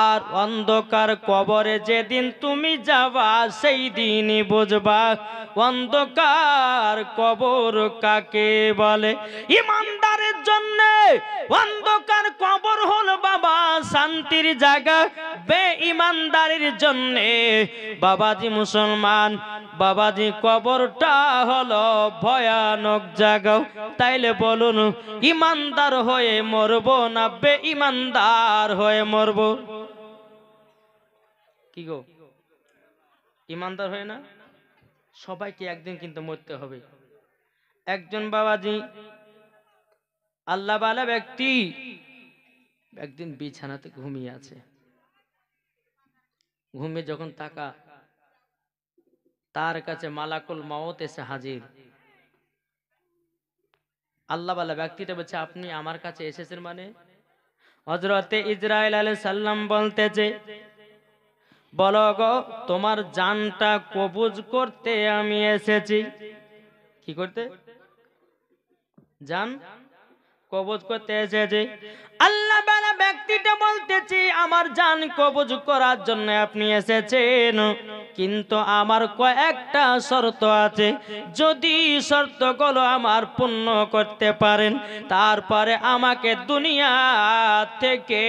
আর অন্ধকার কবরে যেদিন তুমি যাবা সেই দিনই বুঝবা অন্ধকার কবর কাকে বলে। ইমানদারের জন্য অন্ধকার কবর হলো বাবা শান্তির জায়গা, বেঈমানদারের জন্য বাবাজি মুসলমান বাবাজি কবরটা হলো ভয়ানক জায়গা। তাইলে বলুন ইমানদার হয়ে মরবো না বেঈমানদার হয়ে মরবো? কি গো, ইমানদার হয়ে না? সবাইকে একদিন কিন্তু মরতে হবে। একজন বাবাজি আল্লাহওয়ালা ব্যক্তি একদিন বিছানাতে ঘুমিয়ে আছে। ঘুমিয়ে যখন তার কাছে মালাকুল মউত এসে হাজির। আল্লাহওয়ালা ব্যক্তিটা বলছে আপনি আমার কাছে এসেছেন মানে? হযরতে ইসরাইল আলাইহিস সালাম বলতেছে বলো গো তোমার জানটা কবজ করতে আমি এসেছি। কি করতে? জান কবজ করতে এসেছি। আল্লাহ বালা ব্যক্তিটা বলতেছি আমার জান কবজ করার জন্য আপনি এসেছেন, কিন্তু আমার কয়েকটা শর্ত আছে। যদি শর্তগুলো আমার পূর্ণ করতে পারেন তারপরে আমাকে দুনিয়া থেকে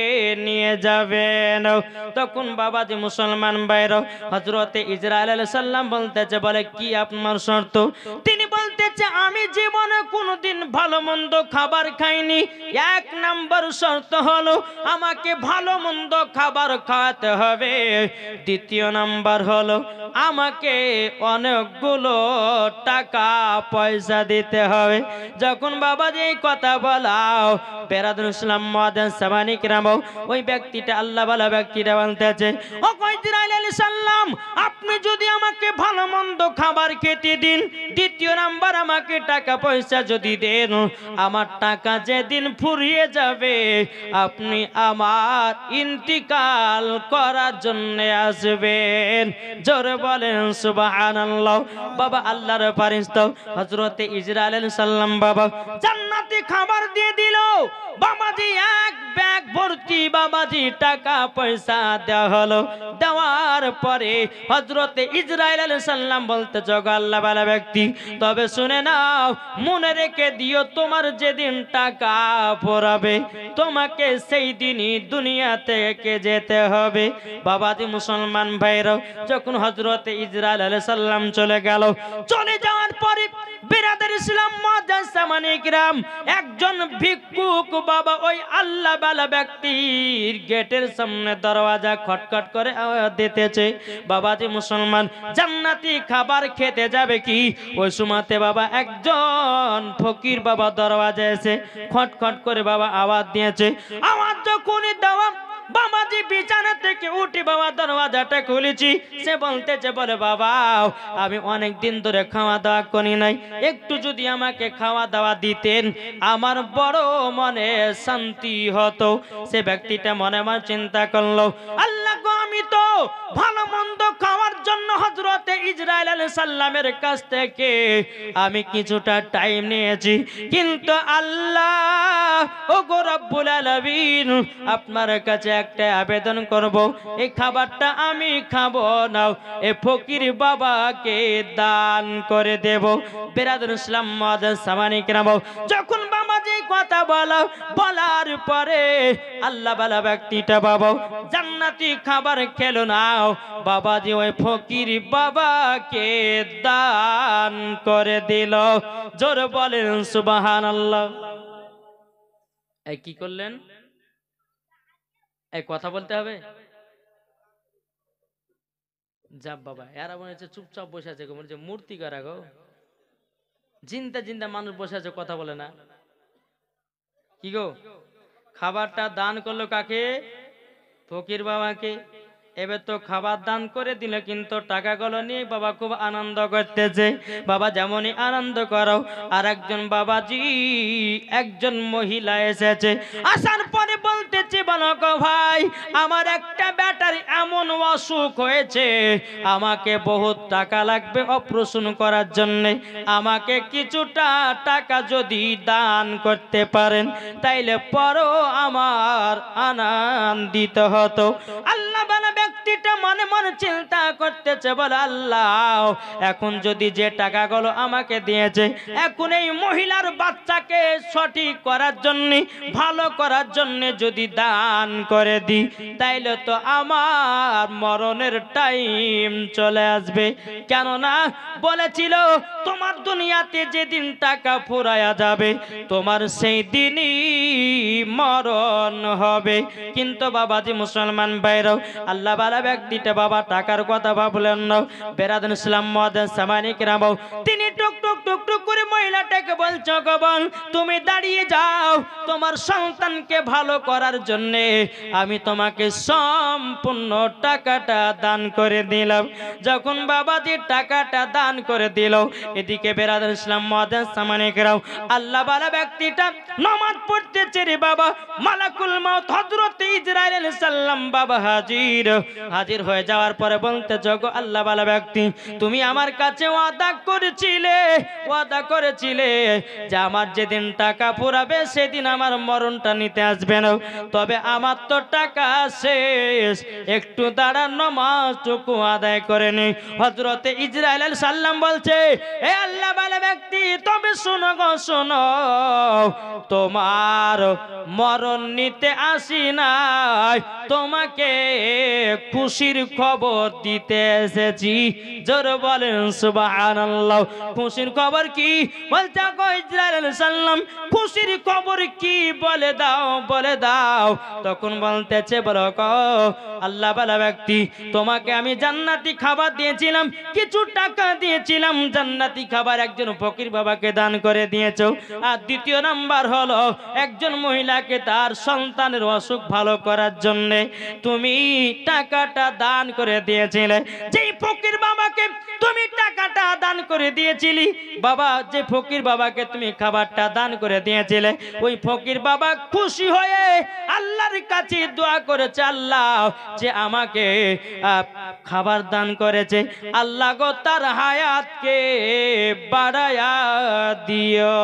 নিয়ে যাবেন। তখন বাবাজি মুসলমান ভাইরা হযরতে ইসরাইল আলাইহিস সালাম বলতেছে বলে কি আপনার শর্ত? তিনি বলতেছে আমি জীবনে কোনোদিন ভালো মন্দ খাবার খাইনি। এক নাম্বার শর্ত হলো আমাকে ভালো মন্দ খাবার খাওয়াতে হবে। দ্বিতীয় নাম্বার হলো আমাকে অনেকগুলো টাকা পয়সা দিতে হবে। যখন বাবাজি এই কথা বলাও বেরাদুল ইসলাম মুআদ্দিন সামানি কিরাম ওই ব্যক্তিটা আল্লাহওয়ালা ব্যক্তিটা বলতেছে ও ইসরাইল আলাইহিস সালাম আপনি যদি আমাকে ভালো মন্দ খাবার খেতে দিন, দ্বিতীয় নাম্বার আমাকে টাকা পয়সা যদি দেন, আমার টাকা যেদিন ফুরিয়ে যাবে আপনি আমার ইন্তিকাল করার জন্য আসবেন। জোরে বলেন সুবহানাল্লাহ। বাবা আল্লাহর ফেরেশতা হযরতে ইসরাইল আলাইহিস সালাম বাবা জান্নাতি খাবার দিয়ে দিল। বাবাজি এক ব্যাগ ভর্তি বাবাজি টাকা পয়সা দেওয়া হলো। দেওয়ার পরে হযরতে ইসরাইল আলাইহিস সালাম বলতে জগো আল্লাহওয়ালা ব্যক্তি তবে শুনে নাও মনে রেখে দিও তোমার যেদিন টাকা পড়াবে তোমাকে সেই দিনই দুনিয়া থেকে যেতে হবে। বাবাজি মুসলমান ভাইরা যখন হযরতে ইসরাইল আলাইহিস সালাম চলে গেল, চলে যাওয়ার পরে বিরাদর ইসলাম মুআদ্দিন সামানি কিরাম একজন ভিক্ষুক বাবা ওই আল্লাহওয়ালা ব্যক্তির গেটের সামনে দরওয়াজা খটখট করে আওয়াজ দিতেছে। বাবাজি মুসলমান জান্নাতি খাবার খেতে যাবে কি ওই সময়তে বাবা একজন ফকির বাবা দরওয়াজায় এসে খটখট করে বাবা আওয়াজ দিয়েছে। আওয়াজ যখনই দেওয়া বাবাজি বিছানা থেকে উঠে বাবা দরওয়াজাটা খুলেছি। সে বলতেছে বলে বাবা আমি অনেক দিন ধরে খাওয়া দাওয়া করি নাই, একটু যদি আমাকে খাওয়া দাওয়া দিতেন আমার বড় মনে শান্তি হতো। সে ব্যক্তিটা মনে মনে চিন্তা করলো আল্লাহ গো আমি তো ভালো মন্দ খাওয়ার জন্য হযরতে ইসরাইল আলাইহিস সালামের কাছ থেকে আমি কিছুটা টাইম নিয়েছি, কিন্তু আল্লাহ ও গো রব্বুল আলামিন আপনার কাছে একটা আবেদন করব এই খাবারটা আমি খাবো না, এ ফকির বাবাকে দান করে দেব। বিরাদর ইসলাম মুআদ্দিন সামানি কিরাম যখন বাবাজি কথা বলার পরে আল্লাহওয়ালা ব্যক্তিটা বাবা জান্নাতি খাবার খেলো না, বাবাজি ওই ফকির বাবাকে দান করে দিল। জোরে বলেন সুবহানাল্লাহ। এই কি করলেন? এই কথা বলতে হবে যা বাবা এরা মনে হচ্ছে চুপচাপ বসে আছে, মনে হচ্ছে মূর্তি করা গো, জিন্দা জিন্দা মানুষ বসে আছে কথা বলে না। কি গো খাবারটা দান করলো কাকে? ফকির বাবাকে। এবার তো খাবার দান করে দিল, কিন্তু টাকাগুলো নিয়ে বাবা খুব আনন্দ করতেছে। বাবা যেমনই আনন্দ করো, আর একজন বাবাজি, একজন মহিলা এসেছে। আসার পরে বলতেছে, বলো গো ভাই, আমার একটা ব্যাটার এমন অসুখ হয়েছে, আমাকে বহুত টাকা লাগবে অপারেশন করার জন্য। আমাকে কিছুটা টাকা যদি দান করতে পারেন তাইলে পরও আমার আনন্দিত হতো। আল্লাহ বালা ব্যক্তিটা মনে মনে চিন্তা করতেছে, বলে আল্লাহ, এখন যদি যে টাকাগুলো আমাকে দিয়েছে, এখন এই মহিলার বাচ্চাকে সঠিক করার জন্য, ভালো করার জন্য যদি দান করে দিই, তাইলে তো আমার মরণের টাইম চলে আসবে। কেননা বলেছিল, তোমার দুনিয়াতে যেদিন টাকা ফুরায়া যাবে, তোমার সেই দিনই মরণ হবে। কিন্তু বাবাজি মুসলমান ভাইরাও, আল্লাহ বালা ব্যক্তিটা বাবা টাকার কথা ভাবলেন না। বেরাদুল ইসলাম মুআজ্জিন সামানি কিরাম, তিনি টুক টুক টুক টুক করে মহিলাটাকে বলছো, গো বোন, তুমি দাঁড়িয়ে যাও, তোমার সন্তানকে ভালো করার জন্য আমি তোমাকে সম্পূর্ণ টাকাটা দান করে দিলাম। যখন বাবাজি টাকাটা দান করে দিল, এদিকে বেরাদুল ইসলাম মুআজ্জিন সামানি কিরাম, আল্লাহ বালা ব্যক্তিটা নামাজ পড়তেছে রে বাবা, মালাকুল মউত হযরত ইসরাইল আলাইহিস সালাম বাবা হাজির হয়ে যাওয়ার পরে বলতে, জগো আল্লাহ বালা ব্যক্তি, তুমি আমার কাছে ওয়াদা করেছিলে যে আমার যেদিন টাকা ফুরাবে সেদিন আমার মরণটা নিতে আসবে না। তবে আমার তো টাকা শেষ, একটু দাঁড়ান, নামাজটুকু আদায় করে নি। হযরত ইসরাইল আলাইহিস সালাম বলছে, হে আল্লাহ বালা ব্যক্তি, তবে শোনো গো শোনো, তোমার মরণ নিতে আসি নাই, তোমাকে খুশির খবর দিতে এসেছি। জোরে বলেন সুবহানাল্লাহ। খুশির খবর কি? বলতে গো ইসরাইল আলাইহিস সালাম, খুশির খবর কি বলে দাও, বলে দাও। তখন বলতেছে, বলো গো আল্লাহ বালা ব্যক্তি, তোমাকে আমি জান্নাতি খাবার দিয়েছিলাম, কিছু টাকা দিয়েছিলাম, জান্নাতি খাবার একজন ফকির বাবাকে দান করে দিয়েছো। আর দ্বিতীয় নাম্বার হলো, একজন মহিলাকে তার সন্তানের অসুখ ভালো করার জন্য তুমি টাকাটা দান করে দিয়েছিলে। যেই ফকির বাবাকে তুমি টাকাটা দান করে দিয়েছিলি, বাবা, যে ফকির বাবাকে তুমি খাবারটা দান করে দিয়েছিলে, ওই ফকির বাবা খুশি হয়ে আল্লাহর কাছে দোয়া করেছে, আল্লাহ যে আমাকে খাবার দান করেছে, আল্লাহ গো তার হায়াতকে বাড়ায়া দিও।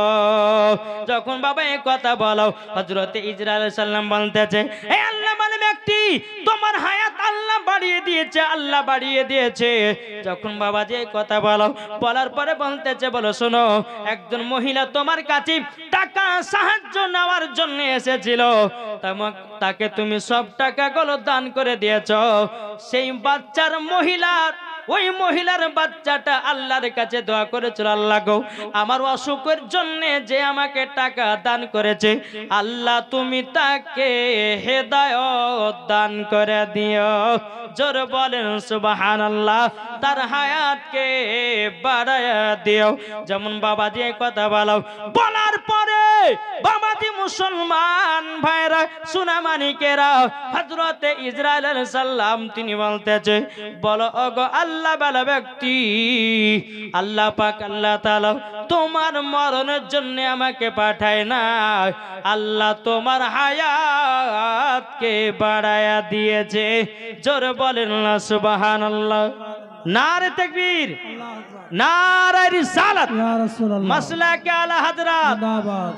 যখন বাবা এই কথা বলো, হযরত ইসরাইল আলাইহিস সালাম বলতেছে, হে আল্লাহ মানে ব্যক্তি, তোমার হায়াত আল্লাহ বাড়িয়ে দিয়েছে, আল্লাহ বাড়িয়ে দিয়েছে। যখন বাবা যে কথা বলো, বলার পরে বলতেছে, বলো শোনো, একজন মহিলা তোমার কাছে টাকা সাহায্য নেওয়ার জন্য এসেছিল, তাকে তুমি সব টাকাগুলো দান করে দিয়েছো। সেই বাচ্চার ওই মহিলার বাচ্চাটা আল্লাহর কাছে দোয়া করেছিল, আল্লাহ গো আমার অসুখের জন্য যে আমাকে টাকা দান করেছে, আল্লাহ তুমি তাকে হেদায়েত দান করে দিও। জোরে বলেন সুবহানাল্লাহ। তার হায়াতকে বাড়ায়া দিও। যেমন বাবাজি এই কথা বলার পরে বাবাজি মুসলমান ভাইরা, সোনামানিকেরা, হযরতে ইসরাইল আলাইহিস সালাম তিনি বলতেছে, বলো ওগো আল্লাহ বালা ব্যক্তি, আল্লাহ পাক আল্লাহ তাআলা তোমার মরণের জন্য আমাকে পাঠায় না, আল্লাহ তোমার হায়াতকে বাড়ায়া দিয়েছে। জোরে বলেন না সুবহানাল্লাহ। নারে তাকবীর, নারে রিসালাত, মাসলাকে আলা হযরত,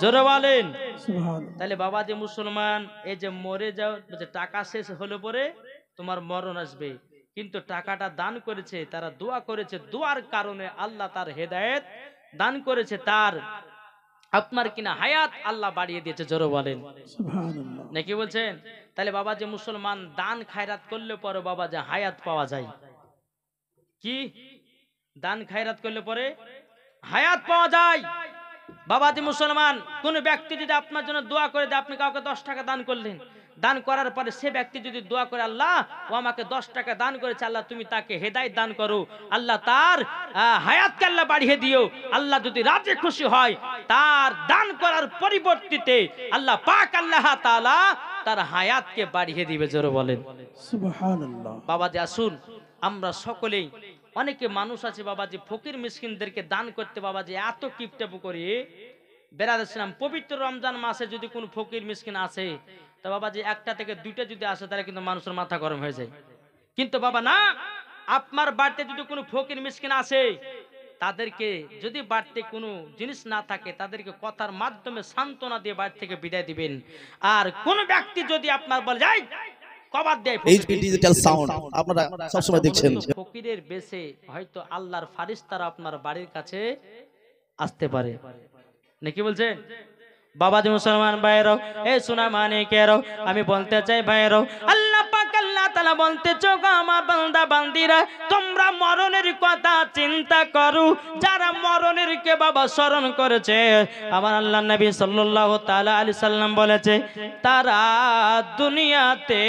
জোরে বলেন সুবহানাল্লাহ। তাহলে বাবা যে মুসলমান, এই যে মরে যাও, টাকা শেষ হলে পরে তোমার মরণ আসবে, কিন্তু টাকাটা দান করেছে, তারা দোয়া করেছে, দোয়ার কারণে আল্লাহ তার হেদায়েত দান করেছে, তার আপনার কিনা হায়াত আল্লাহ বাড়িয়ে দিয়েছে। জোরে বলেন সুবহানাল্লাহ। নাকি বলছেন? তাহলে বাবা যে মুসলমান দান খায়রাত করলে পরে বাবা যে হায়াত পাওয়া যায়, কি দান খায়রাত করলে পরে হায়াত পাওয়া যায়। বাবাজি মুসলমান, কোন ব্যক্তি যদি আপনার জন্য দোয়া করে দেয়, আপনি কাউকে 10 টাকা দান করলেন, দান করার পরে সে ব্যক্তি যদি দোয়া করে আল্লাহ ও আমাকে 10 টাকা দান করেছে, আল্লাহ তুমি তাকে হেদায়েত দান করো, আল্লাহ তার হায়াতকে আল্লাহ বাড়িয়ে দিও, আল্লাহ যদি রাজি খুশি হয় তার দান করার পরিবর্তিতে আল্লাহ পাক আল্লাহ তাআলা তার হায়াতকে বাড়িয়ে দিবে। জোরে বলেন সুবহানাল্লাহ। বাবাজি আসুন আমরা সকলেই, অনেকে মানুষ আছে বাবাজি ফকির মিসকিনদেরকে দান করতে বাবাজি এত কিপটাপু করি। বেরাদাম পবিত্র রমজান মাসে যদি কোনো ফকির মিসকিন আসে তা বাবাজি একটা থেকে দুইটা যদি আসে তাহলে কিন্তু মানুষের মাথা গরম হয়ে যায়। কিন্তু বাবা না, আপনার বাড়িতে যদি কোনো ফকির মিসকিন আসে তাদেরকে যদি বাড়িতে কোনো জিনিস না থাকে তাদেরকে কথার মাধ্যমে সান্ত্বনা দিয়ে বাড়ি থেকে বিদায় দিবেন। আর কোন ব্যক্তি যদি আপনার বলে যাই কবাদ দেয় এইচপি ডিজিটাল সাউন্ড আপনারা সব সময় দেখছেন, ফকিরের বেশে হয়তো আল্লাহর ফারিস্তারা আপনার বাড়ির কাছে আসতে পারে নাকি বলছেন বাবাজি মুসলমান ভাইয়েরও এই সোনা মানিকেরও আমি বলতে চাই ভাইয়েরও আল্লাহ পাক আল্লাহ তাআলা বলতে চোখা আমার বান্দা বান্দিরা তোমরা মরণের কথা চিন্তা করো, যারা মরণের কে বাবা স্মরণ করেছে আমার আল্লাহ নবী সাল্লাল্লাহু তাআলা আলাইহি সাল্লাম বলেছে তারা দুনিয়াতে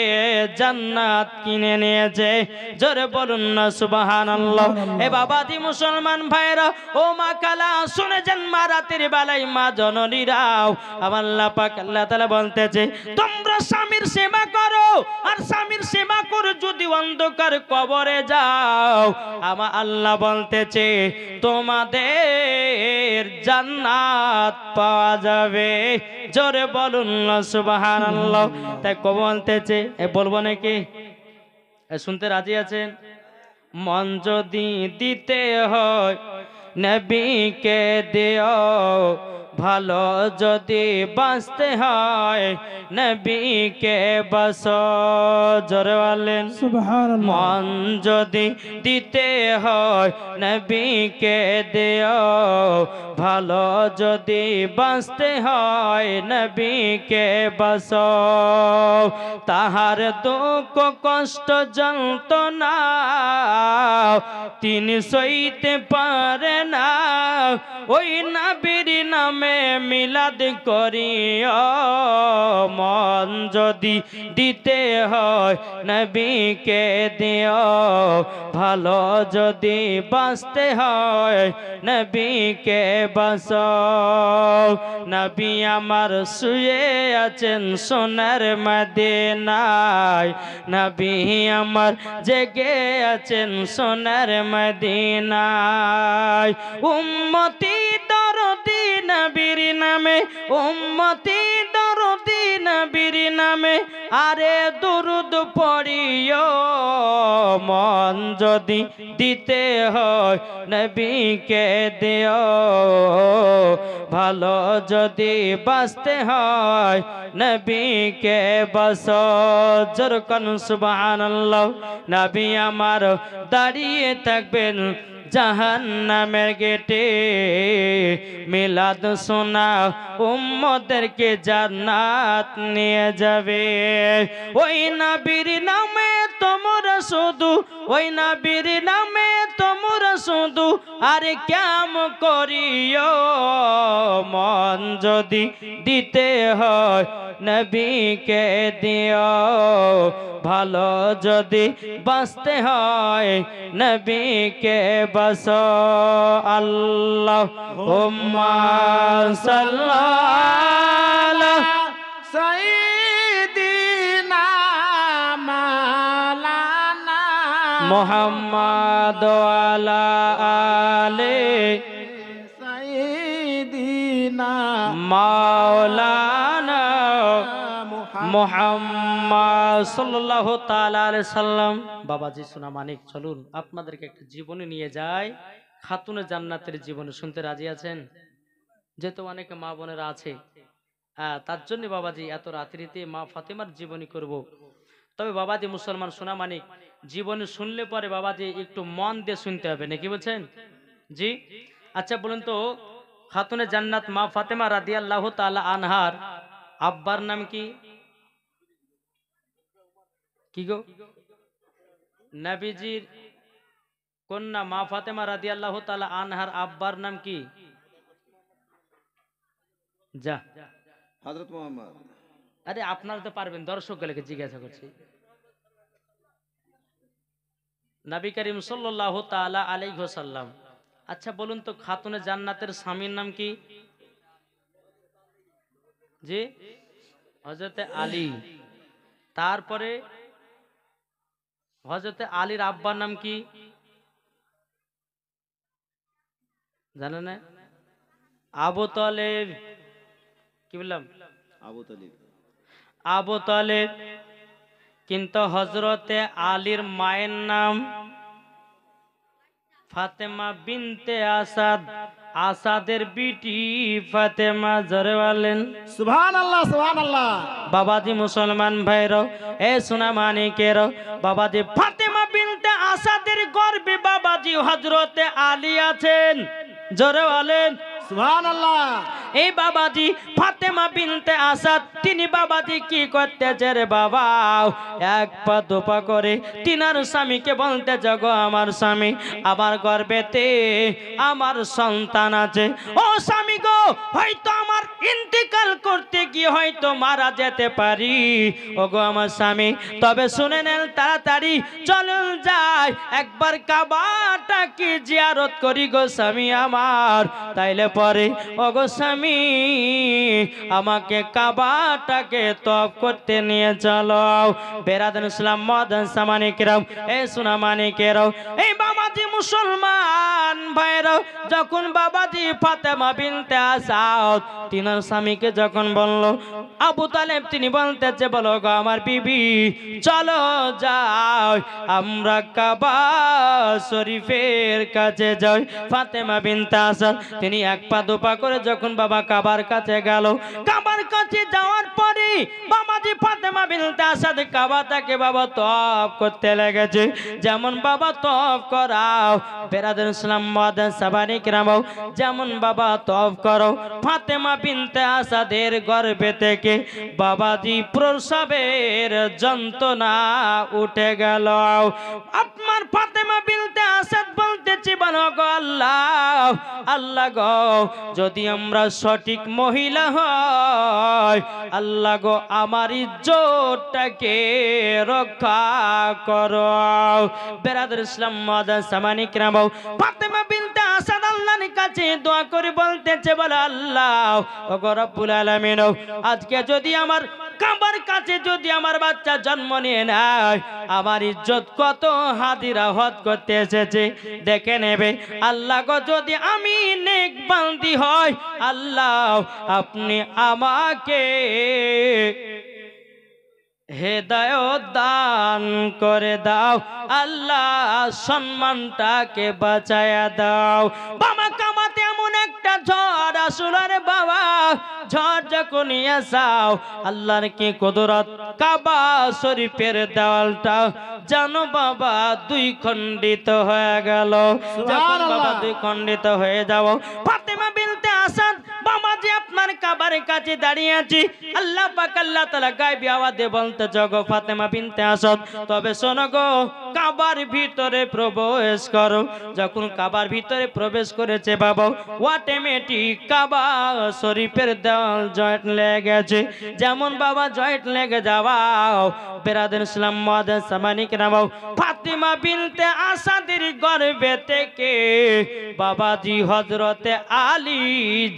জান্নাত কিনে নিয়েছে। জোরে বলুন না সুবহানাল্লাহ। এ বাবাজি মুসলমান ভাইয়েরা ও মা কালা শুনে যান মা রাতের বেলায় মা জননীরাও আমার আল্লাহ পাক আল্লাহ তাআলা বলতেছে তোমরা স্বামীর সেবা করো, আর স্বামীর সেবা করে যদি অন্ধকার কবরে যাও আমার আল্লাহ বলতেছে তোমাদের জান্নাত পাওয়া যাবে। জোরে বলুন না সুবহানাল্লাহ। তাই কবর বলতেছে বলবো নাকি শুনতে রাজি আছেন? মন যদি দিতে হয় নবীকে দিও, ভালো যদি বাঁচতে হয় নবীকে বাসো। জোরে বলেন সুবহানাল্লাহ। মন যদি দিতে হয় নবীকে দিও, ভালো যদি বাঁচতে হয় নবীকে বাসো। তাহার দুঃখ কষ্ট যন্ত্রণা তিনি সইতে পারে না, ওই নবীর নামে মিলাদ করিও। মন যদি দিতে হয় নবীকে দিও, ভালো যদি বাঁচতে হয় নবীকে বাসো। নবী আমার শুয়ে আছেন সোনার মদিনায়, নবী আমার জেগে আছেন সোনার মদিনায়। উম্মতি দরদি নবীর নামে, উম্মতি দরদি নবীর নামে আরে দুরুদ পড়িও। মন যদি দিতে হয় নবীকে দিও, ভালো যদি বাঁচতে হয় নবীকে বাসো। জোরকান সুবহানাল্লাহ। নবী আমার দাঁড়িয়ে থাকবেন জাহান্নামের গেটে, মিলাদ শোনা উম্মতদেরকে জান্নাত নিয়ে যাবে। ওই নবীর নামে তোমরা শুধু, ওই নবীর নামে তোমরা শুধু আরে কাম করিও। মন যদি দিতে হয় নবীকে দিও, ভালো যদি বাঁচতে হয় নবীকে বাসো। আল্লাহুম্মা সাল্লাল্লাহু সাইয়্যিদিনা মাওলানা মুহাম্মাদ ওয়ালা আলে সাইয়্যিদিনা মাওলানা মুহাম্মদ সাল্লাল্লাহু তাআলা আলাইহি সাল্লাম। বাবাজি সোনা মানিক চলুন আপনাদেরকে একটা জীবনে নিয়ে যায়, খাতুনে জান্নাতের জীবনে। শুনতে রাজি আছেন? যেহেতু অনেকে মা বোনেরা আছে তার জন্য বাবাজি এত রাত্রিতে মা ফাতেমার জীবনী করব। তবে বাবাজি মুসলমান সোনা মানিক জীবনী শুনলে পরে বাবাজি একটু মন দিয়ে শুনতে হবে নাকি বলছেন? জি আচ্ছা বলুন তো খাতুনে জান্নাত মা ফাতেমা রাদিয়াল্লাহু তাআলা আনহার আব্বার নাম কি? কি গো? নবীজির কন্যা মা ফাতেমা রাদিয়াল্লাহু তাআলা আনহার আব্বার নাম কি? যা হযরত মুহাম্মদ। আরে আপনারা তো পারবেন, দর্শকগুলোকে জিজ্ঞাসা করছি। নবী করিম সাল্লাল্লাহু তাআলা আলাইহি ওয়াসাল্লাম, আচ্ছা বলুন তো খাতুনে জান্নাতের স্বামীর নাম কি? জি, হযরতে আলী। তারপরে হযরতে আলীর আব্বার নাম কি জানেন না? আবু তালেব। কি বললাম? আবু তালিব। আবু তালেব। কিন্তু হযরতে আলীর মায়ের নাম ফাতেমা বিনতে আসাদ, আসাদের বিটি ফাতেমা। জোরে বলেন সুবহানাল্লাহ, সুবহানাল্লাহ। বাবাজি মুসলমান ভাইরাও, এ সোনা মানিকেরাও, বাবাজি ফাতেমা বিনতে আসাদের গর্ভে বাবাজি হযরতে আলী আছেন। জোরে বলেন সুবহানাল্লাহ। এই বাবাজি ফাতেমা বিনতে আসাদ তিনি বাবাজি কি করতেছে রে বাবা, এক পা দুপা করে তিনার স্বামীকে বলতে জগো আমার স্বামী, আমার গর্ভেতে আমার সন্তান আছে। ও স্বামী গো, হয়তো আমার ইন্তেকাল করতে গিয়ে হয়তো মারা যেতে পারি। ও গো আমার স্বামী, তবে শুনে নেন তাড়াতাড়ি চলুন যাই একবার কাবাটাকে জিয়ারত করি গো স্বামী আমার। তাইলে পরে ওগো স্বামী আমাকে কাবাটাকে তওয়াফ করতে নিয়ে চলো। বেরাদান ইসলাম মাদান সামানিকেরাও, এই সোনা মানিকেরাও, এই বাবাজি মুসলমান ভাইরাও, যখন বাবাজি ফাতেমা বিনতে আসাদ তিনার স্বামীকে যখন বলল, আবু তালেব তিনি বলতেছে বলো গো আমার বিবি চলো যাও আমরা কাবা শরীফের কাছে যাই। ফাতেমা বিনতে আসাদ তিনি এক পা দুপা করে যখন বাবা কাবার কাছে গেল, কাবার কাছে যাওয়ার পরে বাবাজি ফাতেমা বিনতে আসাদ কাবাটাকে বাবা তওয়াফ করতে লেগেছে। যেমন বাবা তওয়াফ করাও বেরাদার ইসলাম মাদান সাবানি কিরামাও, যেমন বাবা তওয়াফ করো, ফাতেমা বিনতে আসাদের গর্ভে থেকে বাবাজি প্রসবের যন্ত্রণা উঠে গেল। আপনার ফাতেমা বিনতে আসাদ বলতেছি বলো গো আল্লাহ, আল্লাহ গো যদি আমরা সঠিক মহিলা হয়, আল্লাহ গো আমার ইজ্জতটাকে রক্ষা করো। বেরাদার ইসলাম মাদান সামানি কিরামাও, ফাতেমা বিনতে আসাদ আল্লাহর কাছে দোয়া করে বলতেছে বলে আল্লাহ ও গো রব্বুল আলামিন, আজকে যদি আমার কাবার কাছে যদি আমার বাচ্চা জন্ম নিয়ে নেয়, আমার ইজ্জত কত হাদিরা হদ করতে এসেছে দেখে নেবে। আল্লাহ গো যদি আমি নেক বান্দি হয়, আল্লাহ আপনি আমাকে হেদায়েত দান করে দাও, আল্লাহ সম্মানটাকে বাঁচায়া দাও। বাবা কামাতে এমন একটা ঝড় আসলো রে বাবা, ঝড় যখন এসাও আল্লাহর কি কুদরত, কাবা শরীফের দেওয়ালটা জানো বাবা দুই খণ্ডিত হয়ে গেল। যখন বাবা দুই খণ্ডিত হয়ে যাও, ফাতেমা বিনতে আসাদ বাবাজি আপনার কাবার কাছে দাঁড়িয়ে আছি, আল্লাহ পাক আল্লাহ তাআলা গায়বী আওয়াজে বলতে জগো ফাতেমা বিনতে আসাদ তবে শোনো গো কাবার ভিতরে প্রবেশ করো। যখন কাবার ভিতরে প্রবেশ করেছে বাবা, অটোমেটিক কাবা শরীফের দেওয়াল জয়েন্ট লেগে গেছে। যেমন বাবা জয়েন্ট লেগে যাওয়াও বেরাদার ইসলাম মাদান সামানি কিরামাও, ফাতেমা বিনতে আসাদের গর্ভে থেকে বাবাজি হযরতে আলী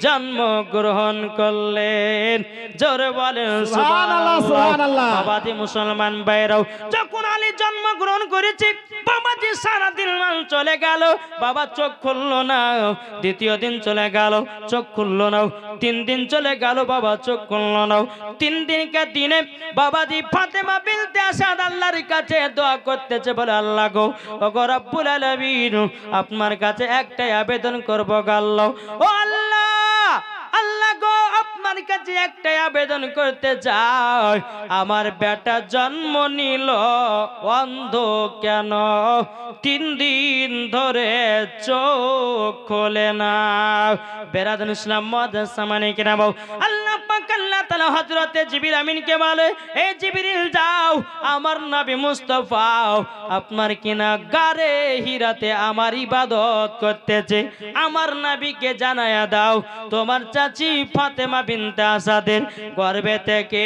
জন্মগ্রহণ করলেন। জোরে বলেন সুবহানাল্লাহ, সুবহানাল্লাহ। বাবাজি মুসলমান ভাইরাও, যখন আলী জন্মগ্রহণ করেছে বাবাজি সারাদিন চলে গেল, বাবা চোখ খুললো না। দ্বিতীয় দিন চলে গেল, চোখ খুললো না। 3 দিন চলে গেল, বাবা চোখ খুললো না। 3 দিনকার দিনে বাবাজি ফাতেমা বিনতে আসাদ আল্লাহর কাছে দোয়া করতেছে বলে আল্লাহ গো ও গো রব্বুল আলামিন, আপনার কাছে একটাই আবেদন করবো গো আল্লাহ, ও আল্লাহ, আল্লাহ গো আপনার কাছে একটাই আবেদন করতে চাই, আমার বেটা জন্ম নিল অন্ধ কেন, 3 দিন ধরে চোখ খোলে না। বেরাদান ইসলাম মাদান সামানি কিরামাও, আল্লাহ পাক আল্লাহ তাআলা হযরতে জিবরিল আমিনকে বলে, এই জিবরিল যাও আমার নবী মুস্তাফা আপনার কিনা গারে হিরাতে আমার ইবাদত করতেছে, আমার নবীকে জানায়া দাও তোমার চাচি ফাতেমা বিনতে বিনতে আসাদের গর্ভে থেকে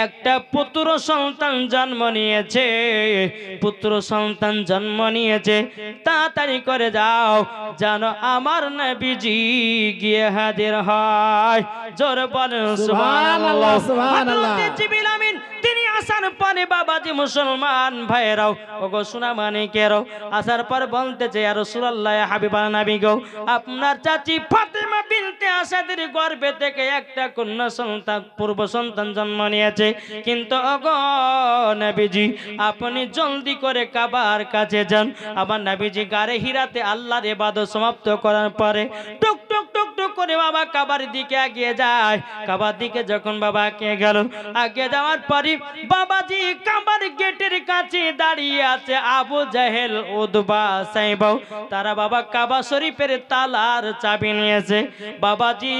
একটা পুত্র সন্তান জন্ম নিয়েছে, পুত্র সন্তান জন্ম নিয়েছে, তাড়াতাড়ি করে যাও জানো আমার নবীজি গিয়ে হাজির হয়। জোর বলেন সুবহানাল্লাহ। সুবহানাল্লাহ। হযরত জিবরিল আমিন তিনি আসার পরে বাবাজি মুসলমান ভাইরাও ওগো সোনা মানিকেরও আসার পর বলতেছে ইয়া রাসূলুল্লাহ ইয়া হাবিবানা নবী গো, আপনার চাচি ফাতেমা বিনতে আসাদের গর্ভে থেকে একটা কন্যা সন্তান পূর্ব সন্তান জন্ম নিয়েছে, কিন্তু ওগো নবীজি আপনি জলদি করে কাবার কাছে যান। আবার নবীজি গারে হিরাতে আল্লাহর ইবাদত সমাপ্ত করার পরে টুক টুক টুক টুক করে বাবা কাবার দিকে এগিয়ে যায়। কাবার দিকে যখন বাবা এগিয়ে গেল, আগে যাওয়ার পরে বাবাজি কাবার গেটের কাছে দাঁড়িয়ে আছে আবু জাহেল উতবা সাইবা, তারা বাবা কাবা শরীফের তালার চাবি নিয়েছে, বাবাজি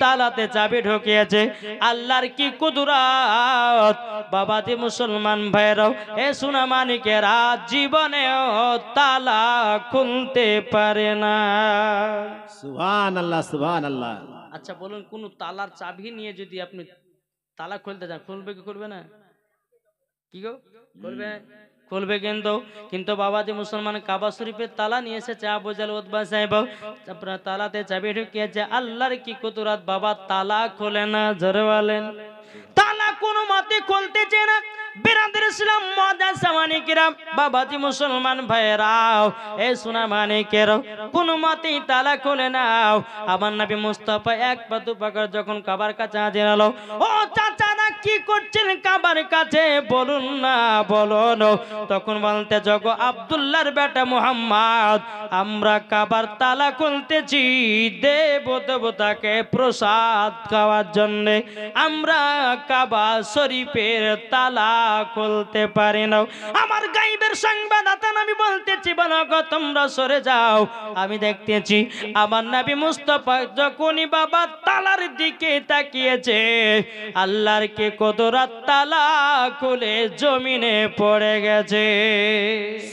তালাতে চাবি ঢুকিয়েছে। আল্লাহর কি কুদরত বাবাজি মুসলমান ভাইরাও এ সোনা মানিকেরা জীবনেও তালা খুলতে পারে না। সুবহানাল্লাহ সুবহানাল্লাহ। আচ্ছা বলুন, কোন তালার চাবি নিয়ে যদি আপনি তালা খুলতে যান, খুলবে কি খুলবে না? কি গো খুলবে? খুলবে কিন্তু। কিন্তু বাবাজি মুসলমান কাবা শরীফের তালা নিয়ে এসেছে আবু জাহেল উতবা সাহেব, আপনার তালাতে চাবি ঢুকিয়েছে। আল্লাহর কি কুদরত বাবা তালা খোলে না, জোরে বলেন। তালা কোনো মতে খুলতেছে না। বিরাদের ইসলাম মজাজ মানিকেরা বাবাজি মুসলমান ভাইরাও এ সোনা মানিকেরাও কোনো মতেই তালা খুলে নাও। আমার নবী মুস্তাফা এক পা দু পা করে যখন কাবার কাছে হাজির হলো, ও চাচারা কি করছেন কাবার কাছে বলুন না বলুন। তখন বলতে জগো আব্দুল্লাহর বেটা মুহাম্মদ, আমরা কাবার তালা খুলতেছি দেব দেবতাকে প্রসাদ খাওয়ার জন্য, আমরা কাবা শরীফের তালা খুলতে পারি না। আমার গায়েবের সংবাদদাতা আমি বলতেছি বলো গো তোমরা সরে যাও, আমি দেখতেছি আমার নবী মুস্তাফা যখনই বাবা তালার দিকে তাকিয়েছে আল্লাহর কে কুদরত তালা খুলে জমিনে পড়ে গেছে।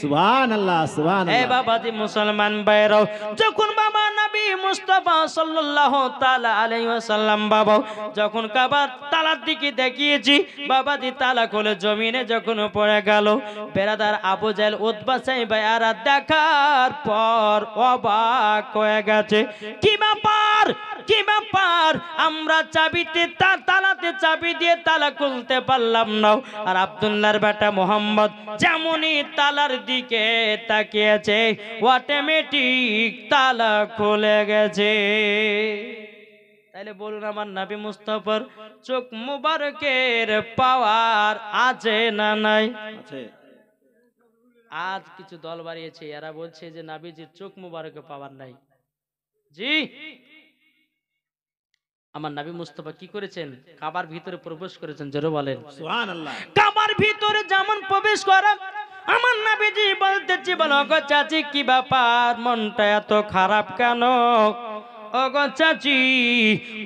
সুবহানাল্লাহ এ সুবহানাল্লাহ। বাবাজি মুসলমান ভাইরাও যখন বাবা নবী মুস্তাফা সাল্লাল্লাহু তাআলা আলাইহি ওয়াসাল্লাম বাবা যখন কাবার তালার দিকে দেখিয়েছি বাবাজি তালা খুলে জমিনে যখন পড়ে গেল, বেরাদার আবু জাহেল উতবা সাহেব আর দেখার পর অবাক হয়ে গেছে। কি ব্যাপার কি ব্যাপার, আমরা চাবিতে তালাতে চাবি দিয়ে তালা খুলতে পারলাম না, আর আব্দুল্লাহর বেটা মোহাম্মদ যেমনই তালার দিকে তাকিয়েছে অটোমেটিক তালা খুলে গেছে। তাইলে বলুন আমার নবী মুস্তাফার চোখ মুবারকের পাওয়ার আছে না নাই? আছে। আজ কিছু দল বাড়িয়েছে, এরা বলছে যে নবীজির চোখ মুবারকে পাওয়ার নাই। জি, আমার নবী মুস্তাফা কি করেছেন? কাবার ভিতরে প্রবেশ করেছেন, জোরে বলেন সুবহানাল্লাহ। কাবার ভিতরে যেমন প্রবেশ করা আমার নবীজি বলতেছি বলো গো চাচি কি ব্যাপার, মনটা এত খারাপ কেন? ওগো চাচি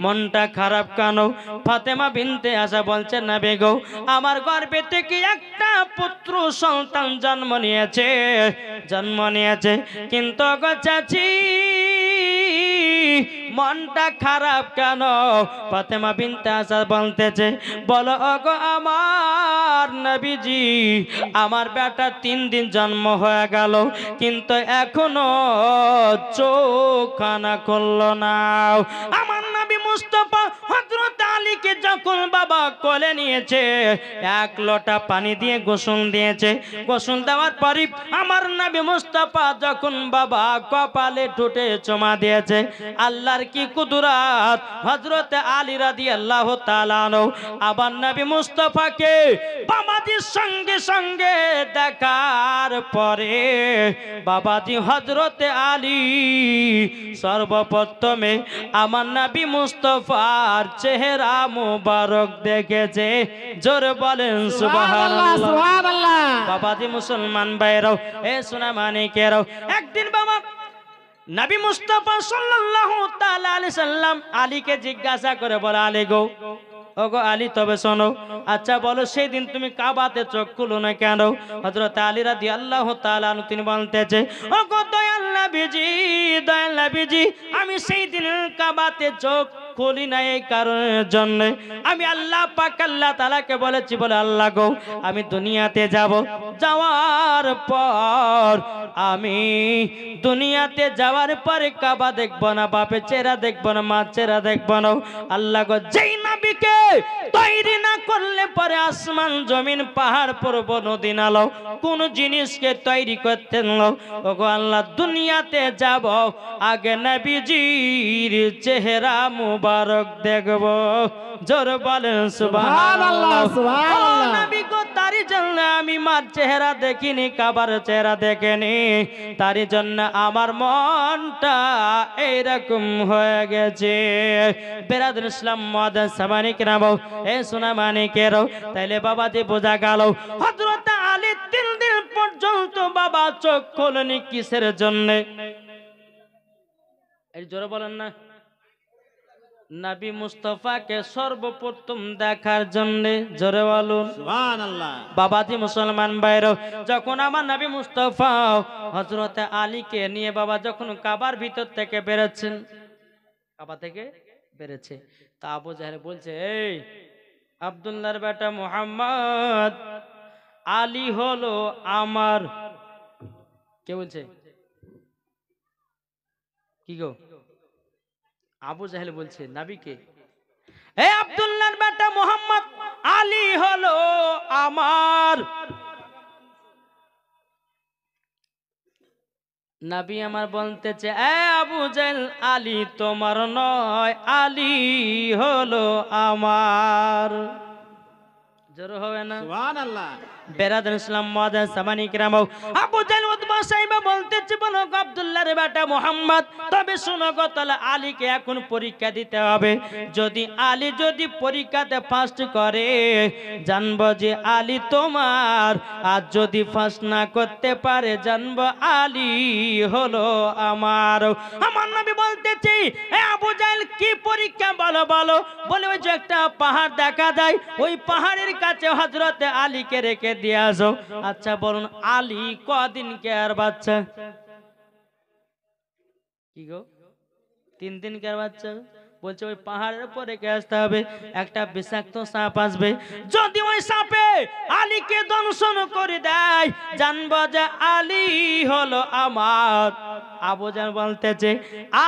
মনটা খারাপ কেন? ফাতেমা বিনতে আশা বলছে নবী গো আমার গর্ভে থেকে একটা পুত্র সন্তান জন্ম নিয়েছে কিন্তু ওগো চাচি মনটা খারাপ কেন? ফাতেমা বিনতে আশা বলতেছে বলো ওগো আমার নবীজি আমার বেটা 3 দিন জন্ম হয়ে গেল কিন্তু এখনো চোখানা করলো না। আমার নবী মুস্তাফা হযরত আলীকে যখন বাবা কোলে নিয়েছে 1 লোটা পানি দিয়ে গোসল দিয়েছে, গোসল দেওয়ার পরে আমার নবী মুস্তাফা যখন বাবা কপালে ঠোঁটে চুমা দিয়েছে আল্লাহর কি কুদরত, হযরত আলী রাদিয়াল্লাহু তাআলা আনহু আবার নবী মুস্তাফাকে বাবাজির সঙ্গে সঙ্গে দেখার পরে বাবাজি হযরত আলী সর্বপ্রথমে আমার নবী মুস্তাফার চেহারা মুবারক দেখেছে, জোরে বলেন সুবহানাল্লাহ সুবহানাল্লাহ। বাবাজি মুসলমান ভাইরাও এ সোনা মানিকেরাও একদিন বাবা নবী মুস্তাফা সাল্লাল্লাহু তাআলা আলাইহি সাল্লাম আলীকে জিজ্ঞাসা করে বলে আলী গো ওগো আলী তবে শোনো, আচ্ছা বলো সেই দিন তুমি কাবাতে চোখ খুলো না কেন? হযরত আলী রাদিয়াল্লাহু তাআলা আনহু তিনি বলতেছে ওগো দয়াল নবীজি আমি সেই দিন কাবাতে চোখ খুলি না এই কারণের জন্য আমি আল্লাহ পাক আল্লাহ তাআলাকে বলেছি, বলে আল্লাহ গো আমি দুনিয়াতে যাব, যাওয়ার পর আমি দুনিয়াতে যাওয়ার পরে কাবা দেখবো না, বাপের চেহারা দেখবো না, মার চেহারা দেখবো না। আল্লাহ গো যেই নবীকে তৈরি না করলে পরে আসমান জমিন পাহাড় পর্বত নদী নালা কোন জিনিসকে তৈরি করতে নাও, ওগো আল্লাহ দুনিয়াতে যাব আগে নবীজির চেহারা মুবারক দেখব। জোর বলেন সুবহানাল্লাহ। সুবহানাল্লাহ। নবী গো তারই জন্য আমি মার চেহারা দেখিনি, কাবার চেহারা দেখিনি, তারই জন্য আমার মনটা এইরকম হয়ে গেছে। বেরাদুল ইসলাম মুআদ্দিন সামানিক রামো এ সোনা মানিকেরও তাইলে বাবাজি বোঝা গেল হযরত আলী 3 দিন পর্যন্ত বাবা চোখ খোলেনি কিসের জন্য? এই জোরে বলেন না, নবী মুস্তাফাকে সর্বপ্রথম দেখার জন্য। জোরে বলুন সুবহানাল্লাহ। বাবাজি মুসলমান ভাইরা, যখন আমার নবী মুস্তাফা হযরত আলীকে নিয়ে বাবা যখন কাবার ভিতর থেকে বেরোচ্ছেন, কাবা থেকে বেরোচ্ছে, তা আবু জাহেল বলছে, এই আব্দুল্লাহর বেটা মুহাম্মদ, আলী হলো আমার। কে বলছে? কি গো? আবু জাহেল বলছে নবীকে, হে আব্দুল্লাহর বেটা মুহাম্মদ, আলী হলো আমার। নবী আমার বলতেছে, এ আবু জাহেল, আলী তোমার নয়, আলী হলো আমার। জোর হবে না? সুবহানাল্লাহ। বেরাদুল ইসলাম মুআদ্দিন সামানিক রামো আবু জাহেল উতবা সাইবা বলতেছে, বলো আব্দুল্লাহর বেটা মুহাম্মদ, তবে শোনো গো, তাহলে আলীকে এখন পরীক্ষা দিতে হবে। যদি আলী যদি পরীক্ষাতে ফার্স্ট করে জানবো যে আলী তোমার, আর যদি ফার্স্ট না করতে পারে জানবো আলী হলো আমার। আমার নবী বলতেছে, এ আবু জাহেল কি পরীক্ষা বলো বলো? বলে ওই যে একটা পাহাড় দেখা যায়, ওই পাহাড়ের কাছে হযরত আলীকে রেখে দিয়ে আসো। আচ্ছা বলুন, আলী কদিন কে আর বাচ্চা? কি গো? 3 দিন কে আর বাচ্চা? বলছে ওই পাহাড়ের উপর রেখে আসতে হবে, একটা বিষাক্ত সাপ আসবে, যদি ওই সাপে আলীকে দংশন করে দেয় জানবো যে আলী হলো আমার। আবু জাহেল বলতেছে,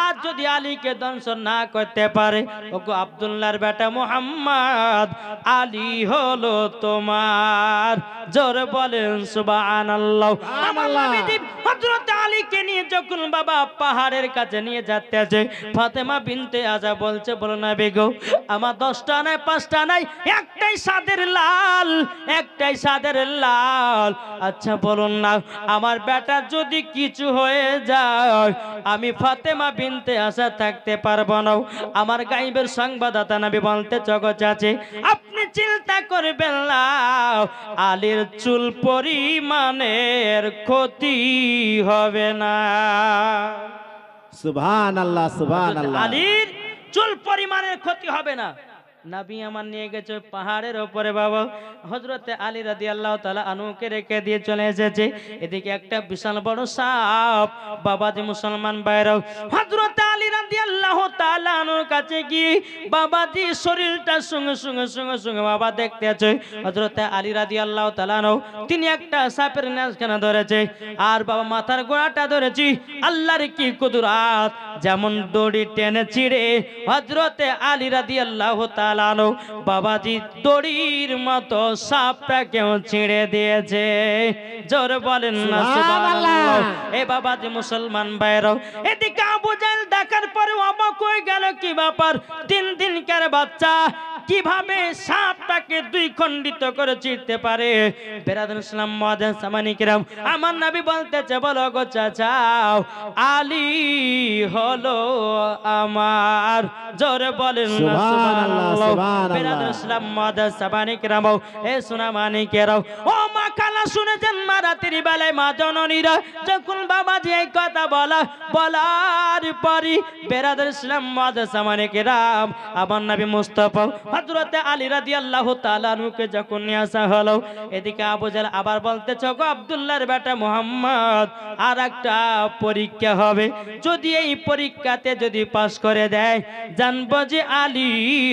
আর যদি আলীকে দংশন না করতে পারে, ওগো আব্দুল্লাহর বেটা মুহাম্মদ, আলী হলো তোমার। জোরে বলেন সুবহানাল্লাহ। আমার নবীজি হযরত আলীকে নিয়ে যখন বাবা পাহাড়ের কাছে নিয়ে যাচ্ছে, ফাতেমা বিনতে আজা বলছে, বলো নবী গো, আমার 10টা নাই 5টা নাই, একটাই সাদের লাল, একটাই সাদের লাল। আচ্ছা বলুন না, আমার বেটা যদি কিছু হয়ে যায় আমি ফাতেমা বিনতে আজা থাকতে পারবো না। আমার গায়েবের সংবাদদাতা নবী বলতে জগৎ আছে, আপনি চিন্তা করবেন না, আলীর চুল পরিমাণের ক্ষতি হবে না। সুবহানাল্লাহ। সুবহানাল্লাহ। আলীর চুল পরিমাণের ক্ষতি হবে না। নবী আমার নিয়ে গেছে পাহাড়ের উপরে বাবা, হযরতে আলী রাদিয়াল্লাহু তাআলা আনহুকে রেখে দিয়ে চলে এসেছে। এদিকে একটা বিশাল বড় সাপ। বাবাজি মুসলমান ভাইরা, হযরতে আলী রাদিয়াল্লাহু তাআলা আনহুর কাছে গিয়ে বাবাজি শরীরটা সঙ্গে সঙ্গে সঙ্গে সঙ্গে বাবা দেখতে আছে, হযরতে আলী রাদিয়াল্লাহু তাআলা আনহু তিনি একটা সাপের নেজখানা ধরেছে, আর বাবা মাথার গোড়াটা ধরেছি। আল্লাহর কি কুদরত, যেমন দড়ি টেনে ছিঁড়ে হযরতে আলী রাদিয়াল্লাহু তাআলা বাবাজি দড়ির মতো সাপটাকেও ছিঁড়ে দিয়েছে। জোর বলেন না সুবহানাল্লাহ। এ বাবাজি মুসলমান ভাইরা, এদিকে আবু জাহেল দেখার পরে অবাক হয়ে গেল, কি ব্যাপার, 3 দিনকার বাচ্চা কিভাবে সাপটাকে 2 খণ্ডিত করে ছিঁড়তে পারে? বেরাদুল ইসলাম মুআদ্দিন সামানিক রাম, আমার নবী বলতেছে, বলো গো চাচা, আলী হলো আমার। জোরে বলেন না সুবহানাল্লাহ। বেরাদুল ইসলাম মুআদ্দিন সামানিক রাম, এ সোনা মানিকেরাও, ও মা খালা শুনেছেন, মা রাতের বেলায় মা জননীরা যখন বাবাজি এই কথা বলার পরই বেরাদুল ইসলাম মুআদ্দিন সামানিক রাম, আমার নবী মুস্তাফা হযরতে আলী রাদিয়াল্লাহু তাআলা আনহুকে যখন নিয়ে আসা হলো, এদিকে আবু জাহেল আবার বলতেছে, গো আব্দুল্লাহর বেটা মুহাম্মদ, আর একটা পরীক্ষা হবে, যদি এই পরীক্ষাতে যদি পাস করে দেয় জানবো যে আলী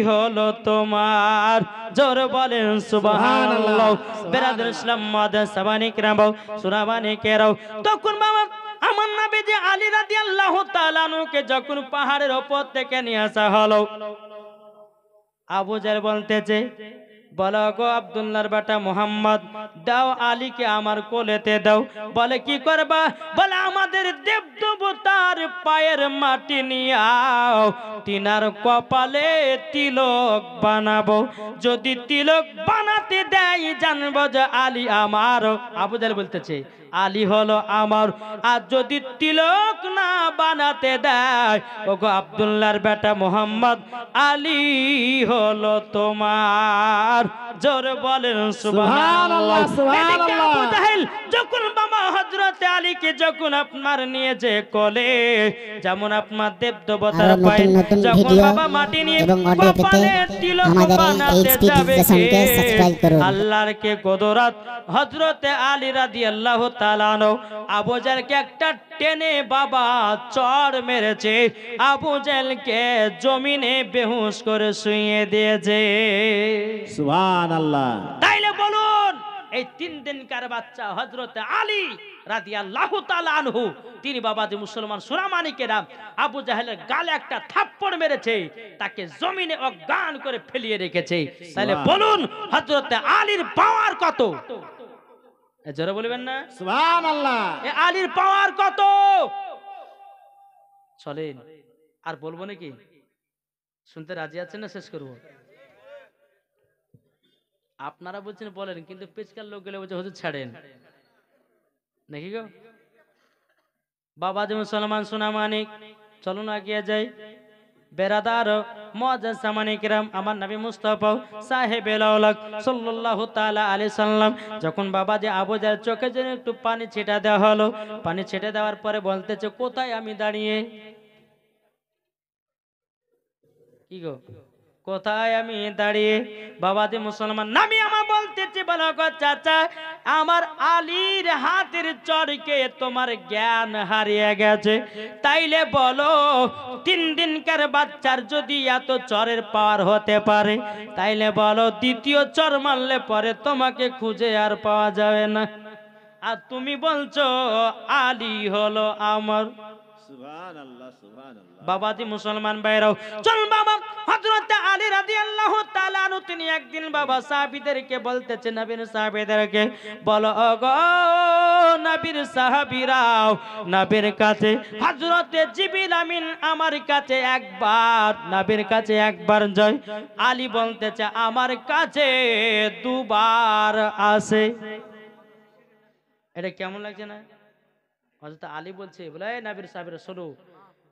হলো তোমার। জোর বলেন সুবহানাল্লাহ। বেরাদর ইসলাম মাদার সাবানি কেরাম সুরাবানি কেরাও, তখন বাবা আমার নবীজি আলী রাদিয়াল্লাহু তাআলা আনহুকে যখন পাহাড়ের উপর থেকে নিয়ে আসা হলো, আবু জাহেল বলতেছে, বলো গো আব্দুল্লাহর বেটা মুহাম্মদ, দাও আলীকে আমার কোলেতে দাও। বলে কি করবা? বলে আমাদের দেবদেবতার পায়ের মাটি নিয়ে আও, তিনার কপালে তিলক বানাবো, যদি তিলক বানাতে দেয় জানবো যে আলী আমার। আবু জাহেল বলতেছে আলী হলো আমার, আর যদি তিলক না বানাতে দেয় ওগো আব্দুল্লাহর বেটা মুহাম্মদ, আলী হলো তোমার। জোরে বলেন সুবহানাল্লাহ। এদিকে আবু জাহেল যখন বাবা হযরতে আলীকে যখন আপনার নিয়ে যে কোলে, যেমন আপনার দেবদেবতার পায়ে যখন বাবা মাটি নিয়ে কপালে তিলক বানাতে যাবে, আল্লাহর কে কুদরত, হযরতে আলী রাদিয়াল্লাহু তাআলা আনহু আবু জাহেলকে একটা টেনে বাবা চড় মেরেছে, আবু জাহেলকে জমিনে বেহুশ করে শুইয়ে দিয়েছে। সুবহানাল্লাহ। তাইলে বলুন, এই 3 দিনকার বাচ্চা হযরতে আলী রাদিয়াল্লাহু তাআলা আনহু, তিনি বাবা যে মুসলমান সুরামানিকেরা আবু জাহেলের গালে একটা থাপ্পড় মেরেছে, তাকে জমিনে অজ্ঞান করে ফেলিয়ে রেখেছে। তাইলে বলুন হযরতে আলীর পাওয়ার কত? জোরে বলবেন না সুবহানাল্লাহ। এ আলীর পাওয়ার কত? চলেন আর বলবো নাকি? শুনতে রাজি আছেন না শেষ করব? আপনারা বলছেন বলেন, কিন্তু পেছকার লোক গেলে বলছে হুজুর ছাড়েন নাকি গো? বাবা যে মুসলমান সুনামানিক, চলুন আগিয়ে যাই। বেরাদার মুআজ্জাজ সামানি কিরাম, আমার নবী মুস্তাফা সাহেবে লাউলাক সাল্লাল্লাহু তাআলা আলাইহি সাল্লাম যখন বাবা যে আবু জাহেল চোখে যেন একটু পানি ছিটা দেওয়া হলো, পানি ছিটে দেওয়ার পরে বলতেছে, কোথায় আমি দাঁড়িয়ে? কি গো, কোথায় আমি দাঁড়িয়ে? বাবা যে মুসলমান নামি আমার বলতেছে, বলো গো চাচা, আমার আলীর হাতের চরকে তোমার জ্ঞান হারিয়ে গেছে। তাইলে বলো 3 দিনকার বাচ্চার যদি এত চরের পাওয়ার হতে পারে, তাইলে বলো দ্বিতীয় চর মারলে পরে তোমাকে খুঁজে আর পাওয়া যাবে না, আর তুমি বলছো আলী হলো আমার। সুবহানাল্লাহ সুবহানাল্লাহ। বাবাজি মুসলমান ভাইরাও, চল বাবা হযরত আলী রাদিয়াল্লাহু তাআলা আনহু তিনি একদিন বাবা সাহাবীদেরকে বলতেছে, নবীর সাহাবীদেরকে বলো ওগো নবীর সাহাবীরাও, নবীর কাছে হযরতে জিবরিল আমিন আমার কাছে একবার, নবীর কাছে একবার যায়। আলী বলতেছে আমার কাছে 2 বার আসে। এটা কেমন লাগছে না? হযরত আলী বলছে, বলে এই নবীর সাহাবীরা শোনো,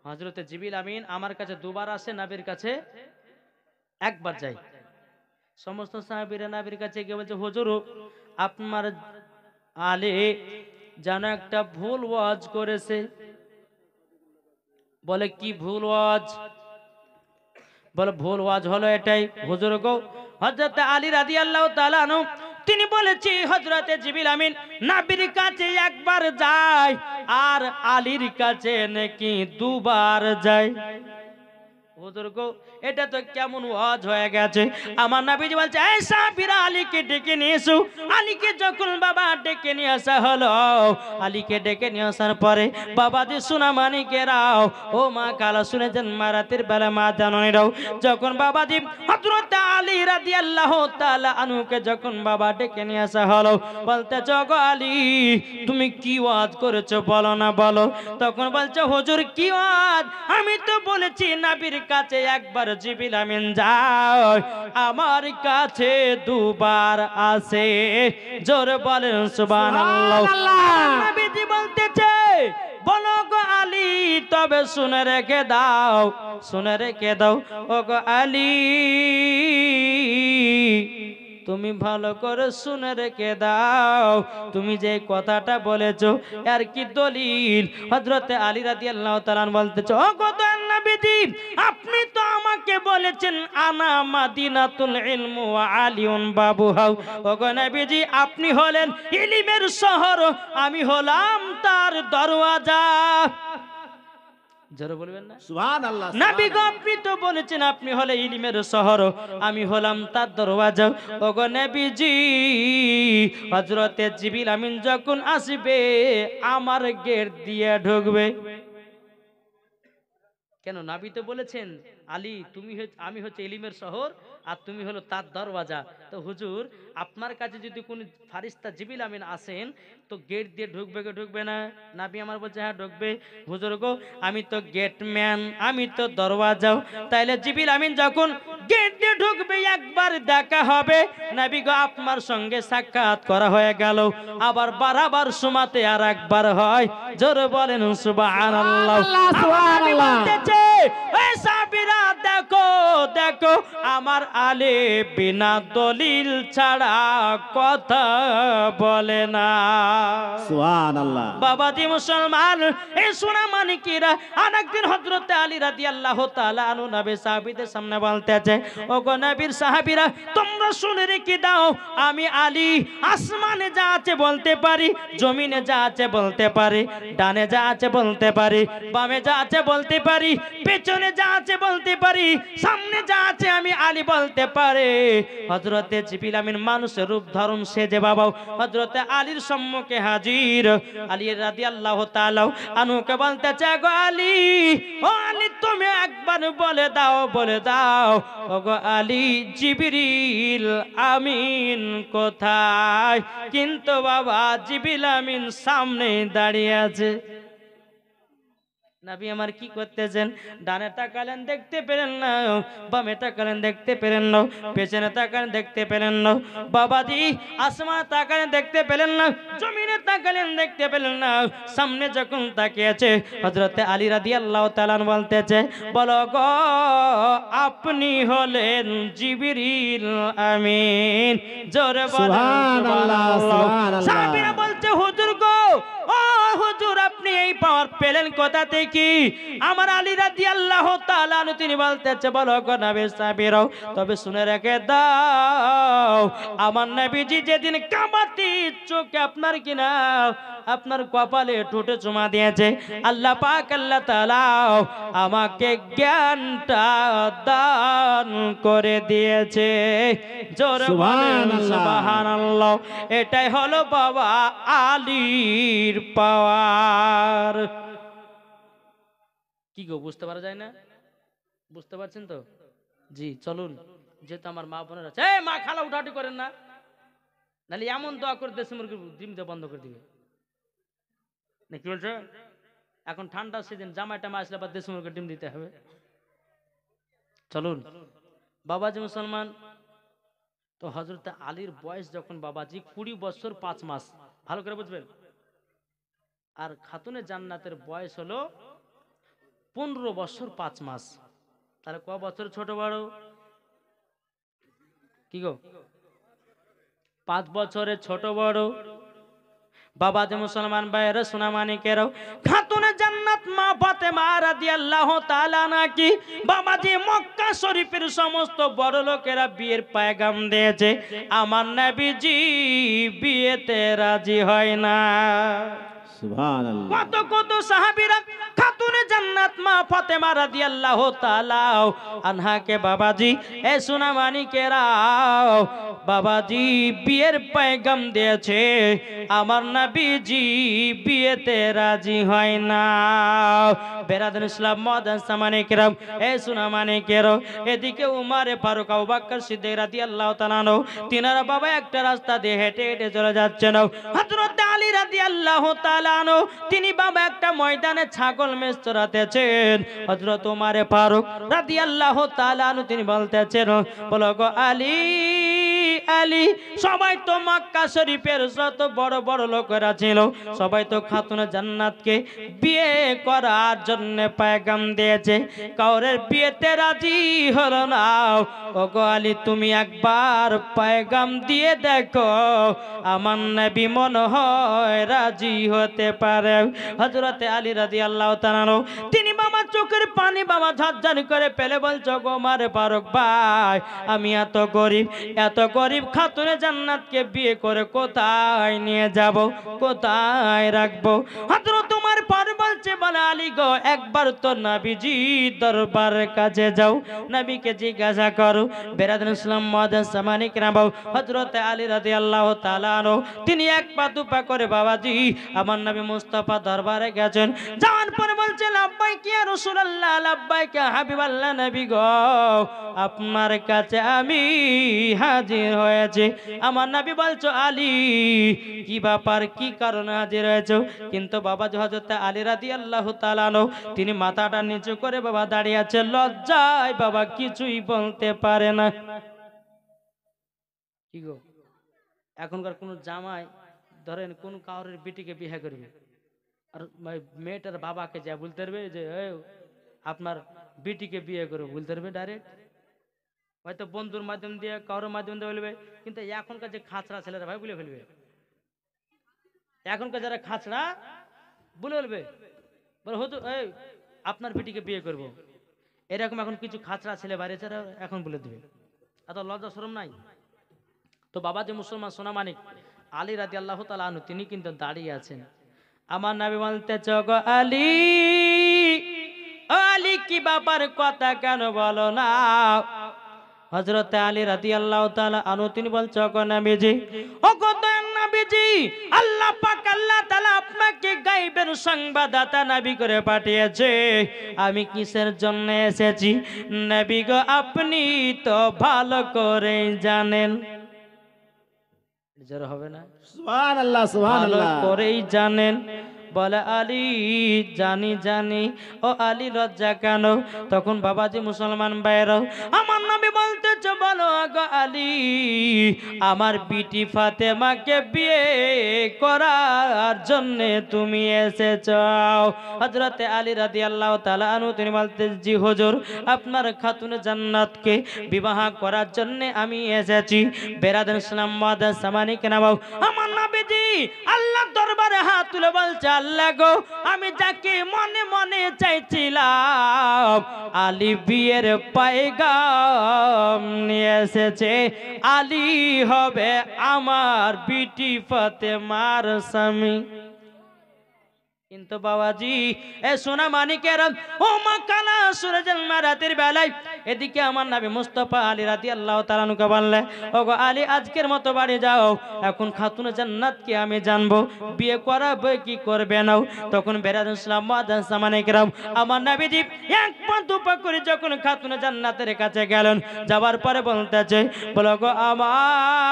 হযরতে জিবরিল আমিন আমার কাছে 2 বার আসে, নবীর কাছে একবার যায়। সমস্ত সাহাবীরা নবীর কাছে গিয়ে বলছে, হুজুর আপনার আলী যেন একটা ভুল ওয়াজ করেছে। বলে কি ভুল ওয়াজ? বলে ভুল ওয়াজ হলো এটাই, হুজুর গো হযরত আলী রাদিয়াল্লাহু তাআলা আনহু তিনি বলেছি হযরতে জিবরিল আমিন নবীর কাছে একবার যায় আর আলীর কাছে নাকি 2 বার যায়। হুজুর গো এটা তো কেমন ওয়াজ হয়ে গেছে। আমার নবীজি বলছে, এই সাহাবীরা আলীকে ডেকে নিয়ে এসো। আলীকে যখন বাবা ডেকে নিয়ে আসা হলো, আলীকে ডেকে নিয়ে আসার পরে বাবাজি সুনামানিকেরাও, ও মা কালা শুনেছেন মা, রাতের বেলা মা জাননীরাও, যখন বাবাজি হযরত আলী রাদিয়াল্লাহু তাআলা আনহুকে যখন বাবা ডেকে নিয়ে আসা হলো, বলতেছ গো আলী তুমি কি ওয়াজ করেছো বলো না বলো। তখন বলছে, হুজুর কি ওয়াজ? আমি তো বলেছি নবীর কাছে একবার জিবরিল আমিন যায়, আমার কাছে 2 বার আসে। জোরে বলেন সুবহানাল্লাহ। নবীজি বলতেছে, বলো গো আলী তবে শুনে রেখে দাও, শুনে রেখে দাও ও গো আলী, তুমি ভালো করে শুনে রেখে দাও, তুমি যে কথাটা বলেছো আর কি দলিল? হযরতে আলী রাদিয়াল্লাহু তাআলা বলতেছে, ও গো দয়াল নবীজি, আপনি তো আমাকে বলেছেন আনা মাদিনাতুল ইলম ওয়া আলিউন বাবুহা। ও গো নবীজি, আপনি হলেন ইলমের শহর, আমি হলাম তার দরওয়াজা। জোরে বলবেন না? সুবহানাল্লাহ। নবী গো, আপনি তো বলেছেন আপনি হলে ইলমের শহর, আমি হলাম তার দরওয়াজা। ওগো নবীজি, হযরতে জিবরিল আমিন যখন আসবে আমার গেট দিয়ে ঢুকবে। কেন? নবী তো বলেছেন আলী তুমি আমি হচ্ছে ইলমের শহর আর তুমি হলো তার দরওয়াজা। তো হুজুর, আপনার কাছে যদি কোন ফারিস্তা জিবরিল আমিন আসেন তো গেট দিয়ে ঢুকবে কি ঢুকবে না? নবী আমার বলছে হ্যাঁ ঢুকবে। হুজুর গো, আমি তো গেটম্যান, আমি তো দরওয়াজাও, তাইলে জিবরিল আমিন যখন গেট দিয়ে ঢুকবে একবার দেখা হবে। নবী গো, আপনার সঙ্গে সাক্ষাৎ করা হয়ে গেল, আবার বারবার সুমাতে আর একবার হয়। জোরে বলেন সুবহানাল্লাহ। সুবহানাল্লাহ। এই সাহাবীরা দেখো দেখো, আমার আলী বিনা দলিল ছাড়া কথা বলে না। সুবহানাল্লাহ। বাবাজি মুসলমান, এই সোনা মানিকেরা আরেকদিন হযরতে আলী রাদিয়াল্লাহু তাআলা আনহু নবী সাহাবীদের সামনে বলতেছে, ওগো নবীর সাহাবীরা, তোমরা শুনে রেখে দাও, আমি আলী আসমানে যা আছে বলতে পারি, জমিনে যা আছে বলতে পারি, ডানে যা আছে বলতে পারি, বামে যা আছে বলতে পারি, পেছনে যা আছে বলতে পারি, সামনে যা আছে আমি আলী বলতে পারি। হযরতে জিবরিল আমিন মানুষের রূপ ধারণ সেজে বাবা হযরতে আলীর সম্মুখে হাজির। আলী রাদিয়াল্লাহু তাআলা আনহুকে বলতেছে, গো আলী, ও আলী, তুমি একবার বলে দাও, বলে দাও, ও গো আলী, জিবরিল আমিন কোথায়? কিন্তু বাবা জিবরিল আমিন সামনে দাঁড়িয়ে আছে। নবী আমার কি করতেছেন? ডানে তাকালেন দেখতে পেলেন না, বামে তাকালেন দেখতে পেলেন না, পেছনে তাকালেন দেখতে পেলেন না। বাবাজি আসমানে তাকালেন দেখতে পেলেন না, জমিনে তাকালেন দেখতে পেলেন না। সামনে যখন তাকিয়েছে হযরতে আলী রাদিয়াল্লাহু তাআলা বলতেছে, বলো গো, আপনি হলেন জিবরিল আমিন। জোরে বলেন সুবহানাল্লাহ, সুবহানাল্লাহ। সাহাবীরা বলছে, হুজুর গো, ও হুজুর, আপনি এই পাওয়ার পেলেন কোথা থেকে? আমার আলী রাদিয়াল্লাহু তাআলা আনহু তিনি বলতেছে, বলো গো নবী সাহাবীরাও, তবে শুনে রেখে দাও, আমার নবীজি যেদিন কাবাতি চোখে আপনার কিনা আপনার কপালে ঠোঁটে চুমা দিয়েছে, আল্লাহ পাক আল্লাহ তাআলা আমাকে জ্ঞানটা দান করে দিয়েছে। জোরে বলেন সুবহানাল্লাহ। এটাই হলো বাবা আলীর পাওয়ার। কি গো, বুঝতে পারা যায় না? বুঝতে পারছেন তো? জি, চলুন, যেহেতু আমার মা বোনেরা আছে, এই মা খালা উঠাউঠি করেন না, নাহলে এমন দোয়া করে দেশে মুরগি ডিম দেওয়া বন্ধ করে দিবে। না কি বলছো? এখন ঠান্ডা সিজন, জামাই টামা আসলে আবার দেশে মুরগি ডিম দিতে হবে। চলুন বাবাজি মুসলমান, তো হযরত আলীর বয়স যখন বাবাজি 20 বছর 5 মাস, ভালো করে বুঝবেন, আর খাতুনে জান্নাতের বয়স হলো 15 বছর 5 মাস। তাহলে ক বছর ছোট বড়? কি গো, 5 বছরের ছোট বড়। বাবাজি মুসলমান ভাইয়েরা, সোনা মানিকেরাও, খাতুনে জান্নাত মা ফাতেমা রাদিয়াল্লাহু তাআলা নাকি বাবাজি মক্কা শরীফের সমস্ত বড় লোকেরা বিয়ের পয়গাম দিয়েছে, আমার নবীজি বিয়েতে রাজি হয় না। সুবহানাল্লাহ। কত কত সাহাবীরা খাতুনে জান্নাত মা ফাতেমা রাদিয়াল্লাহু তাআলা আনহাকে বাবাজি এ সোনা মানিকেরা বাবাজি বিয়ের পয়গাম দিয়েছে, আমার নবীজি বিয়েতে রাজি হয় না। বেরাদান ইসলাম মাদান সামানিকেরাম, এ সোনা মানিকেরা, এদিকে উমারে ফারুক, আবু বকর সিদ্দিক রাদিয়াল্লাহু তাআলা তিনারা বাবা একটা রাস্তা দিয়ে হেঁটে হেঁটে চলে যাচ্ছেন। হযরত আলী রাদিয়াল্লাহু তাআলা তিনি বাবা একটা ময়দানে ছাগল মেষ চড়াতেছেন। হযরত উমারে ফারুক রাদিয়াল্লাহু তাআলা তিনি বলতেছেন, বলো গো আলী, আলী সবাই তো মক্কা শরীফের যত বড় বড় লোকেরা ছিল সবাই তো খাতুনে জান্নাতকে বিয়ে করার জন্য পয়গাম দিয়েছে, কাউরের বিয়েতে রাজি হলো না। ওগো আলী তুমি একবার পয়গাম দিয়ে দেখো, আমার নবী মনে হয় রাজি হতে পারে। হযরতে আলী রাদিয়াল্লাহু তাআলা তিনি বাবা চোখের পানি বাবা ঝরঝর করে ফেলে বলছো গো মারে ফারুক ভাই, আমি এত গরিব খাতুনে জান্নাতকে বিয়ে করে কোথায় নিয়ে যাব, কোথায় রাখবো? হযরত ওমর ফারুক বলছে বলে আলী গো একবার তো নবীজি দরবারের কাছে যাও, নবীকে জিজ্ঞাসা করো। বেরাদুল ইসলাম মুআজ্জাজ সামানি কেরাম, হযরতে আলী রাদিয়াল্লাহু তাআলা আনহু তিনি এক পা দুপা করে বাবাজি আমার নবী মুস্তাফা দরবারে গেছেন। যাওয়ার পরে বলছে লাব্বাইক ইয়া রাসূলুল্লাহ, লাব্বাইক ইয়া হাবিবাল্লাহ, নবী গো আপনার কাছে আমি হাজির হয়েছি। আমার নবী বলছো আলী কি ব্যাপার, কি কারণে হাজির হয়েছো? কিন্তু বাবাজি হযরতে আলী রাদিয়াল্লাহু তাআলা আনহু তিনি মাথাটা নিচু করে বাবা দাঁড়িয়ে আছে, লজ্জায় বাবা কিছুই বলতে পারে না। কি গো এখনকার কোন জামাই ধরেন কোন কাউরের বিটিকে বিয়ে করবে আর মেয়েটার বাবাকে যা বলতে পারবে যে আপনার বিটিকে বিয়ে করবে, বলতে পারবে ডাইরেক্ট? হয়তো বন্ধুর মাধ্যম দিয়ে কারোর মাধ্যম দিয়ে বলবে, কিন্তু এখনকার যে খাঁচড়া ছেলেরা ভাই বলে ফেলবে। এখনকার যারা খাঁচড়া বলে ফেলবে, বলে হতো এই আপনার বিটিকে বিয়ে করব, এরকম এখন কিছু খাঁচড়া ছেলে বাইরে এখন বলে দেবে। এত লজ্জা শরম নাই? তো বাবা যে মুসলমান সোনা মানিক আলী রাদিয়াল্লাহু তাআলা আনহু তিনি কিন্তু দাঁড়িয়ে আছেন। আমার নবী বলতেছ গো আলী, ও আলী কি ব্যাপার, কথা কেন বলো না? হযরতে আলী রাদিয়াল্লাহু তাআলা আনহু তিনি বলছো গো নবীজি, ও গো দয়াল নবীজি, আল্লাহ পাক আল্লাহ তাআলা আপনাকে গায়বের সংবাদদাতা নবী করে পাঠিয়েছে। আমি কিসের জন্য এসেছি নবী গো আপনি তো ভালো করে জানেন। জোর হবে না? সুবহানাল্লাহ, ভালো সুবহানাল্লাহ। করেই জানেন। বলে আলী জানি। ও আলী লজ্জা কেন? তখন বাবাজি মুসলমান ভাইরা আমার নবী বলতেছ বলো গো আলী, আমার বিটি ফাতেমাকে বিয়ে করার জন্য তুমি এসেছো। হযরতে আলী রাদিয়াল্লাহু তাআলা আনহু তিনি বলতে জি হুজুর, আপনার খাতুনে জান্নাতকে বিবাহ করার জন্য আমি এসেছি। বেরাদুল ইসলাম মুআজ্জাজ সামানি কেরাম, আমার নবীজি আল্লাহর দরবারে হাত তুলে বলছে আল্লাহ গো আমি যাকে মনে মনে চাইছিলাম আলী বিয়ের পয়গাম নিয়ে এসেছে, আলী হবে আমার বিটি ফাতেমার স্বামী। কিন্তু বাবাজি এ সোনা মানিকের ও মা কালা সূরাজের রাতের বেলায় এদিকে আমার নবী মুস্তাফা আলী রাদিয়াল্লাহু তাআলা আনহুকে বললে ওগো আলী আজকের মতো বাড়ি যাও, এখন খাতুনে জান্নাতকে আমি জানবো, বিয়ে করাবে কি করবে না। তখন বেরাদুল ইসলাম মুআজ্জাজ সামানে কেরাম আমার নবীজি এক পা দুপা করে যখন খাতুনে জান্নাতের কাছে গেলেন, যাবার পরে বলতেছে বলো গো আমার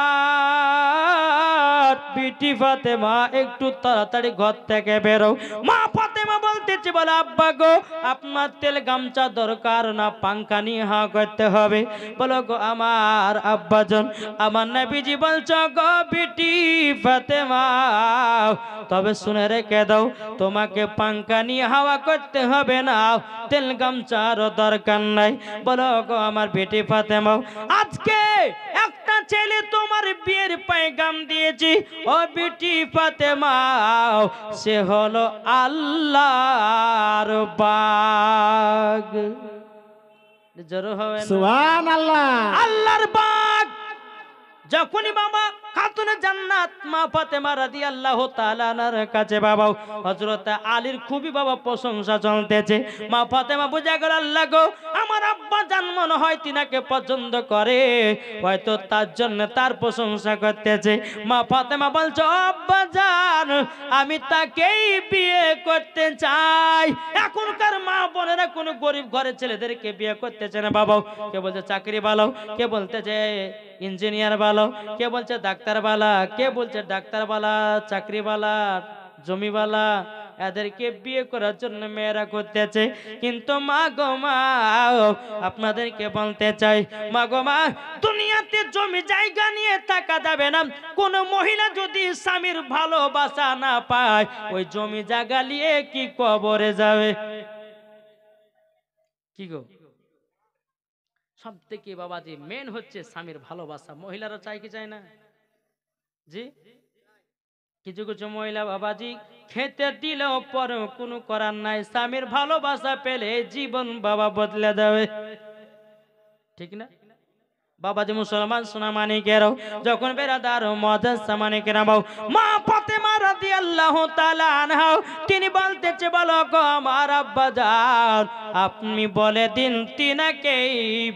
বিটি ফাতেমা একটু তাড়াতাড়ি ঘর থেকে বেরো। মা ফাতেমা বলতেছে বলে আব্বা গো আপনার তেল গামছা দরকার না, পাঙ্খা নিয়ে হা করতে হবে। বলো গো আমার আব্বাজন, আমার নবীজি বলছো গো বিটি ফাতেমা তবে শুনে রেখে দাও, তোমাকে পাঙ্খা নিয়ে হাওয়া করতে হবে না, তেল গামছার দরকার নাই। বলো গো আমার বিটি ফাতেমা, আজকে একটা ছেলে তোমার বিয়ের পয়গাম দিয়েছি, ও বিটি ফাতেমা সে হলো আল্লাহর বাগ। জোরে হবে না? সুবহানাল্লাহ। আল্লাহর বাগ। যখনই বাবা খাতুনে জান্নাত মা ফাতেমা রাদিয়াল্লাহু তাআলা আনহার কাছে বাবা হযরত আলীর খুবই বাবা প্রশংসা চলতেছে। মা ফাতেমা বুঝা গেল আল্লাহ গো আমার আব্বা জান মনে হয় তিনাকে পছন্দ করে, হয়তো তার জন্য তার প্রশংসা করতেছে। মা ফাতেমা বলছো আব্বা জান আমি তাকেই বিয়ে করতে চাই। এখনকার মা বোনেরা কোন গরিব ঘরের ছেলেদেরকে বিয়ে করতেছে না বাবা, কে বলছে চাকরি ভালো, কে বলতেছে ইঞ্জিনিয়ার ভালো, কে বলছে ডাক্তার বালা, কে বলছে ডাক্তার বালা চাকরি বালা জমি বালা, এদেরকে বিয়ে করার জন্য মেয়েরা করতেছে। কিন্তু মা গো মা, আপনাদেরকে বলতে চাই মা গো মা, দুনিয়াতে জমি জায়গা নিয়ে থাকা যাবে না। কোন মহিলা যদি স্বামীর ভালোবাসা না পায়, ওই জমি জায়গা নিয়ে কি কবরে যাবে? কি গো, সব থেকে বাবাজি মেন হচ্ছে স্বামীর ভালোবাসা। মহিলারা চায় কি চায় না? জি, কিছু কিছু মহিলা বাবাজি খেতে দিলেও পরে কোনো করার নাই, স্বামীর ভালোবাসা পেলে জীবন বাবা বদলে যাবে, ঠিক না বাবাজি? মুসলমান সোনা মানিকেরাও, যখন বেরাদার মুআজ্জাজ মানিকেরাও, মা ফাতেমা রাদিয়াল্লাহু তাআলা আনহা তিনি বলতেছে, বলো গো আমার আব্বা জান, আপনি বলে দিন তিনাকে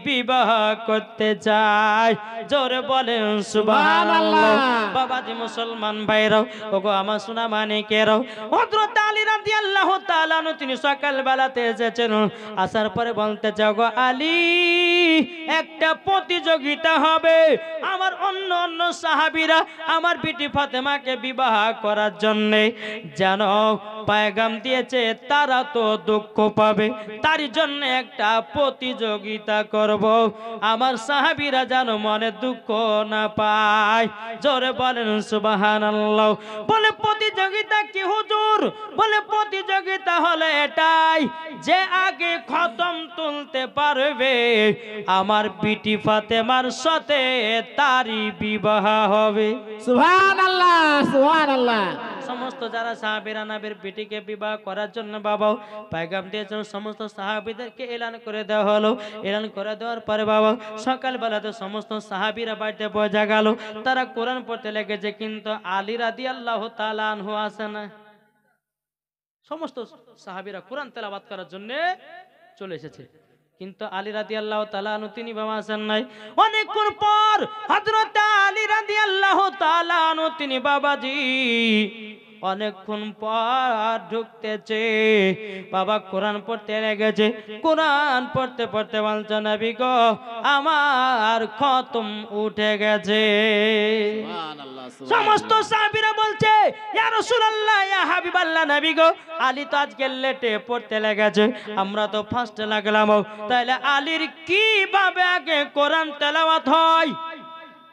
বিবাহ করতে চাই। জোরে বলেন সুবহানাল্লাহ। বাবাজি মুসলমান ভাইরাও, ওগো আমার সোনা মানিকেরাও, হযরত আলী রাদিয়াল্লাহু তাআলা আনহু তিনি সকাল বেলাতে এসেছেন, আসার পরে বলতেছে, ওগো আলী, একটা প্রতিযোগিতা হবে, আমার অন্য অন্য সাহাবীরা আমার বিটি ফাতেমাকে বিবাহ করার জন্য যেন পয়গাম দিয়েছে, তারা তো দুঃখ পাবে, তার জন্য একটা প্রতিযোগিতা করব, আমার সাহাবীরা যেন মনে দুঃখ না পায়। জোরে বলেন সুবহানাল্লাহ। বলে প্রতিযোগিতা কি হুজুর? বলে প্রতিযোগিতা হলো এটাই, যে আগে খতম তুলতে পারবে আমার বিটি ফাতেমার সাথে তারই বিবাহ হবে। সুবহানাল্লাহ, সুবহানাল্লাহ। সমস্ত যারা সাহাবীরা নবীর বিটিকে বিবাহ করার জন্য বাবা পয়গাম দিয়েছেন, সমস্ত সাহাবীদেরকে এলান করে দেওয়া হলো। এলান করে দেওয়ার পরে বাবা সকালবেলাতে সমস্ত সাহাবীরা বাড়িতে পৌঁছে গেল, তারা কোরআন পড়তে লেগেছে। কিন্তু আলী রাদিয়াল্লাহু তাআলা আনহু আসে না। সমস্ত সাহাবীরা কোরআন তেলাওয়াত করার জন্য চলে এসেছে, কিন্তু আলী রাদিয়াল্লাহু তাআলা আনহু তিনি বাবা আসেন নাই। অনেকক্ষণ পর হযরত আলী রাদিয়াল্লাহু তাআলা আনহু তিনি বাবাজি অনেকক্ষণ পর ঢুকতেছে, বাবা কোরআন পড়তে লেগেছে। কোরআন পড়তে পড়তে বলছে, নবী গো আমার খতম উঠে গেছে। সুবহানাল্লাহ, সমস্ত সাহাবীরা বলছে, ইয়া রাসূলুল্লাহ, ইয়া হাবিবাল্লাহ, নবী গো আলী তো আজকে লেটে পড়তে লেগেছে, আমরা তো ফার্স্টে লাগলাম, তাহলে আলীর কিভাবে আগে কোরআন তেলাওয়াত হয়?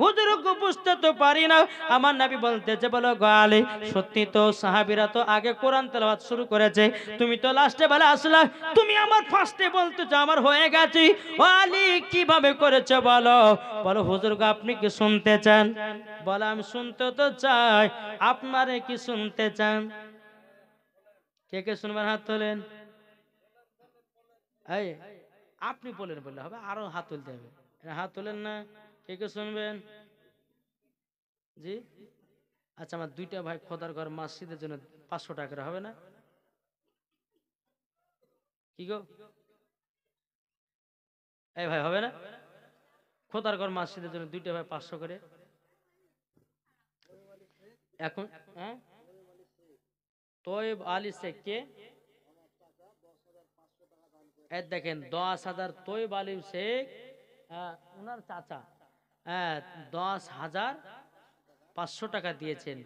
হুজুরকে বুঝতে তো পারি না। আমার নবী বলতেছে, বলো গো আলী, সত্যি তো সাহাবীরা তো আগে কোরআন তেলাওয়াত শুরু করেছে, তুমি তো লাস্টে বেলা আসলা, তুমি আমার ফার্স্টে বলতেছো আমার হয়ে গেছে, ও আলী কিভাবে করেছে বলো? বলো হুজুর গো আপনি কি শুনতে চান? বলো আমি শুনতে তো চাই, আপনারে কি শুনতে চান? কে কে শুনবেন হাত তোলেন। এই আপনি বলেন বললে হবে, আরো হাত তুলতে হবে, হাত তোলেন না। কে কে শুনবেন? জি আচ্ছা, আমার দুইটা ভাই খোদার ঘর মসজিদের জন্য 500 টাকা করে হবে না? কি গো এই ভাই, হবে না? খোদার ঘর মসজিদের জন্য দুইটা ভাই 500 করে এখন। হ্যাঁ, তৈব আলী শেখ কে দেখেন 10,000 তৈব আলী শেখ, ওনার চাচা 10,500 টাকা দিয়েছেন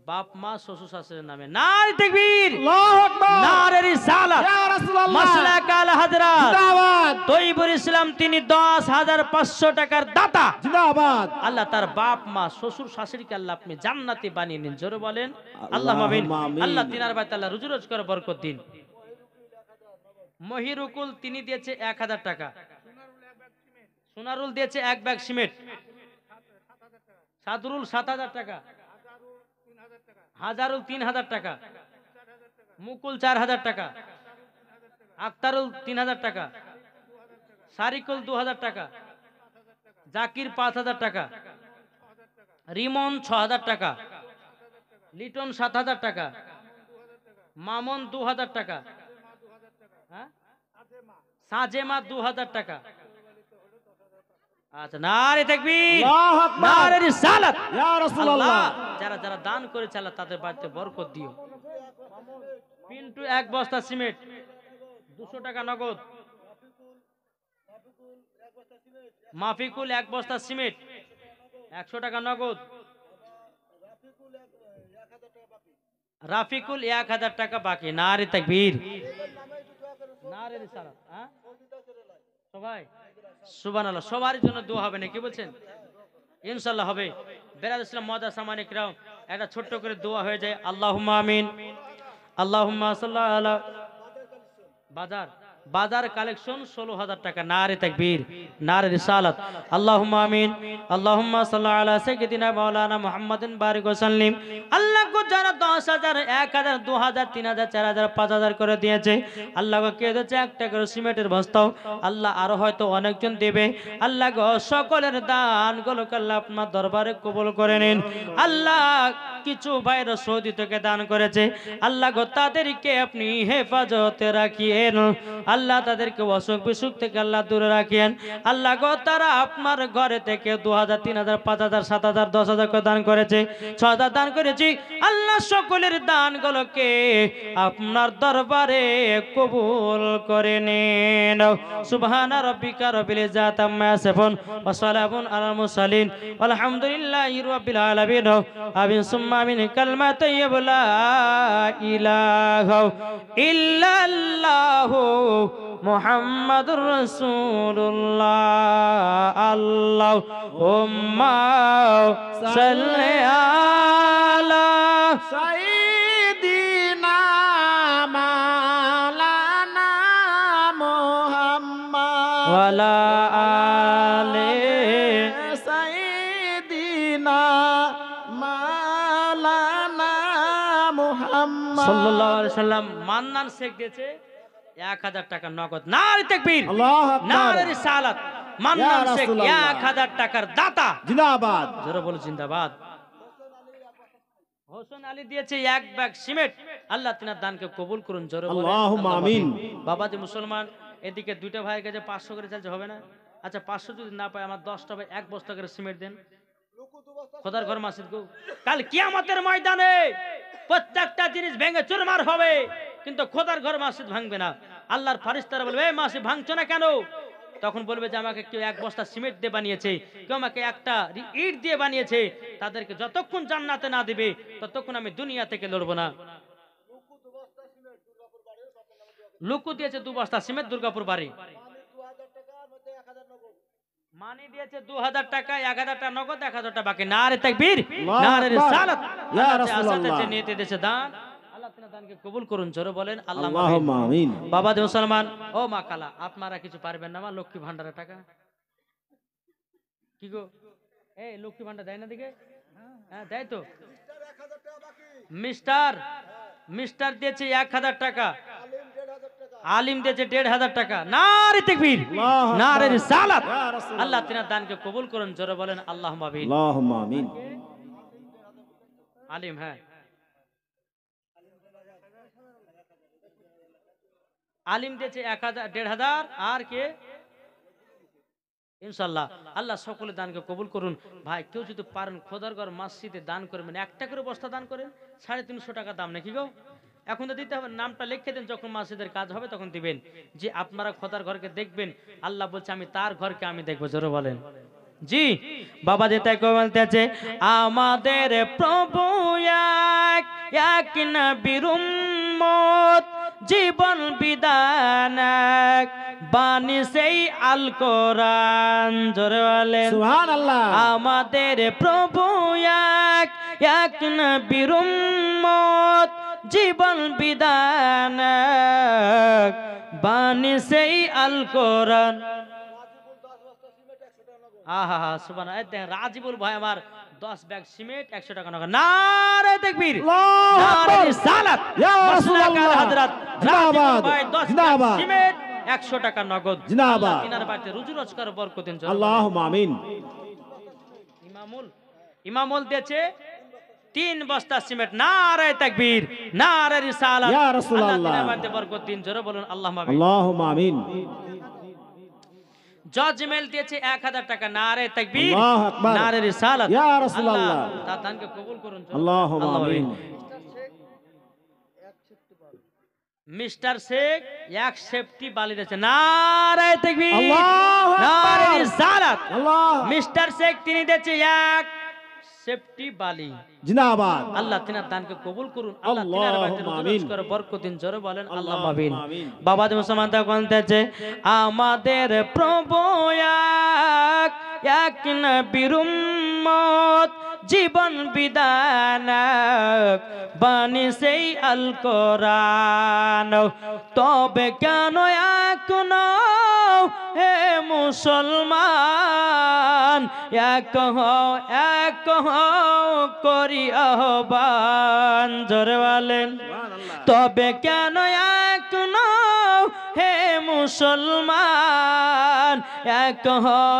বাপ মা শ্বশুর শাশুড়ির নামে। নারে তাকবীর, আল্লাহু আকবার, নারে রিসালাত, ইয়া রাসূলুল্লাহ, মাসলাক আল হযরত জিন্দাবাদ, তৈবুর ইসলাম তিনি 10,500 টাকার দাতা। জিন্দাবাদ। আল্লাহ তার বাপ মা শ্বশুর শাশুড়িকে আল্লাহ আপনি জান্নাতি বানিয়ে নিন। জোরে বলেন আল্লাহুম্মা আমিন। আল্লাহ তিনার বাড়িতে আল্লাহ রুজি রোজগার বরকত দিন। মহিরুকুল তিনি দিয়েছে 1000 টাকা, সোনারুল দিয়েছে 1 ব্যাগ সিমেন্ট, সাদরুল 7,000 টাকা, হাজারুল 3,000 টাকা, মুকুল 4,000 টাকা, আক্তারুল 3,000 টাকা, সারিকুল 2,000 টাকা, জাকির 5,000 টাকা, রিমন 6,000 টাকা, লিটন 7,000 টাকা, মামুন 2,000 টাকা, সাজেমা 2,000 টাকা। আচ্ছা, নারে তাকবীর, আল্লাহু আকবার, নারে রিসালাত, ইয়া রাসূলুল্লাহ। যারা যারা দান করেছে আল্লাহ তাদের বাড়িতে বরকত দিও। পিন্টু 1 বস্তা সিমেন্ট 200 টাকা নগদ, মাফিকুল 1 বস্তা সিমেন্ট 100 টাকা নগদ, রাফিকুল 1000 টাকা বাকি। নারে তাকবীর, নারে রিসালাত। হ্যাঁ সবাই সুবহানাল্লাহ। সবার জন্য দোয়া হবে না, কি বলছেন? ইনশাআল্লাহ হবে। বেরাদ ইসলাম মাদার সামানিকরাম, একটা ছোট্ট করে দোয়া হয়ে যায়। আল্লাহুম্মা আমিন। আল্লাহুম্মা সাল্লি আলা বাজার, বাজার কালেকশন 16,000 টাকা। নারে তাকবীর, নারে রিসালাত। আল্লাহুম্মা আমিন। আল্লাহুম্মা সাল্লি আলা সাইয়্যিদিনা মাওলানা মুহাম্মাদিন বারিক ওয়া সাল্লিম। আল্লাহ গো যারা 10,000 1000 2000 3000 4000 5000 করে দিয়েছে, আল্লাহ গো কে দিয়েছে একটা করে সিমেন্টের বস্তাও, আল্লাহ আরো হয়তো অনেকজন দেবে। আল্লাহ গো সকলের দানগুলোকে আল্লাহ আপনার দরবারে কবুল করে নিন। আল্লাহ কিছু ভাইরা সৌদি থেকে দান করেছে, আল্লাহ গো তাদেরকে আপনি হেফাজতে রাখিয়েন। আল্লাহ তাদেরকে অসুখ বিসুখ থেকে আল্লাহ দূরে রাখিয়েন। আল্লাহ গো তারা আপনার ঘরে থেকে 2000 3000 5000 7000 10,000 করে দান করেছে, 6000 দান করেছি। আল্লাহ সকলের দানগুলোকে আপনার দরবারে কবুল করে নিন। সুবহানা রাব্বিকা রাব্বিল ইজ্জাতি আম্মা ইয়াসিফুন ওয়া সালামুন আলাল মুরসালিন আলহামদুলিল্লাহি রাব্বিল আলামিন। আমিন সুম্মা আমিন। কালমা তাইয়্যিবা লা ইলাহা ইল্লাল্লাহু মুহাম্মাদুর রাসূলুল্লাহ। আল্লাহুম্মা সাল্লি আলা সাইয়্যিদিনা মাওলানা মুহাম্মদ ওয়ালা আলে সাইয়্যিদিনা মাওলানা মুহাম্মদ সাল্লাল্লাহু আলাইহি সাল্লাম। মান্নান শেখ দিয়েছে 1000 টাকা নগদ। নারে তাকবীর, আল্লাহু আকবার, নারে রিসালাত। মান্নান শেখ রাসূলুল্লাহ। 1000 টাকার দাতা। জিন্দাবাদ। জোরে বলো জিন্দাবাদ। হোসেন আলী দিয়েছে 1 ব্যাগ সিমেন্ট। আল্লাহ তিনার দানকে কবুল করুন। জোরে বলেন আল্লাহুম্মা আমিন। বাবাজি মুসলমান, এদিকে দুইটা ভাইয়ের কাছে 500 করে চালছে, হবে না? আচ্ছা 500 যদি না পায়, আমার 10টা ভাই 1 বস্তা করে সিমেন্ট দেন। খোদার ঘর মসজিদ গো, কাল কিয়ামতের ময়দানে প্রত্যেকটা জিনিস ভেঙে চুরমার হবে, কিন্তু খোদার ঘর মসজিদ ভাঙবে না। আল্লাহর ফেরেশতারা বলবে, এই মসজিদ ভাঙছো না কেন? তখন বলবে যে আমাকে কেউ 1 বস্তা সিমেন্ট দিয়ে বানিয়েছে, কেউ আমাকে একটা ইট দিয়ে বানিয়েছে। তাদেরকে যতক্ষণ জান্নাতে না দিবে ততক্ষণ আমি দুনিয়া থেকে লড়বো না। লুকু দিয়েছে 2 বস্তা সিমেন্ট দুর্গাপুর বাড়ি। মানি দিয়েছে 2000 টাকা, 1000 টাকা নগদ, 1000 টাকা বাকি। নারে তাকবীর, নারে রিসালাত। ইয়া আল্লাহ রাসূলুল্লাহ। আসাতে নিতে দেশে দান, আল্লাহ তিনার দানকে কবুল করুন। জোরে বলেন আল্লাহুম্মা আমিন। বাবা দে মুসলমান, ও মা কালা, আপনারা কিছু পারবেন না? আমার লক্ষ্মী ভান্ডারের টাকা কি গো? এই লক্ষ্মী ভান্ডার দেয় না দিকে? হ্যাঁ দেয় তো। মিস্টার দিয়েছে 1000 টাকা, আলিম দিয়েছে 1500 টাকা। নারে তাকবীর, নারে রিসালাত। আল্লাহ তিনার দানকে কবুল করুন। জোরে বলেন আল্লাহুম্মা আমিন। আল্লাহুম্মা আমিন। আলিম, হ্যাঁ আলিম দিয়েছে 1000 1500। আর কে? ইনশাআল্লাহ আল্লাহ সকলের দানকে কবুল করুন। ভাই কেউ যদি পারেন খোদার ঘর মসজিদে দান করবেন, একটা করে বস্তা দান করেন, 350 টাকা দাম নাকি গো? এখন তো দিতে হবে, নামটা লিখে দেন, যখন মসজিদের কাজ হবে তখন দিবেন। যে আপনারা খোদার ঘরকে দেখবেন, আল্লাহ বলছে আমি তার ঘরকে আমি দেখবো। জোরে বলেন জি। বাবা যে তাই বলতেছে, আমাদের প্রভু এক নবীর উম্মত, জীবন বিধান এক, বাণী সেই আল কোরআন। জোরে বলেন সুবহানাল্লাহ। আমাদের প্রভু এক নবীর উম্মত, জীবন বিধান এক, বাণী সেই আল কোরআন। আহা হা সুবহানাল্লাহ। দেখেন রাজিবুল ভাই আমার 10 ব্যাগ সিমেন্ট 100 টাকা নগদ। নারে তাকবীর, নারে রিসালাত। ইয়া রাসূলুল্লাহ। হযরত জিন্দাবাদ, ভাই 10 ব্যাগ জিন্দাবাদ। সিমেন্ট 100 টাকা নগদ। জিন্দাবাদ। আল্লাহ তিনার বাড়িতে রুজি রোজগার বরকত দিন। আল্লাহুম্মা আমিন। ইমামুল দিয়েছে 3 বস্তা সিমেন্ট। নারে তাকবীর, নারে রিসালাত। ইয়া রাসূলুল্লাহ। আল্লাহ তিনার বাড়িতে বরকত দিন। জোরে বলুন আল্লাহুম্মা আমিন। আল্লাহুম্মা আমিন। জজমেল দিয়েছে 1000 টাকা। নারে তাকবীর, আল্লাহু আকবার, নারে রিসালাত। ইয়া রাসূলুল্লাহ। আল্লাহ তার দানকে কবুল করুন। আল্লাহুম্মা আমিন। মিস্টার শেখ 1 সেফটি বালি দিয়েছে। নারে তাকবীর, আল্লাহু আকবার, নারে রিসালাত। আল্লাহ। মিস্টার শেখ তিনি দিয়েছে 1 সেফটি বালি জিন্দাবাদ আল্লাহ তিনার দানকে কবুল করুন আল্লাহ তিনার আল্লাহুম্মা বাড়িতে রুজি আমিন। রোজ করে বরকত দিন জোরে বলেন আল্লাহ আল্লাহুম্মা আমিন আমিন। বাবা যে মুসলমান তখন তেছে আমাদের প্রভু এক নবীর উম্মত জীবন বিধান বাণী সেই আল কোরআন তবে কেন এখনো হে মুসলমান এক হও করি আহ্বান জোরে বলেন তবে কেন এখনো হে মুসলমান এক হও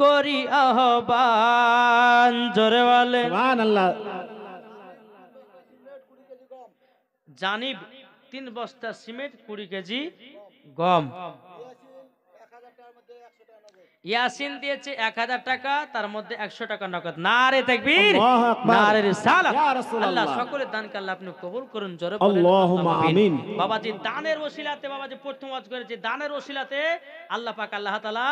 করি আহ্বান জোরে বলেন সুবহানাল্লাহ জানিব 3 বস্তা সিমেন্ট 20 কেজি গম ইয়াসিন দিয়েছে 1000 টাকা তার মধ্যে 100 টাকা নগদ নারে তাকবীর আল্লাহু আকবার নারে রিসালাত ইয়া রাসূলুল্লাহ আল্লাহ সকলের দানকে আল্লাহ আপনি কবুল করুন জোরে বলেন আল্লাহুম্মা আমিন বাবাজি দানের ওসিলাতে বাবাজি প্রথম ওয়াজ করেছে দানের ওসিলাতে আল্লাহ পাক আল্লাহ তাআলা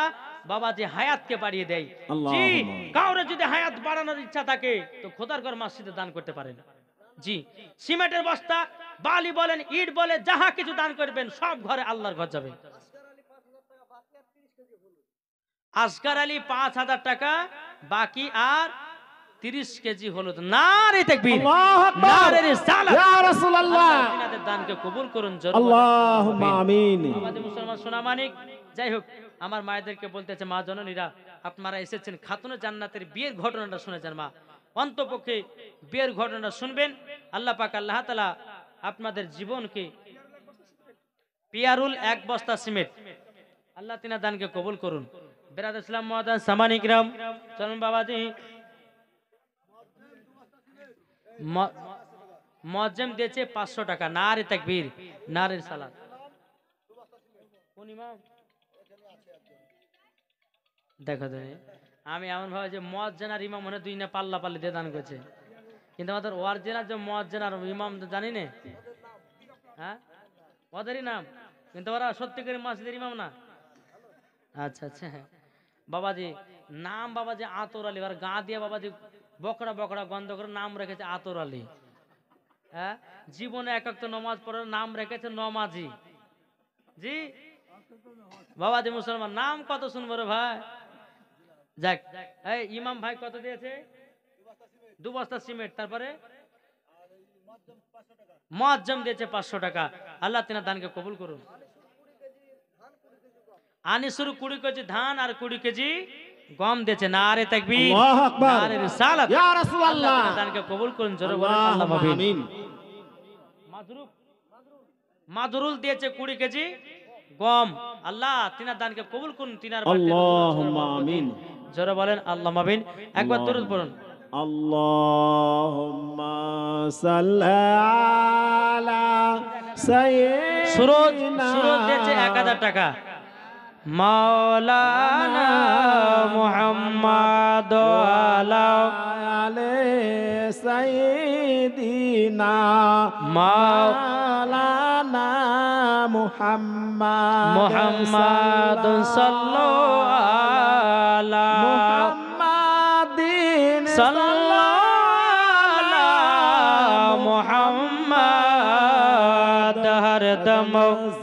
বাবাজি হায়াতকে বাড়িয়ে দেয় জি আল্লাহুম্মা কাউরে যদি হায়াত বাড়ানোর ইচ্ছা থাকে তো খোদার ঘর মসজিদে দান করতে পারেন জি সিমেন্টের বস্তা বালি বলেন ইট বলে যাহা কিছু দান করবেন সব ঘরে আল্লাহর ঘর যাবে আসগার আলী 5000 টাকা বাকি আর 30 কেজি হলুদ নারে তাকবীর আল্লাহু আকবার নারে রিসালাত ইয়া রাসূলুল্লাহ আপনাদের দানকে কবুল করুন জোরে আল্লাহুম্মা আমিন আমাদের মুসলমান সোনা মানিক যাই হোক আমার মায়েদেরকে বলতেছে মা জননীরা আপনারা এসেছেন খাতুনে জান্নাতের বিয়ের ঘটনাটা শুনেছেন মা অন্তপক্ষে বিয়ের ঘটনাটা শুনবেন আল্লাহ পাক আল্লাহ তাআলা আপনাদের জীবনকে পিয়ারুল 1 বস্তা সিমেন্ট আল্লাহ তিনা দানকে কবুল করুন বিরাদর ইসলাম মুআদ্দান সামানিকরাম চলুন বাবাজি মুয়াজ্জিম দিয়েছে 500 টাকা নারে তাকবীর নারে সালাত কোন ইমাম দেখো দেখি আমি এমন ভাবে যে মুয়াজ্জিন আর ইমাম মনে দুই না পাল্লা পাল্লি দিয়ে দান করেছে কিন্তু আমাদের অরিজিনাল যে মুয়াজ্জিন আর ইমাম তো জানি না হ্যাঁ ওদেরই নাম কিন্তু ওরা সত্যিকারী মসজিদের ইমাম না আচ্ছা আচ্ছা বাবাজি নাম বাবাজি আতর আলী আর গা দিয়ে বাবাজি বকড়া বকড়া গন্ধ করে নাম রেখেছে আতর আলী হ্যাঁ জীবনে একক তো নামাজ পড়ার নাম রেখেছে নমাজি জি বাবাজি মুসলমান নাম কত শুনবো রে ভাই যাক এই ইমাম ভাই কত দিয়েছে 2 বস্তা সিমেন্ট তারপরে মুয়াজ্জিম দিয়েছে 500 টাকা আল্লাহ তিনা দানকে কবুল করুন আনিসুর 20 কেজি ধান আর 20 কেজি গম দিয়েছে নারে তাকবীর আল্লাহু আকবার নারে রিসালাত ইয়া রাসূলুল্লাহ আল্লাহ দানকে কবুল করুন জোরে বলেন আল্লাহুম্মা আল্লাহুম্মা আমিন আমিন মাদরুল দিয়েছে 20 কেজি গম আল্লাহ তিনার দানকে কবুল করুন তিনার আল্লাহুম্মা আমিন জোরে বলেন আল্লাহুম্মা আমিন একবার দরুদ পড়ুন আল্লাহুম্মা সাল্লি আলা সাইয়্যিদিনা সুরজ দিয়েছে 1000 টাকা মাওলানা মুহাম্মদ আলে সাইয়্যিদিনা মাওলানা মুহাম্মদ সাল্লাল্লাহু আলা মুহাম্মাদিন সাল্লাল্লাহু আলা মুহাম্মদ হরদম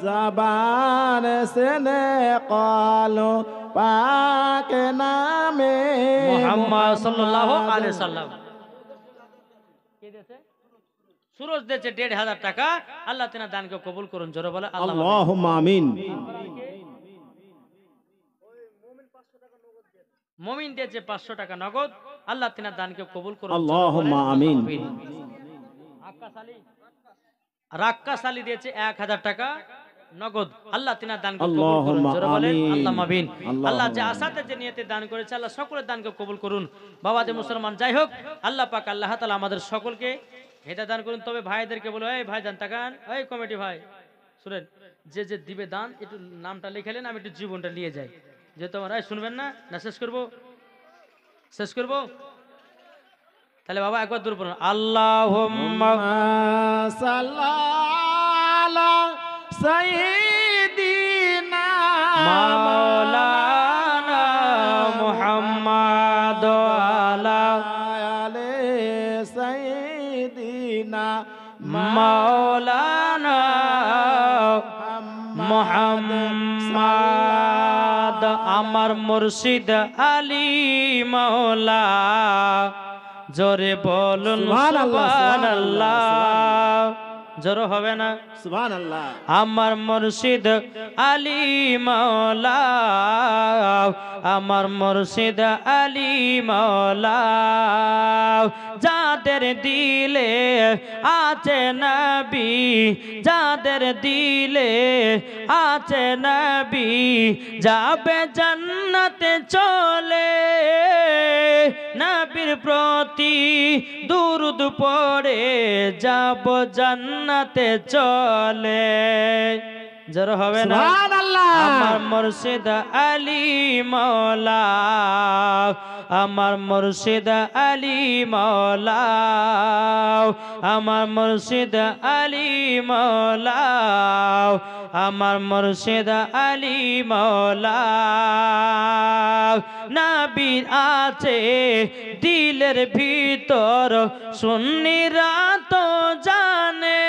জবান से निकालो पाक नामे মুহাম্মদ সাল্লাল্লাহু আলাইহি সাল্লাম কে দিয়েছে সুরজ দিয়েছে 1500 টাকা আল্লাহ তিনা দানকে কবুল করুন জোরে বলে আল্লাহুম্মা আমিন মুমিন দিয়েছে 500 টাকা নগদ আল্লাহ তিনা দানকে কবুল করুন আল্লাহুম্মা আমিন রাক্কাস আলী দিয়েছে 1000 টাকা নগদ আল্লাহ তিনা দানকে কবুল করুন জোরে বলেন আল্লাহুম্মা আমিন আল্লাহ যে আশাতে যে নিয়তে দান করেছে আল্লাহ সকলের দানকে কবুল করুন বাবা যে মুসলমান যাই হোক আল্লাহ পাক আল্লাহ তাআলা আমাদের সকলকে হেদায়েত দান করুন তবে ভাইদেরকে বলো এই ভাই দান তাকান এই কমিটি ভাই শুনেন যে যে দিবে দান একটু নামটা লিখেলেন আমি একটু জীবনটা নিয়ে যাই যে তোমরা শুনবেন না না শেষ করব তাহলে বাবা একবার দূর পড়ুন আল্লাহুম্মা সাল্লি আলা সাইয়্যিদিনা মাওলানা মুহাম্মদ নবীনা মাওলানা মুহাম্মদ আমার মুর্শিদ আলী মাওলা জোরে বলুন সুবহানাল্লাহ জোরে হবে না সুবহানাল্লাহ আমার মুর্শিদ আলী মাওলা আমার মুর্শিদ আলী মাওলা যাদের দিলে আছে নবী যাদের দিলে আছে নবী যাবে জান্নাতে চলে নবীর প্রতি দুরূদ পড়ে যাব জান্নাতে চলে জোরে হবে না সুবহানাল্লাহ আমার মুর্শিদ আলী মাওলা আমার মুর্শিদ আলী মাওলা আমার মুর্শিদ আলী মাওলা আমার মুর্শিদ আলী মাওলা নবীর আছে দিলের ভিতর সুন্নিরা তো জানে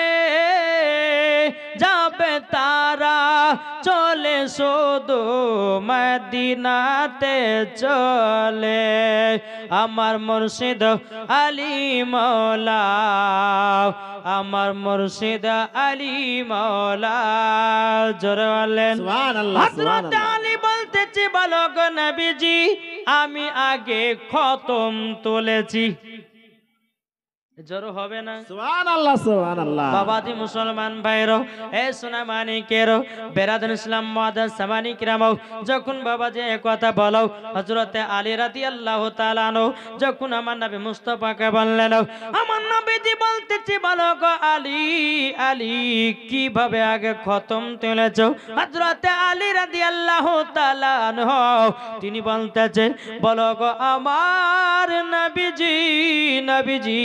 যাবে তারা চলে শুধু মদিনাতে চলে আমার মুর্শিদ আলী মাওলা আমার মুর্শিদ আলী মাওলা জোরে বলেন সুবহানাল্লাহ হযরত আলী বলতেছি বলো গো নবীজি আমি আগে খতম তুলেছি জোরে হবে না সুবহানাল্লাহ সুবহানাল্লাহ বাবাজি মুসলমান ভাইরো এ সোনা মানিকেরো বেরাদান ইসলাম মুআদ্দাস সামানি কিরামও যখন বাবাজি এই কথা বলো হযরত আলী রাদিয়াল্লাহু তাআলা আনহু যখন আমার নবী মুস্তাফাকে বললেন আমার নবীজি বলতেছি বলো গো আলী আলী কিভাবে আগে খতম তুলেছো হযরত আলী রাদিয়াল্লাহু তাআলা আনহু তিনি বলতেছে বলো গো আমার নবীজি নবীজি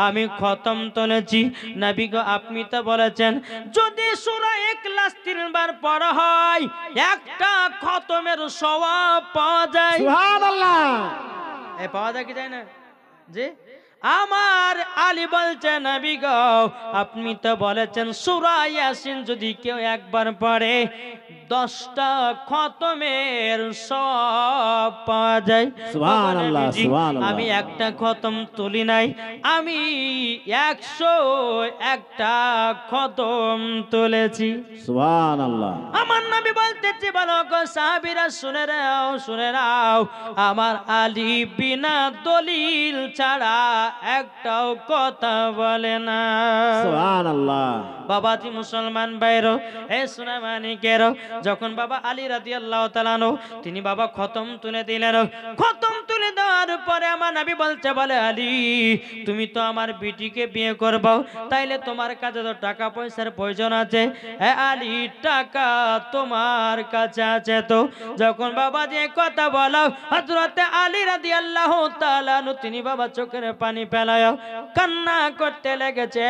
আমি খতম তুলেছি নবী গো আপনি তো বলেছেন যদি সূরা ইখলাস 3 বার পড়া হয় একটা খতমের সওয়াব পাওয়া যায় সুবহানাল্লাহ এ পাওয়া যায় কি যায় না জি আমার আলী বলছে নবী গো আপনি তো বলেছেন সূরা ইয়াসিন যদি কেউ একবার পড়ে 10টা খতমের সওয়াব পাওয়া যায় সুবহানাল্লাহ সুবহানাল্লাহ আমি একটা খতম তুলি নাই আমি 101টা খতম তুলেছি সুবহানাল্লাহ আমার নবী বলতেছে বলো গো সাহাবীরা শুনে নাও আমার আলী বিনা দলিল ছাড়া একটাও কথা বলে না সুবহানাল্লাহ বাবাজি মুসলমান ভাইরো এ সোনা মানিকেরো যখন বাবা আলী রাদিয়াল্লাহু তাআলা আনহু তিনি বাবা খতম তুলে দিলেন খতম তুলে দেওয়ার পরে আমার নবী বলছে বলে আলী তুমি তো আমার বিটিকে বিয়ে করবে তাইলে তোমার কাছে তো টাকা পয়সার প্রয়োজন আছে এ আলী টাকা তোমার কাছে আছে তো যখন বাবা যে কথা বলো হযরত আলী রাদিয়াল্লাহু তাআলা আনহু তিনি বাবা চোখের পানি ফেলায় কান্না করতে লেগেছে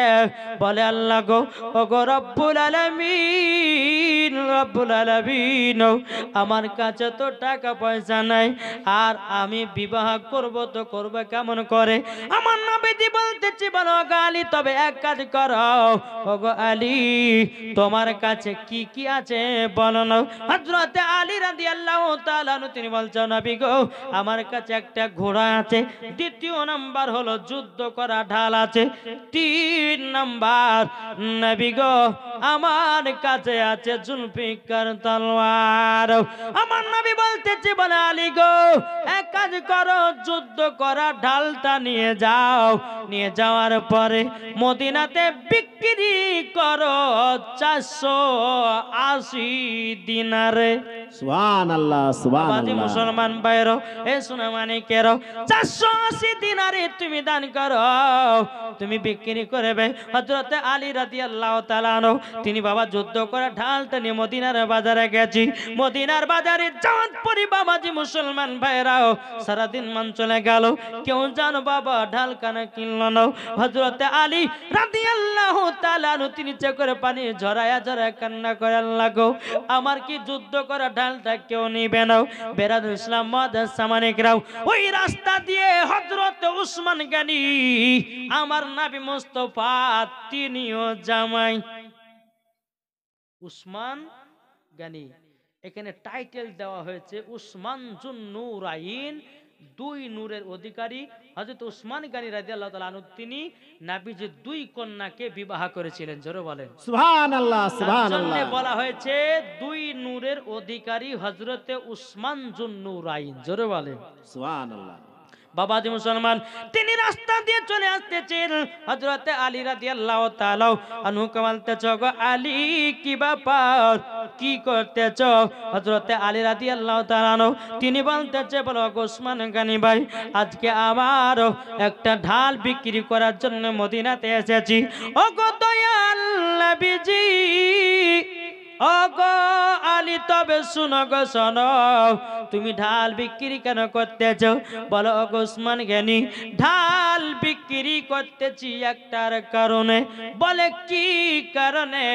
বলে আল্লাহ গো ও গো রব্বুল আলামিন রব্বুল আলামিন আমার কাছে তো টাকা পয়সা নাই আর আমি বিবাহ করব তো করব কেমন করে আমার নবীজি বলতেছি বলো গো আলী তবে এক কাজ করো ও গো আলী তোমার কাছে কি কি আছে বলো না হযরত আলী রাদিয়াল্লাহু তাআলা আনহু তিনি বলছেন নবী গো আমার কাছে একটা ঘোড়া আছে দ্বিতীয় নাম্বার হলো যুদ্ধ করা ঢাল আছে 3 নাম্বার নবী গো আমার কাছে আছে জুলফিকার তলোয়ার আমার নবী বলতেছে বলে আলী গো এক কাজ করো যুদ্ধ করা ঢালটা নিয়ে যাও নিয়ে যাওয়ার পরে মদিনাতে বিক্রি করো 480 দিনারে সুবহানাল্লাহ বাবাজি সুবহানাল্লাহ মুসলমান ভাইরো এ সোনা মানিকেরো 480 দিনারে তুমি দান করো তুমি বিক্রি করবে হযরত আলী রাদিয়াল্লাহু তাআলা আনহু তিনি বাবা যুদ্ধ করে ঢালটা নিয়ে মদিনার বাজারে গেছি মদিনার বাজারে যাওয়ার পরে বাবাজি মুসলমান ভাইরাও সারা দিন মান চলে গেল কেউ জানো বাবা ঢাল কানা কিনলো না হযরত আলী রাদিয়াল্লাহু তাআলা আনহু তিনি চোখের পানি ঝরায়া ঝরায়া কান্না করে আল্লাহ গো আমার কি যুদ্ধ করা ঢালটা কেউ নিবে না। বেরাদুল ইসলাম মুআজ্জাজ সামানিকরাও, ওই রাস্তা দিয়ে হযরত উসমান গনি আমার নবী মুস্তাফা তিনিও জামাই উসমান গনি। এখানে টাইটেল দেওয়া হয়েছে উসমান জুন নূরাইন, দুই নূরের অধিকারী। হযরত উসমান গনি রাদিয়াল্লাহু তাআলা আনহু তিনি নবীজির দুই কন্যাকে বিবাহ করেছিলেন। জোরে বলেন সুবহানাল্লাহ, তার সুবহানাল্লাহ। জন্য বলা হয়েছে দুই নূরের অধিকারী হযরতে উসমান জুন নূরাইন। জোরে বলেন সুবহানাল্লাহ। বাবাজি মুসলমান, তিনি রাস্তা দিয়ে চলে আসতেছেন। হযরতে আলী রাদিয়াল্লাহু তাআলা আনহু বলতেছ, গো আলী কি ব্যাপার, কি করতেছ? হযরতে আলী রাদিয়াল্লাহু তাআলা আনহু তিনি বলতেছে, বলো গো উসমান গনি ভাই, আজকে আমার একটা ঢাল বিক্রি করার জন্য মদিনাতে এসেছি। ও গো দয়াল নবীজি, ও গো আলী, তবে শুনো গো শোনো, তুমি ঢাল বিক্রি কেন করতেছ? বলো গো উসমান গনি, ঢাল বিক্রি করতেছি একটার কারণে। বলে কি কারণে?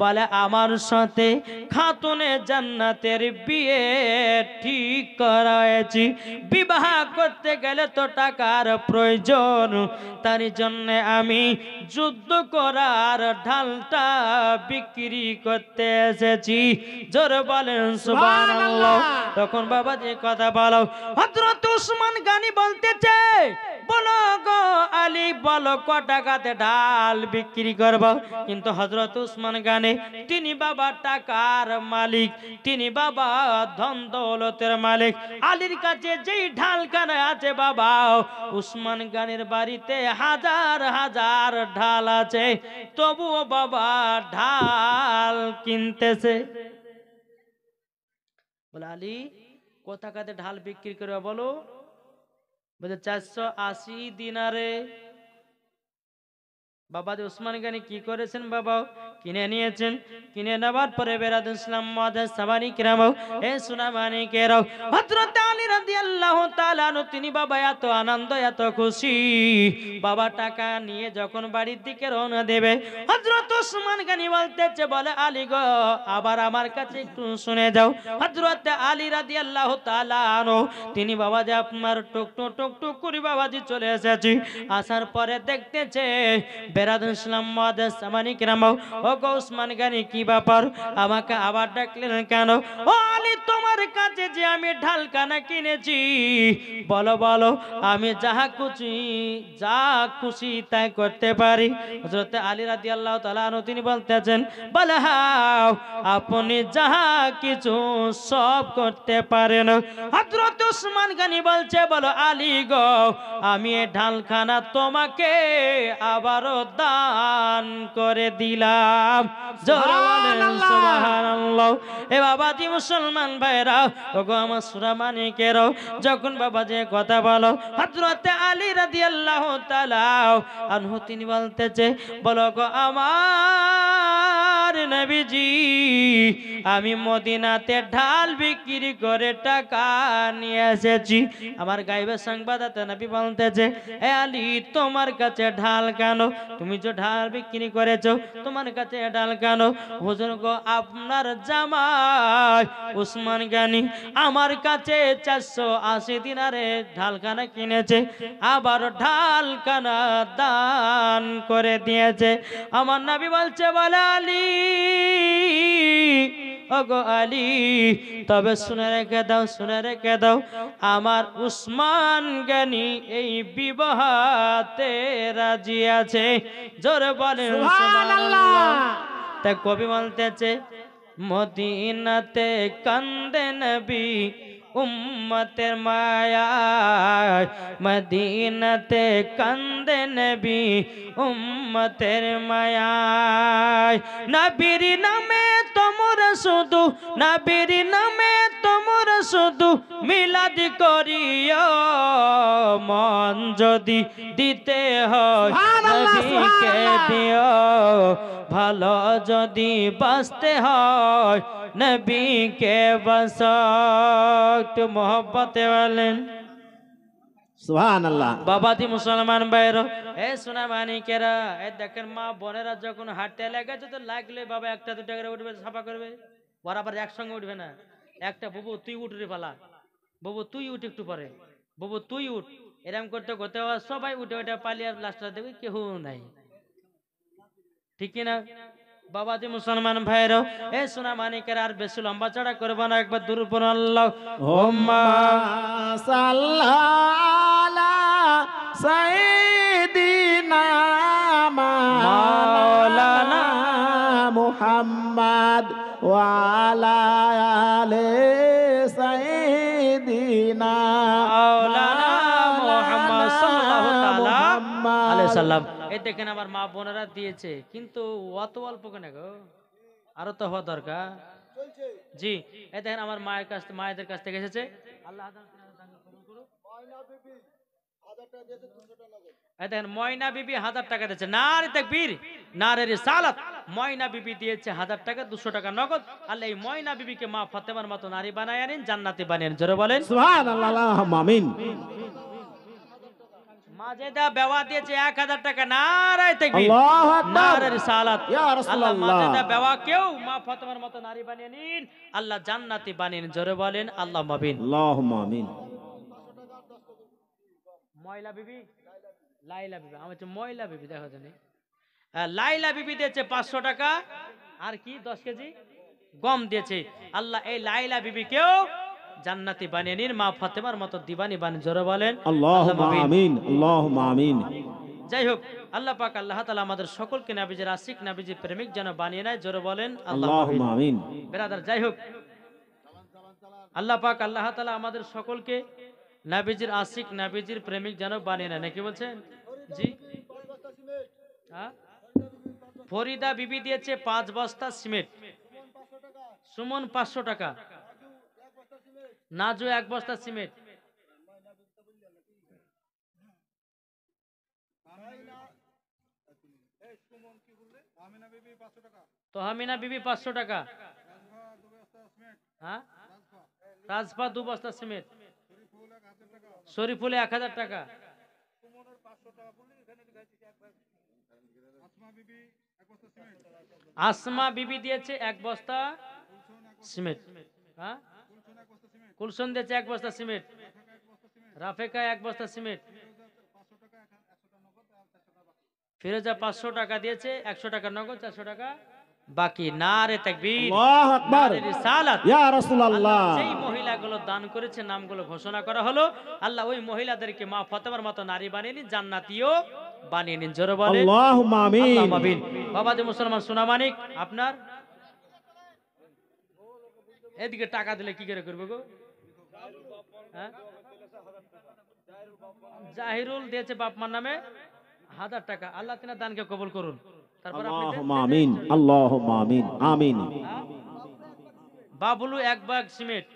বলে আমার সাথে খাতুনে জান্নাতের বিয়ে ঠিক করা হয়েছে, বিবাহ করতে গেলে তো টাকার প্রয়োজন, তার জন্য আমি যুদ্ধ করার ঢালটা বিক্রি করতে এসেছি। জোরে বলেন সুবহানাল্লাহ। তখন বাবা যে কথা বলো, হযরত উসমান গনি বলতেছে, বলো গো আলী, বলো ক টাকাতে ঢাল বিক্রি করব? কিন্তু হযরত উসমান গনি তিনি বাবা টাকার মালিক, তিনি বাবা ধন দৌলতের মালিক। আলীর কাছে যেই ঢালখানা আছে বাবা, উসমান গনির বাড়িতে হাজার হাজার ঢাল আছে, তবুও বাবা ঢাল কিনতেছে। বলে আলী কত টাকাতে ঢাল বিক্রি করবে বলো? বলে 480 দিনারে। বাবা উসমান গনি কি করেছেন বাবা? কিনে নিয়েছেন। কিনে নেওয়ার পরে বেরাদুল ইসলাম মুআজ্জাজ সামানিকরাম, এ সুনামানিকেরাও, হযরত আলী রাদিয়াল্লাহু তাআলা আনহু তিনি বাবা এত আনন্দ, এত খুশি, বাবা টাকা নিয়ে যখন বাড়ির দিকে রওনা দেবে, হযরত উসমান গনি বলতেছে, বলে আলী গো, আবার আমার কাছে একটু শুনে যাও। হযরত আলী রাদিয়াল্লাহু তাআলা আনহু তিনি বাবা যে আপনার টুক টুক করে বাবাজি চলে এসেছি। আসার পরে দেখতেছে বেরাদুল ইসলাম মুআজ্জাজ সামানিকরাম, ও গো উসমান গনি কি ব্যাপার, আমাকে আবার ডাকলেন কেন? ও আলী, তোমার কাছে যে আমি ঢালখানা কিনেছি, বলো বলো, আমি যা খুশি তাই করতে পারি। হযরত আলী রাদিয়াল্লাহু তাআলা আনহু তিনি বলতেছেন, বলে হ্যাঁ, আপনি যাহা কিছু সব করতে পারেন। হযরত উসমান গনি বলছে, বলো আলী গো, আমি এই ঢালখানা তোমাকে আবারও দান করে দিলাম। জোরে বলেন সুবহানাল্লাহ। এ বাবাজি মুসলমান ভাইরা, ওগো আমার সুরামানিকেরও, যখন বাবা যে কথা বলো, হযরত আলী রাদিয়াল্লাহু তাআলা আনহু তিনি বলতেছে, বলো গো আমার নবীজি, আমি মদিনাতে ঢাল বিক্রি করে টাকা নিয়ে এসেছি। আমার গায়েবের সংবাদদাতা নবী বলতেছে, হে আলী, তোমার কাছে ঢাল কেন? তুমি যে ঢাল বিক্রি করেছো, তোমার কাছে ঢাল কেন? হুজুর গো, আপনার জামাই উসমান গনি আমার কাছে 480 দিনারে ঢালখানা কিনেছে, আবার ঢালখানা দান করে দিয়েছে। আমার নবী বলছে, বলে আলী, ওগো আলী, তবে শুনে রেখে দাও, শুনে রেখে দাও, আমার উসমান গনি এই বিবাহতে রাজি আছে। জোরে বলেন সুবহানাল্লাহ। তা কবি বলতেছে, মদিনাতে কান্দে নবী উম্মতের মায়ায়, মদিনাতে কান্দে নবী উম্মতের মায়ায়। নবীর নামে তোমরা শুধু, নবীর নামে তোমরা শুধু মিলাদ করিও, মন যদি দিতে হয় নবীকে দিও, ভালো যদি বাঁচতে হয় নবীকে বাঁচো। একটু মোহব্বতে বলেন সুবহানাল্লাহ। বাবাজি মুসলমান ভাইরা, এ সোনামানিকেরা, এ দেখেন মা বোনেরা যখন হাঁটতে লেগেছে তো লাগলে বাবা একটা দুটা করে উঠবে, সাফা করবে, বরাবর একসঙ্গে উঠবে না। একটা বাবু তুই উঠ রে পালা, বাবু তুই উঠ একটু পরে, বাবু তুই উঠ, এরম করতে করতে আবার সবাই উঠে উঠে পালিয়ে লাস্টটা দেখবি কেউ নাই, ঠিক কিনা বাবাজি মুসলমান ভাইরাও? এ সোনা মানিকের আর বেশি লম্বা চড়া করবো না, একবার দূর উপর আল্লাহ হুম্মা সাল্লাল্লাহু সাইয়্যিদিনা মাওলানা মুহাম্মদ ওয়া আলা আলি সাইয়্যিদিনা মাওলানা মুহাম্মদ সাল্লাল্লাহু তাআলা আলাইহি সাল্লাম। এই দেখেন আমার মা বোনেরা দিয়েছে, কিন্তু অত অল্প কেন গো, আরো তো হওয়া দরকার। জি, এই দেখেন আমার মায়ের কাছ থেকে, মায়েদের কাছ থেকে এসেছে। আল্লাহ এই দেখেন ময়না বিবি 1000 টাকা দিয়েছে, নারে তাকবীর, নারে রিসালাত। ময়না বিবি দিয়েছে 1000 টাকা, 200 টাকা নগদ। আল্লাহ এই ময়না বিবিকে মা ফাতেমার মতো নারী বানায় আনেন, জান্নাতি বানিয়ে জোরে বলেন সুবহানাল্লাহ, আল্লাহুম্মা আমিন। মাজেদা বেওয়া দিয়েছে 1000 টাকা, নারে তাকবীর, আল্লাহু আকবার, নারে রিসালাত। ইয়া আল্লাহ রাসূলুল্লাহ, মাজেদা বেওয়া কেউ মা ফাতেমার মতো নারী বানিয়ে নিন, আল্লাহ জান্নাতি বানিয়ে নিন, জোরে বলেন আল্লাহুম্মা আমিন। আল্লাহুম্মা আমিন। ময়লা বিবি, লাইলা বিবি, আমার হচ্ছে ময়লা বিবি, দেখা জানি লাইলা বিবি দিয়েছে 500 টাকা, আর কি 10 কেজি গম দিয়েছে। আল্লাহ এই লাইলা বিবিকেও জান্নাতি বানিয়ে নিন, মা ফাতেমার মতো দিবানি বানিয়ে, জোরে বলেন আল্লাহুম্মা আমিন, আল্লাহুম্মা আমিন। যাই হোক, আল্লাহ পাক আল্লাহ তাআলা আমাদের সকলকে নবীজির আশিক, নবীজির প্রেমিক যেন বানিয়ে নেয়, জোরে বলেন আল্লাহুম্মা আমিন। বেরাদার, যাই হোক, আল্লাহ পাক আল্লাহ তাআলা আমাদের সকলকে নবীজির আশিক, নবীজির প্রেমিক যেন বানিয়ে নেয়, নাকি বলছেন? জি, হ্যাঁ। ফরিদা বিবি দিয়েছে 5 বস্তা সিমেন্ট, সুমন 500 টাকা, নাজু 1 বস্তা সিমেন্ট, তোহামিনা বিবি 500 টাকা, হ্যাঁ, রাজপা 2 বস্তা সিমেন্ট, শরীফুল 1000 টাকা, আসমা বিবি দিয়েছে 1 বস্তা সিমেন্ট, হ্যাঁ, কুলসন দিয়েছে 1 বস্তা সিমেন্ট, রাফেকা 1 বস্তা সিমেন্ট, ফিরোজা 500 টাকা দিয়েছে, 100 টাকা নগদ, 400 টাকা বাকি। নারে তাকবীর, আল্লাহু আকবার, নারে রিসালাত। ইয়া রাসূলুল্লাহ। যেই মহিলাগুলো দান করেছে নামগুলো ঘোষণা করা হলো, আল্লাহ ওই মহিলাদেরকে মা ফাতেমার মতো নারী বানিয়ে নিন, জান্নাতীয় বানিয়ে নিন, জোরে বলেন আল্লাহুম্মা আমিন। আল্লাহুম্মা আমিন। বাবাজি মুসলমান সোনামানিক, আপনার এদিকে টাকা দিলে কি করে করবে গো? হ্যাঁ, জাহিরুল দিয়েছে বাপ মার নামে 1000 টাকা, আল্লাহ তিনার দানকে কবুল করুন। তারপর আপনি আল্লাহুম্মা আমিন, আল্লাহুম্মা আমিন, আমিন। Babulu 1 bag cement,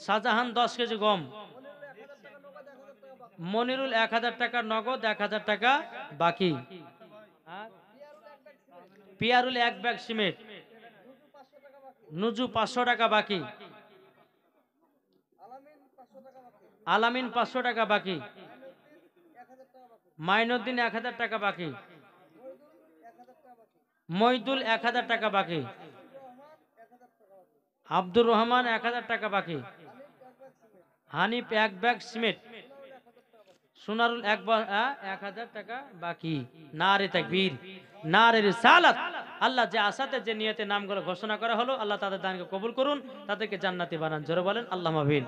Shahjahan 10 KG গম, মনিরুল 1000 টাকা নগদ, 1000 টাকা বাকি। পিয়ারুল 1 ব্যাগ সিমেন্ট, নুজু 500 টাকা বাকি, আলামিন 500 টাকা বাকি, মাইনুদ্দিন 1000 টাকা বাকি, মইদুল 1000 টাকা বাকি, আব্দুর রহমান 1000 টাকা বাকি, হানিফ 1 ব্যাগ সিমেন্ট, সোনারুল 1000 টাকা বাকি। নারে তাকবীর, নারে রিসালাত। আল্লাহ যে আশাতে যে নিয়তে নামগুলো ঘোষণা করা হলো, আল্লাহ তাদের দানকে কবুল করুন, তাদেরকে জান্নাতি বানান, জোরে বলেন আল্লাহুম্মা আমিন।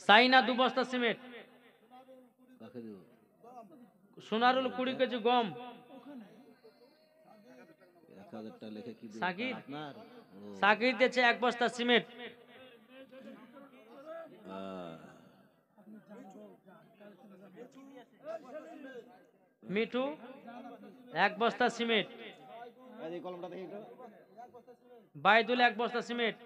সাইনা 2 বস্তা সিমেন্ট, সোনারুল 20 কেজি গম, সাকির সাকির দিয়েছে 1 বস্তা সিমেন্ট, মিঠু 1 বস্তা সিমেন্ট, বাইদুল 1 বস্তা সিমেন্ট,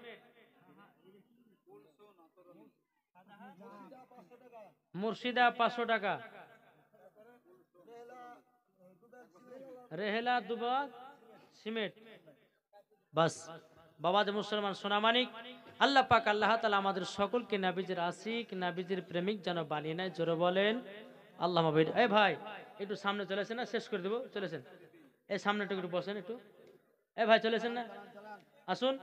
মুর্শিদা 500 টাকা, রেহেলা 2 ব্যাগ সিমেন্ট। বাস বাবাজি মুসলমান সোনামানিক, আল্লাহ পাক আল্লাহ তাআলা আমাদের সকলকে নবীজির আশিক, নবীজির প্রেমিক যেন বানিয়ে নেয়, জোরে বলেন আল্লাহুম্মা আমিন। এই ভাই একটু সামনে চলেছেন না, শেষ করে দেবো, চলেছেন এই সামনে একটু বসেন, একটু এ ভাই চলেছেন না, আসুন।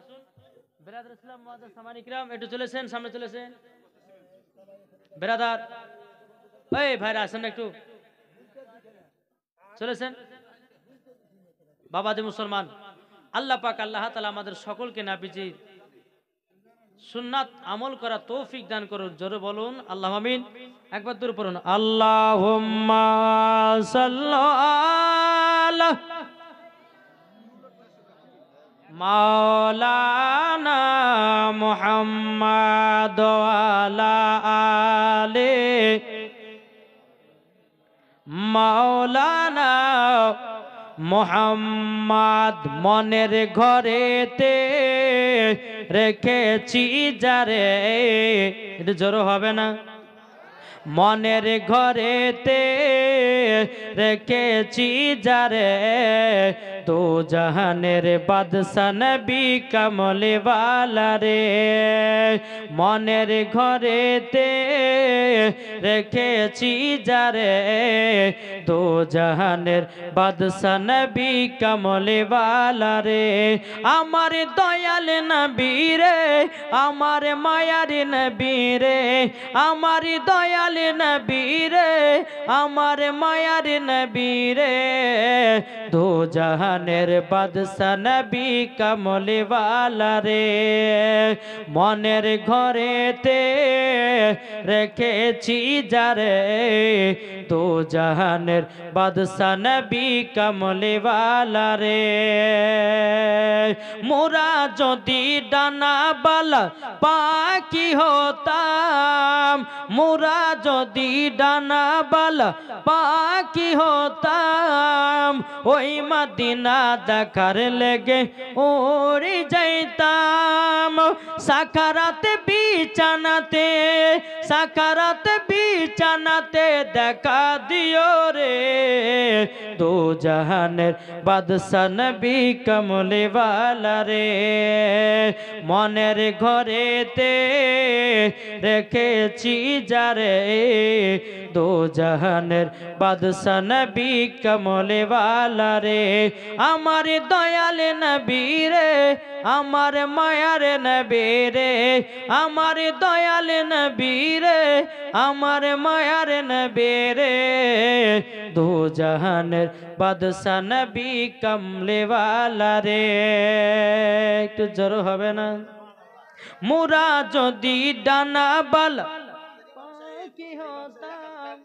বেরাদার ইসলাম মুআজ্জাজ সামানি কিরাম একটু চলেছেন, সামনে চলেছেন। বেরাদার এই ভাইরা আসেন না একটু, চলেছেন। বাবাজি মুসলমান, আল্লাহ পাক আল্লাহ তাআলা আমাদের সকলকে নাবিজি সুন্নাত আমল করা তৌফিক দান করুন। জোরে বলুন আল্লাহ আমিন। একবার দূর পড়ুন আল্লাহুম্মা সাল্লি আলা মাওলানা মুহাম্মাদ ওয়া আলা আলি মাওলানা মুহাম্মদ। মনের ঘরেতে রেখেছি যারে, এটা জোরে হবে না, মনের ঘরেতে রেখেছি যারে, তো জাহানের বাদশা নবী কামলে ওয়ালা রে। মনের ঘরেতে রেখেছি যারে, তো জাহানের বাদশা নবী কামলে ওয়ালা রে। আমার দয়াল নবী রে, আমার মায়ার নবী রে, আমার দয়াল নবী রে, আমার মায়ার নবী রে, দো জাহানের বাদশা নবী কামলে ওয়ালা রে। মনের ঘরেতে রেখেছি যারে, দো জাহানের বাদশা নবী কামলে ওয়ালা রে। মোরা যদি ডানা বালা পাখি হতাম, মোরা যদি ডানা বালা পাখি হতাম, ওই মদিনা দেখার লেগে উড়ে যাইতাম। সাকারাত বিছানাতে, সাকারাত বিছানাতে দেখা দিও রে, দো জাহানের বাদশা নবী কামলে ওয়ালা রে। মনের ঘরেতে রেখেছি যারে, দো জাহানের বাদশা নবী কামলে ওয়ালা রে। আমার দয়াল নবী রে, আমার মায়ার নবী রে, আমার দয়াল নবী রে, আমার মায়ার নবী রে, দো জাহানের বাদশা নবী কামলে ওয়ালা রে। একটু জোর হবে না? মোরা যদি ডানা বালা পাখি হতাম।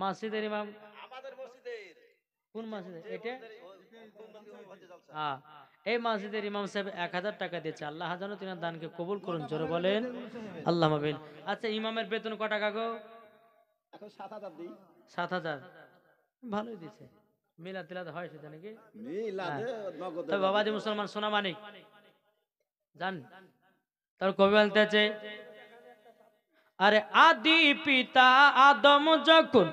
মসজিদের ইমাম আমাদের মসজিদের, কোন মসজিদ এটা? এই মসজিদের ইমাম সাহেব 1000 টাকা দিয়েছে। আল্লাহ যেন তিনার দানকে কবুল করুন। জোরে বলেন আল্লাহ আমিন। আচ্ছা, ইমামের বেতন কত টাকা গো? 7,000 দিই। 7,000 ভালোই দিছে। মিলাদ টিলাদ হয় সেটা নাকি? মিলাদে নগদ। তো বাবাজি মুসলমান সোনা মানিক জান, তার কবি বলতেছে, আরে আদি পিতা আদম যখন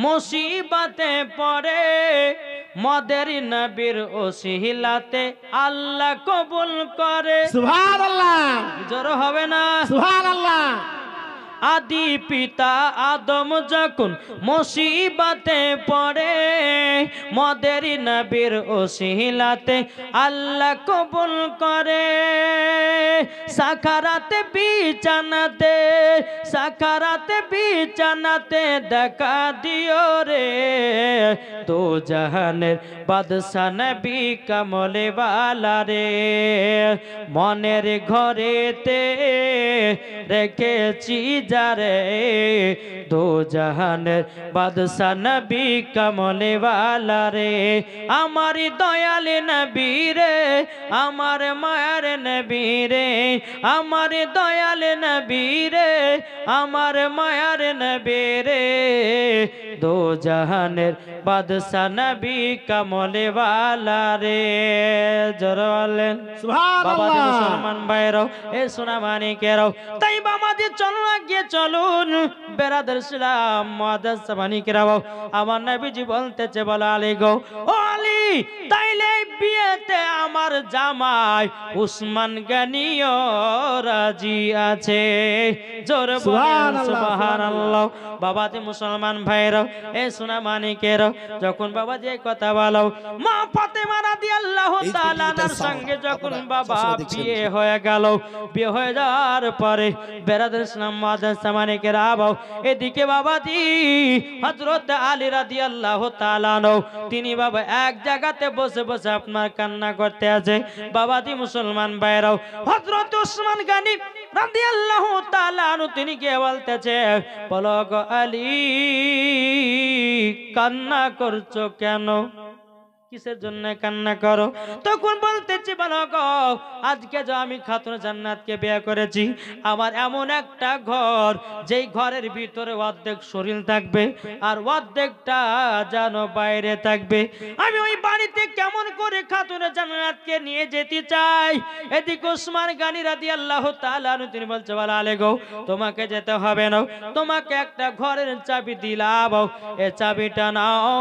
মুসিবতে পড়ে, মদের নবীর ওসিলাতে আল্লাহ কবুল করে। সুবহানাল্লাহ, জোর হবে না? সুবহানাল্লাহ। আদি পিতা আদম যখন মুসিবতে পড়ে, মদের নবীর ওসিলাতে আল্লাহ কবুল করে। সাকারাতে বিছানাতে, সাকারাতে বিছানাতে দেখা দিও রে, দো জাহানের বাদশা নবী কামলে ওয়ালা রে। মনের ঘরেতে রেখেছি যারে, দো জাহানের বাদশা নবী কামলে ওয়ালা রে। আমার দয়াল নবী রে, আমার মায়ার নবী রে, আমার দয়াল নবী রে, আমার মায়ার নবী রে, দো জাহানের বাদশা নবী কামলে ওয়ালা রে। জোরে বলেন বাবাজি মুসলমান ভাইরাও, এ সোনা মানিকেরাও, তাই বাবাজি চলুন আগে চলুন। বেরাদার ইসলাম মুআজ্জাজ সামানিকেরাও, আমার নবীজি বলতেছে, বলো আলী গো, ও আলী, তাইলে বিয়েতে আমার জামাই উসমান গনিও রাজি আছে। জোরে বলেন সুবহানাল্লাহ। ও বাবাজি মুসলমান ভাইরাও এ সোনা মানিকের যখন বাবাজি এই কথা বলো মা ফাতেমা রাদিয়াল্লাহু তাআলা আনহার সঙ্গে যখন বাবা বিয়ে হয়ে গেল, বিয়ে হয়ে যাওয়ার পরে বেরাদুল ইসলাম মুআজ্জাজ মানিকের আবাও এদিকে বাবাজি হযরত আলী রাদিয়াল্লাহু তাআলা আনহু তিনি বাবা এক জায়গাতে বসে বসে আপনার কান্না করতে আছে। বাবাজি মুসলমান ভাইরাও হযরত ওসমান গনি রাদিয়াল্লাহু তাআলা আনহু তিনি কে বলতেছে বলো গো আলী কান্না করছো কেন, কিসের জন্য কান্না করো? তখন বলতেছি বলো গো আজকে যে আমি খাতুন জান্নাতকে বিয়ে করেছি, আমার এমন একটা ঘর যেই ঘরের ভিতরে অর্ধেক শরীর থাকবে আর অর্ধেকটা যেন বাইরে থাকবে, আমি ওই বাড়িতে কেমন করে খাতুন জান্নাতকে নিয়ে যেতে চাই। এদিকে ওসমান গনি রাদিয়াল্লাহু তাআলা আনহু তিনি বলছে বলো আলী গো তোমাকে যেতে হবে না, তোমাকে একটা ঘরের চাবি দিলাম, এ চাবিটা নাও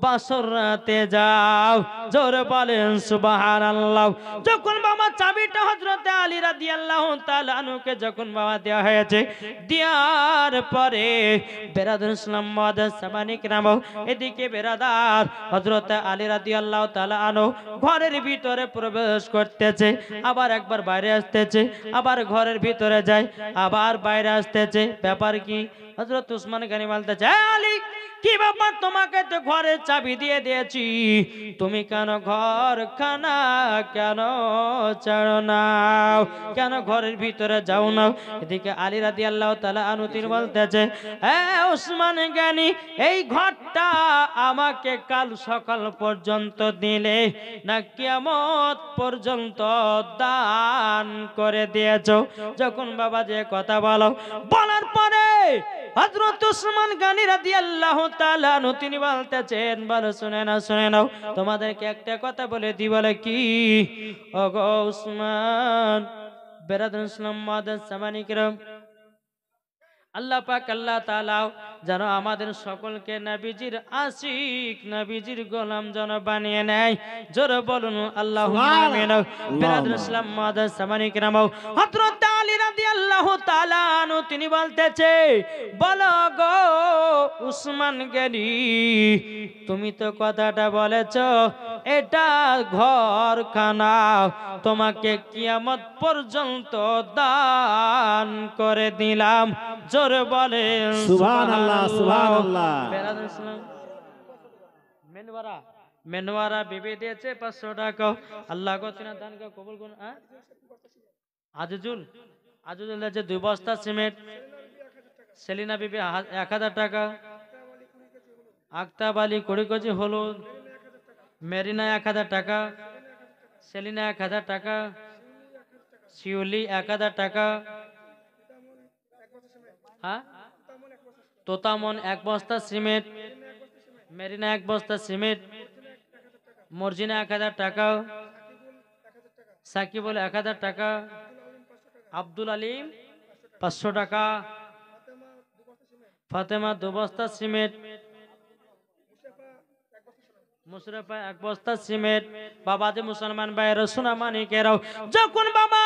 বাসর রাতে যাও, জোরে বলেন সুবহানাল্লাহ। যখন বাবা চাবিটা হযরত আলী রাদিয়াল্লাহু তাআলা আনহুকে যখন বাবা দেওয়া হয়েছে, দেওয়ার পরে বেরাদুল ইসলাম মুআজ্জাজ সামানিক নাম এদিকে বেরাদার হযরত আলী রাদিয়াল্লাহু তাআলা আনহু ঘরের ভিতরে প্রবেশ করতেছে, আবার একবার বাইরে আসতেছে, আবার ঘরের ভিতরে যায়, আবার বাইরে আসতেছে। ব্যাপার কি? হযরত ওসমান গনি বলতেছে আলী কি ব্যাপার, তোমাকে তো ঘরের চাবি দিয়ে দিয়েছি, তুমি কেন ঘর খানা কেন ছাড়ো না, কেন ঘরের ভিতরে যাও না? এদিকে আলী রাদিয়াল্লাহু তাআলা আনহু তিনি বলতেছে এ ওসমান গনি এই ঘরটা আমাকে কাল সকাল পর্যন্ত দিলে না কিয়ামত পর্যন্ত দান করে দিয়েছো। যখন বাবা যে কথা বলো বলার পরে হযরত ওসমান গনি রাদিয়াল্লাহু তাআলা আনহু তিনি বলতেছেন বলো শুনে নাও তোমাদেরকে একটা কথা বলে দি। বলে কি? ওগো ওসমান বেরাদুল ইসলাম মুআজ্জাজ সামানিকরাম আল্লাহ পাক আল্লাহ তাআলা যেন আমাদের সকলকে নবীজির আশিক নবীজির গোলাম যেন বানিয়ে নেয়, জোরে বলুন আল্লাহুম্মা আমিন। বেরাদুল ইসলাম মুআজ্জাজ সামানিকরাম হযরত আলী রাদিয়াল্লাহু তাআলা আনহু তিনি বলতেছে বলো গো ওসমান গনি তুমি তো কথাটা বলেছো এটা ঘরখানা তোমাকে কিয়ামত পর্যন্ত দান করে দিলাম, জোরে বলেন সুবহানাল্লাহ সুবহানাল্লাহ। বেরাদুল ইসলাম মেনওয়ারা বিবি দিয়েছে 500 টাকা, আল্লাহ গো তিনার দানকে কবুল করুন। আজিজুল দিয়েছে 2 বস্তা সিমেন্ট, সেলিনা বিবি 1000 টাকা, আক্তাব আলী 20 কেজি হলুদ, মেরিনা 1000 টাকা, সেলিনা 1000 টাকা, শিউলি 1000 টাকা, তোতামন 1 বস্তা সিমেন্ট, মেরিনা 1 বস্তা সিমেন্ট, মর্জিনা 1000 টাকা, সাকিবুল 1000 টাকা, আব্দুল আলিম 500 টাকা, ফাতেমা 2 বস্তা সিমেন্ট, মুশরাফা 1 বস্তা সিমেন্ট। বাবা যে মুসলমান ভাইয়ের সোনা মানিকেরাও যখন বাবা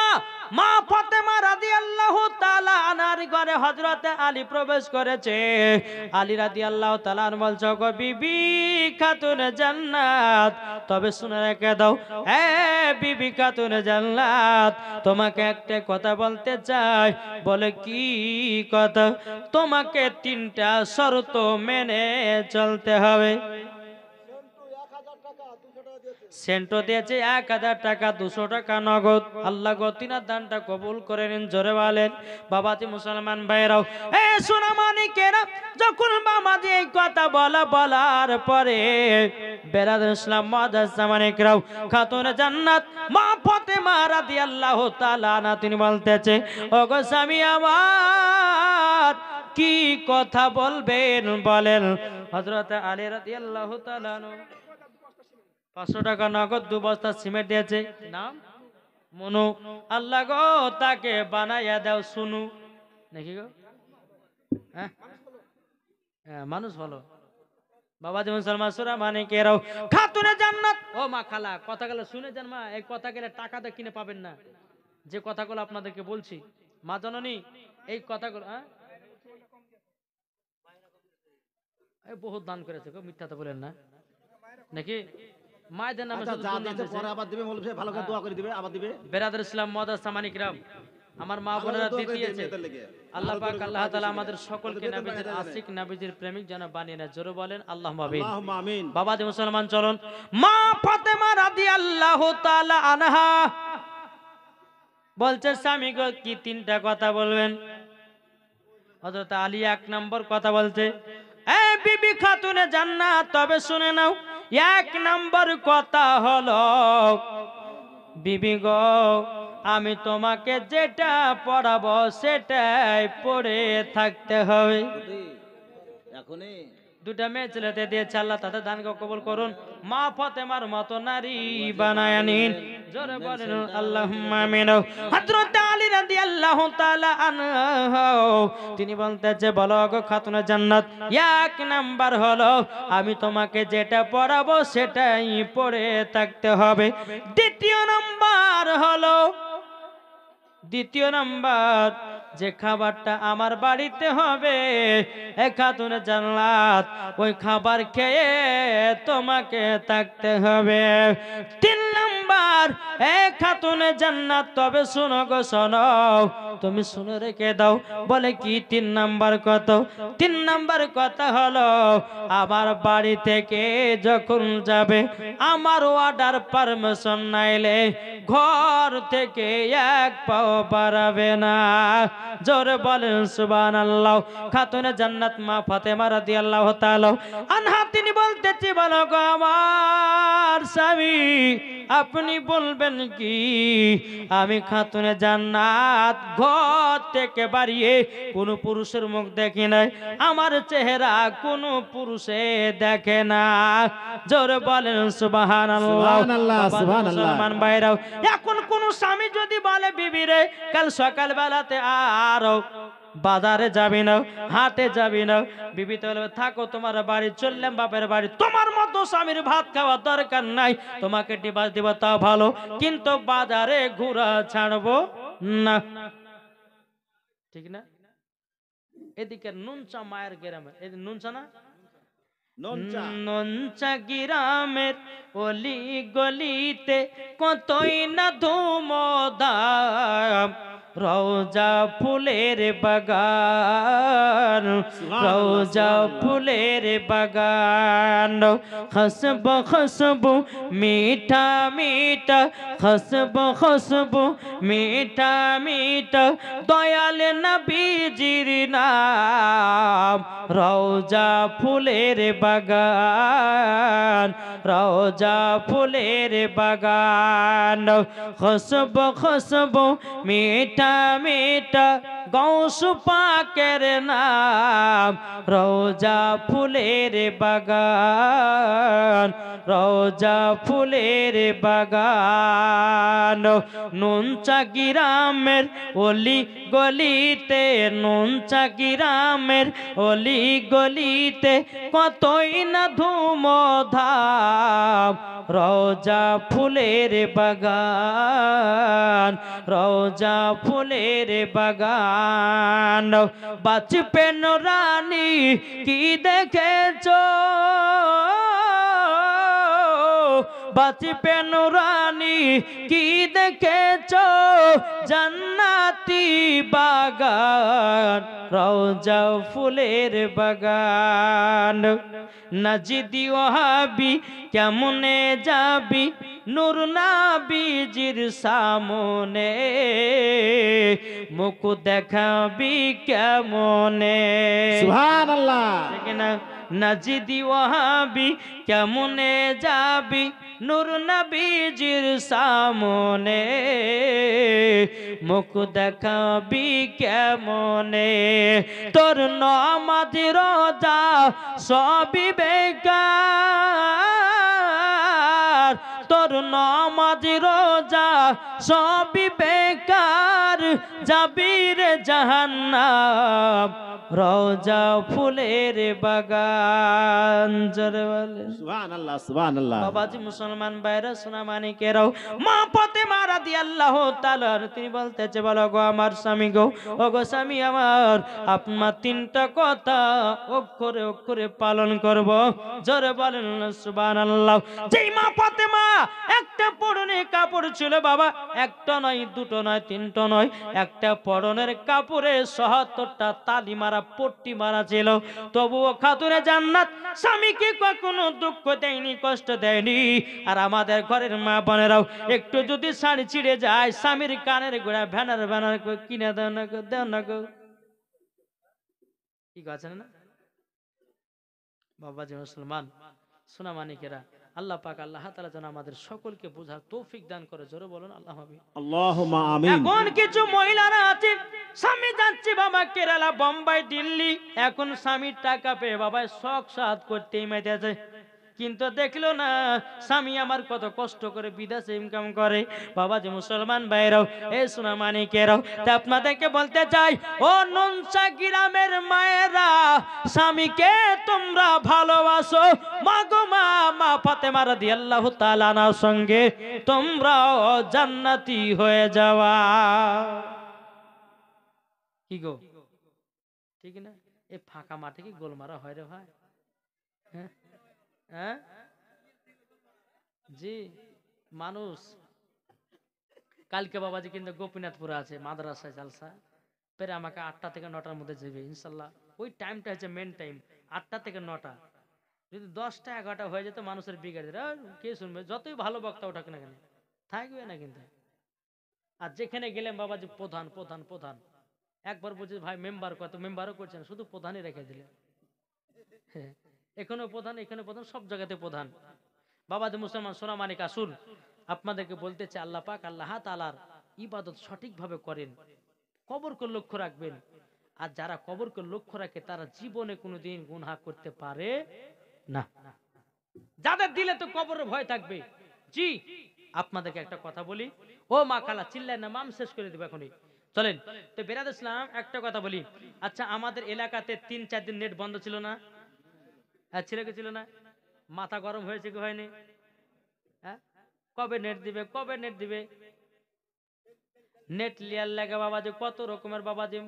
মা ফাতেমা রাদিয়াল্লাহু তাআলা আনহার ঘরে হযরত আলী প্রবেশ করেছে, আলী রাদিয়াল্লাহু তাআলা বলছে গো বিবি খাতুন জান্নাত, তবে শুনে রেখে দাও এ বিবি খাতুন জান্নাত তোমাকে একটা কথা বলতে চাই। বলে কি কথা? তোমাকে 3টা শর্ত মেনে চলতে হবে। সেন্টো দিয়েছে 1000 টাকা, 200 টাকা নগদ। আল্লাহ গো তিনার দানটা কবুল করে নিন, জোরে বলেন। বাবাজি মুসলমান ভাইরাও এ সোনা মানিকেরা যখন বাবাজি এই কথা বলার পরে বেরাদুল ইসলাম মুআজ্জাজ সামানিকরাও খাতুন জান্নাত মা ফাতেমা রাদিয়াল্লাহু তাআলা আনহা তিনি বলতেছে ওগো স্বামী আমার কি কথা বলবেন বলেন। হযরত আলী রাদিয়াল্লাহু তাআলা 500 টাকা নগদ, 2 বস্তা সিমেন্ট দিয়েছে, নাম মনু। আল্লাহ গো তাকে বানাইয়া দাও শুনু, নাকি গো? হ্যাঁ মানুষ ভালো। বাবা যেমন মুসলমান সোনা মানিকেরাও খাতুনে জান্নাত ও মা খালা কথাগুলো শুনে যান মা, এই কথাগুলো টাকাতে কিনে পাবেন না, যে কথাগুলো আপনাদেরকে বলছি মা জননী এই কথাগুলো এই বহুত দান করেছে গো, মিথ্যা তো বলেন না নাকি? মায়েদের নামে আচ্ছা শুধু যা দুর্নাম দিতে দিছে। পরে আবার দিবে, মৌলভী সাহেব ভালো করে দোয়া করে দিবে, আবার দিবে। বেরাদার ইসলাম মহাদাস সামানিকরাম, আমার মা ভালো করে বোনেরা দোয়া করে দিতেছে। দিবে এদের লেগে। আল্লাহ ভালো পাক করে আল্লাহ দোয়া তাআলা করে আমাদের দিবে। সকলকে ওদের বেতন নবীজির বাড়ায় দেয়। আশিক নবীজির প্রেমিক যেন বানিয়ে নেয়। জোরে বলেন আল্লাহুম্মা আমিন। আল্লাহুম্মা আমিন। বাবা দি মুসলমান চলুন, মা ফাতেমা রাদিয়াল্লাহু তাআলা আনহা বলছে স্বামী গো কি তিনটা কথা বলবেন? হযরত আলী এক নম্বর কথা বলছে, এ বিবি খাতুনে জান্নাত, তবে শুনে নাও, এক নম্বর কথা হলো বিবি গো আমি তোমাকে যেটা পড়াবো সেটাই পড়ে থাকতে হবে। এখনই দুটা মেয়ে ছেলেতে দিয়েছে আল্লাহ, তাদের দানকে কবুল করুন। মা ফাতেমার মতো নারী বানায় নিন। জোরে বলেন আল্লাহুম্মা আমিন। হযরত আলী রাদিয়াল্লাহু তাআলা আনহু তিনি বলতেছে, বলো গো খাতুনে জান্নাত, এক নাম্বার হলো আমি তোমাকে যেটা পড়াবো সেটাই পড়ে থাকতে হবে। দ্বিতীয় নাম্বার যে খাবারটা আমার বাড়িতে হবে এ খাতুনে জান্নাত, ওই খাবার খেয়ে তোমাকে থাকতে হবে। তিন নাম্বার এ খাতুনে জান্নাত, তবে শোনো গো শোনো, তুমি শুনে রেখে দাও। বলে কি তিন নাম্বার কত? তিন নাম্বার কথা হলো আমার বাড়ি থেকে যখন যাবে আমার অর্ডার পারমিশন নাইলে ঘর থেকে এক পাও বাড়াবে না। জোরে বলেন সুবহানাল্লাহ। খাতুনে জান্নাত মা ফাতেমা রাদিয়াল্লাহু তাআলা আনহা তিনি বলতেছে, বলো গো আমার স্বামী আপনি বলবেন কি আমি খাতুনে জান্নাত ঘর থেকে বাড়িয়ে কোনো পুরুষের মুখ দেখি নাই, আমার চেহারা কোনো পুরুষে দেখে না। জোরে বলেন সুবহানাল্লাহ। সুবহানাল্লাহ, সুবহানাল্লাহ। মুসলমান ভাইরাও, এখন কোন স্বামী যদি বলে বিবি রে কাল সকাল বেলাতে আরো বাজারে যাবি না, হাটে যাবি না, বিবি তো বলবে থাকো তোমার বাড়ি, চললাম বাপের বাড়ি। তোমার মতো স্বামীর ভাত খাওয়ার দরকার নাই, তোমাকে ডিভাইস দিব তা ভালো, কিন্তু বাজারে ঘোরা ছাড়বো না। ঠিক না? এদিকে নুনচা মায়ের গ্রামে, এদিকে নুনচা না, ননচা নঞ্চা গ্রামের অলি গলিতে কতই না ধুমধাম, রওজা ফুলের বাগান, রওজা ফুলের বাগান, খুশবু খুশবু মিঠা মিঠা, খুশবু খুশবু মিঠা মিঠা, দয়াল নবীজির নাম, রওজা ফুলের বাগান, রওজা ফুলের বাগান, খুশবু খুশবু মিঠা মিঠা, গৌস পাকের নাম, রওজা ফুলের বাগান, রওজা ফুলের বাগান। নুনচা গ্রামের অলি গলিতে, নুনচা গ্রামের অলি গলিতে কতই না ধুমধাম, রওজা ফুলের বাগান, রওজা ফুলের বাগান। বাঁচবেন রানী কি দেখেছো, বাঁচবেন রানী কি দেখেছো, জান্নাতি বাগান, রওজা ফুলের বাগান। নাজিদি ওহাবি কেমনে যাবি নূর নবীজির সামনে, মুখ দেখাবি কেমনে? সুবহানাল্লাহ। ঠিক না? নাজিদি ওহাবি কেমনে যাবি নূর নবীজির সামনে, মুখ দেখাবি কেমনে? তোর নামাজ রোজা সবই বেকার, তোর নামাজ রোজা সবই বেকার, যাবি রে জাহান্নাম রওজা ফুলের বাগান। জোরে বলে সুবহানাল্লাহ সুবহানাল্লাহ। বাবাজি মুসলমান ভাইরা সোনা মানিকেরাও, মা ফাতেমা রাদিয়াল্লাহু তাআলা তিনি বলতেছে, বলো গো আমার স্বামী গো, ও গো স্বামী আমার, আপনার তিনটা কথা অক্ষরে অক্ষরে পালন করব। জোরে বলেন সুবহানাল্লাহ। যেই মা ফাতেমা একটা পরনে কাপড় ছিল বাবা, একটা নয়, দুটো নয়, তিনটা নয়, একটা পরনের কাপড়ে ৭৭টা তালি মারা পট্টি মারা ছিল, তবুও খাতুনে জান্নাত স্বামীকে কখনো দুঃখ দেয়নি, কষ্ট দেয়নি। আর আমাদের ঘরের মা বোনেরাও একটু যদি শাড়ি ছিঁড়ে যায়, স্বামীর কানের গোড়া ভ্যানার ভ্যানার করে কিনে দেও না গো, দেও না গো, কি আছে না বাবাজি মুসলমান সোনা মানিকেরা। আল্লাহ পাক আল্লাহ তাআলা যেন আমাদের সকলকে বোঝার তৌফিক দান করে। জোরে বলুন আল্লাহ আমিন। আল্লাহুম্মা আমিন। এখন কিছু মহিলারা আছে, স্বামী যাচ্ছে বাবা কেরালা, বোম্বাই, দিল্লি, এখন স্বামীর টাকা পেয়ে বাবা শখ সাধ করতেই মেতেছে, কিন্তু দেখলো না স্বামী আমার কত কষ্ট করে বিদেশে ইনকাম করে। বাবা যে মুসলমান ভাইরাও, এ সোনা মানিকেরাও, তা আপনাদেরকে বলতে চাই, ও ননসা গ্রামের মায়েরা, স্বামীকে তোমরা ভালোবাসো। মা গো মা, মা ফাতেমা রাদিয়াল্লাহু তাআলা আনহার সঙ্গে তোমরাও জান্নাতি হয়ে যাওয়া। কি গো ঠিক না? এই ফাঁকা মাঠে কি গোল মারা হয় রে ভাই? হ্যাঁ হ্যাঁ জি, মানুষ কালকে বাবাজি কিন্তু গোপীনাথপুরে আছে মাদ্রাসায় জালসা, পেরে আমাকে 8টা থেকে 9টার মধ্যে যাবে ইনশাল্লাহ। ওই টাইমটা হচ্ছে মেন টাইম, 8টা থেকে 9টা। যদি 10টা 11টা হয়ে যেত মানুষের বিগাড়ে কে শুনবে, যতই ভালো বক্তা ওঠাক না কেন, থাকবে না কিন্তু। আর যেখানে গেলেন বাবাজি প্রধান প্রধান প্রধান, একবার বলছে ভাই মেম্বার কত, মেম্বারও করছেন, শুধু প্রধানই রেখে দিলে। হ্যাঁ, এখানেও প্রধান, এখানে প্রধান, সব জায়গাতে প্রধান। বাবাজি মুসলমান সোনা মানিক আসুন, আপনাদেরকে বলতে চাই, আল্লাহ পাক আল্লাহ তাআলার ইবাদত সঠিকভাবে করেন, কবরকে লক্ষ্য রাখবেন। আর যারা কবরকে লক্ষ্য রাখে তারা জীবনে কোনোদিন গুনাহ করতে পারে না। যাদের দিলে তো কবরের ভয় থাকবে। জি, আপনাদেরকে একটা কথা বলি, ও মা খালা চিল্লায় না, মাম শেষ করে দেব এখনই, চলেন তো বেরাদ ইসলাম। একটা কথা বলি, আচ্ছা আমাদের এলাকাতে 3-4 দিন নেট বন্ধ ছিল না? হ্যাঁ ছিল কি ছিল না? মাথা গরম হয়েছে কি হয়নি? হ্যাঁ, কবে নেট দিবে, কবে নেট দিবে? নেট লিয়ার লাগে বাবাজি কত রকমের বাবাজি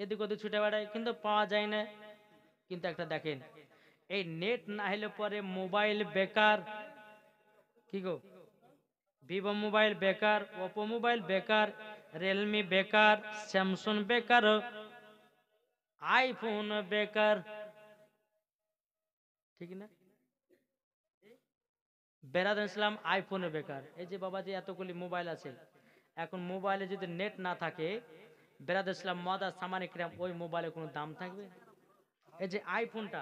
এদিক ওদিক ছুটে বেড়ায়, কিন্তু পাওয়া যায় না। কিন্তু একটা দেখেন, এই নেট না হলে পরে মোবাইল বেকার। কি গো, ভিভো মোবাইল বেকার, ওপো মোবাইল বেকার, রিয়েলমি বেকার, স্যামসাং বেকার, আইফোন বেকার, ঠিক না? বেরাদ ইসলাম আইফোনে বেকার। এই যে বাবাজি এতগুলি মোবাইল আছে, এখন মোবাইলে যদি নেট না থাকে, বেরাদ ইসলাম মদা সামান ইকরাম, ওই মোবাইলে কোনো দাম থাকবে? এই যে আইফোনটা,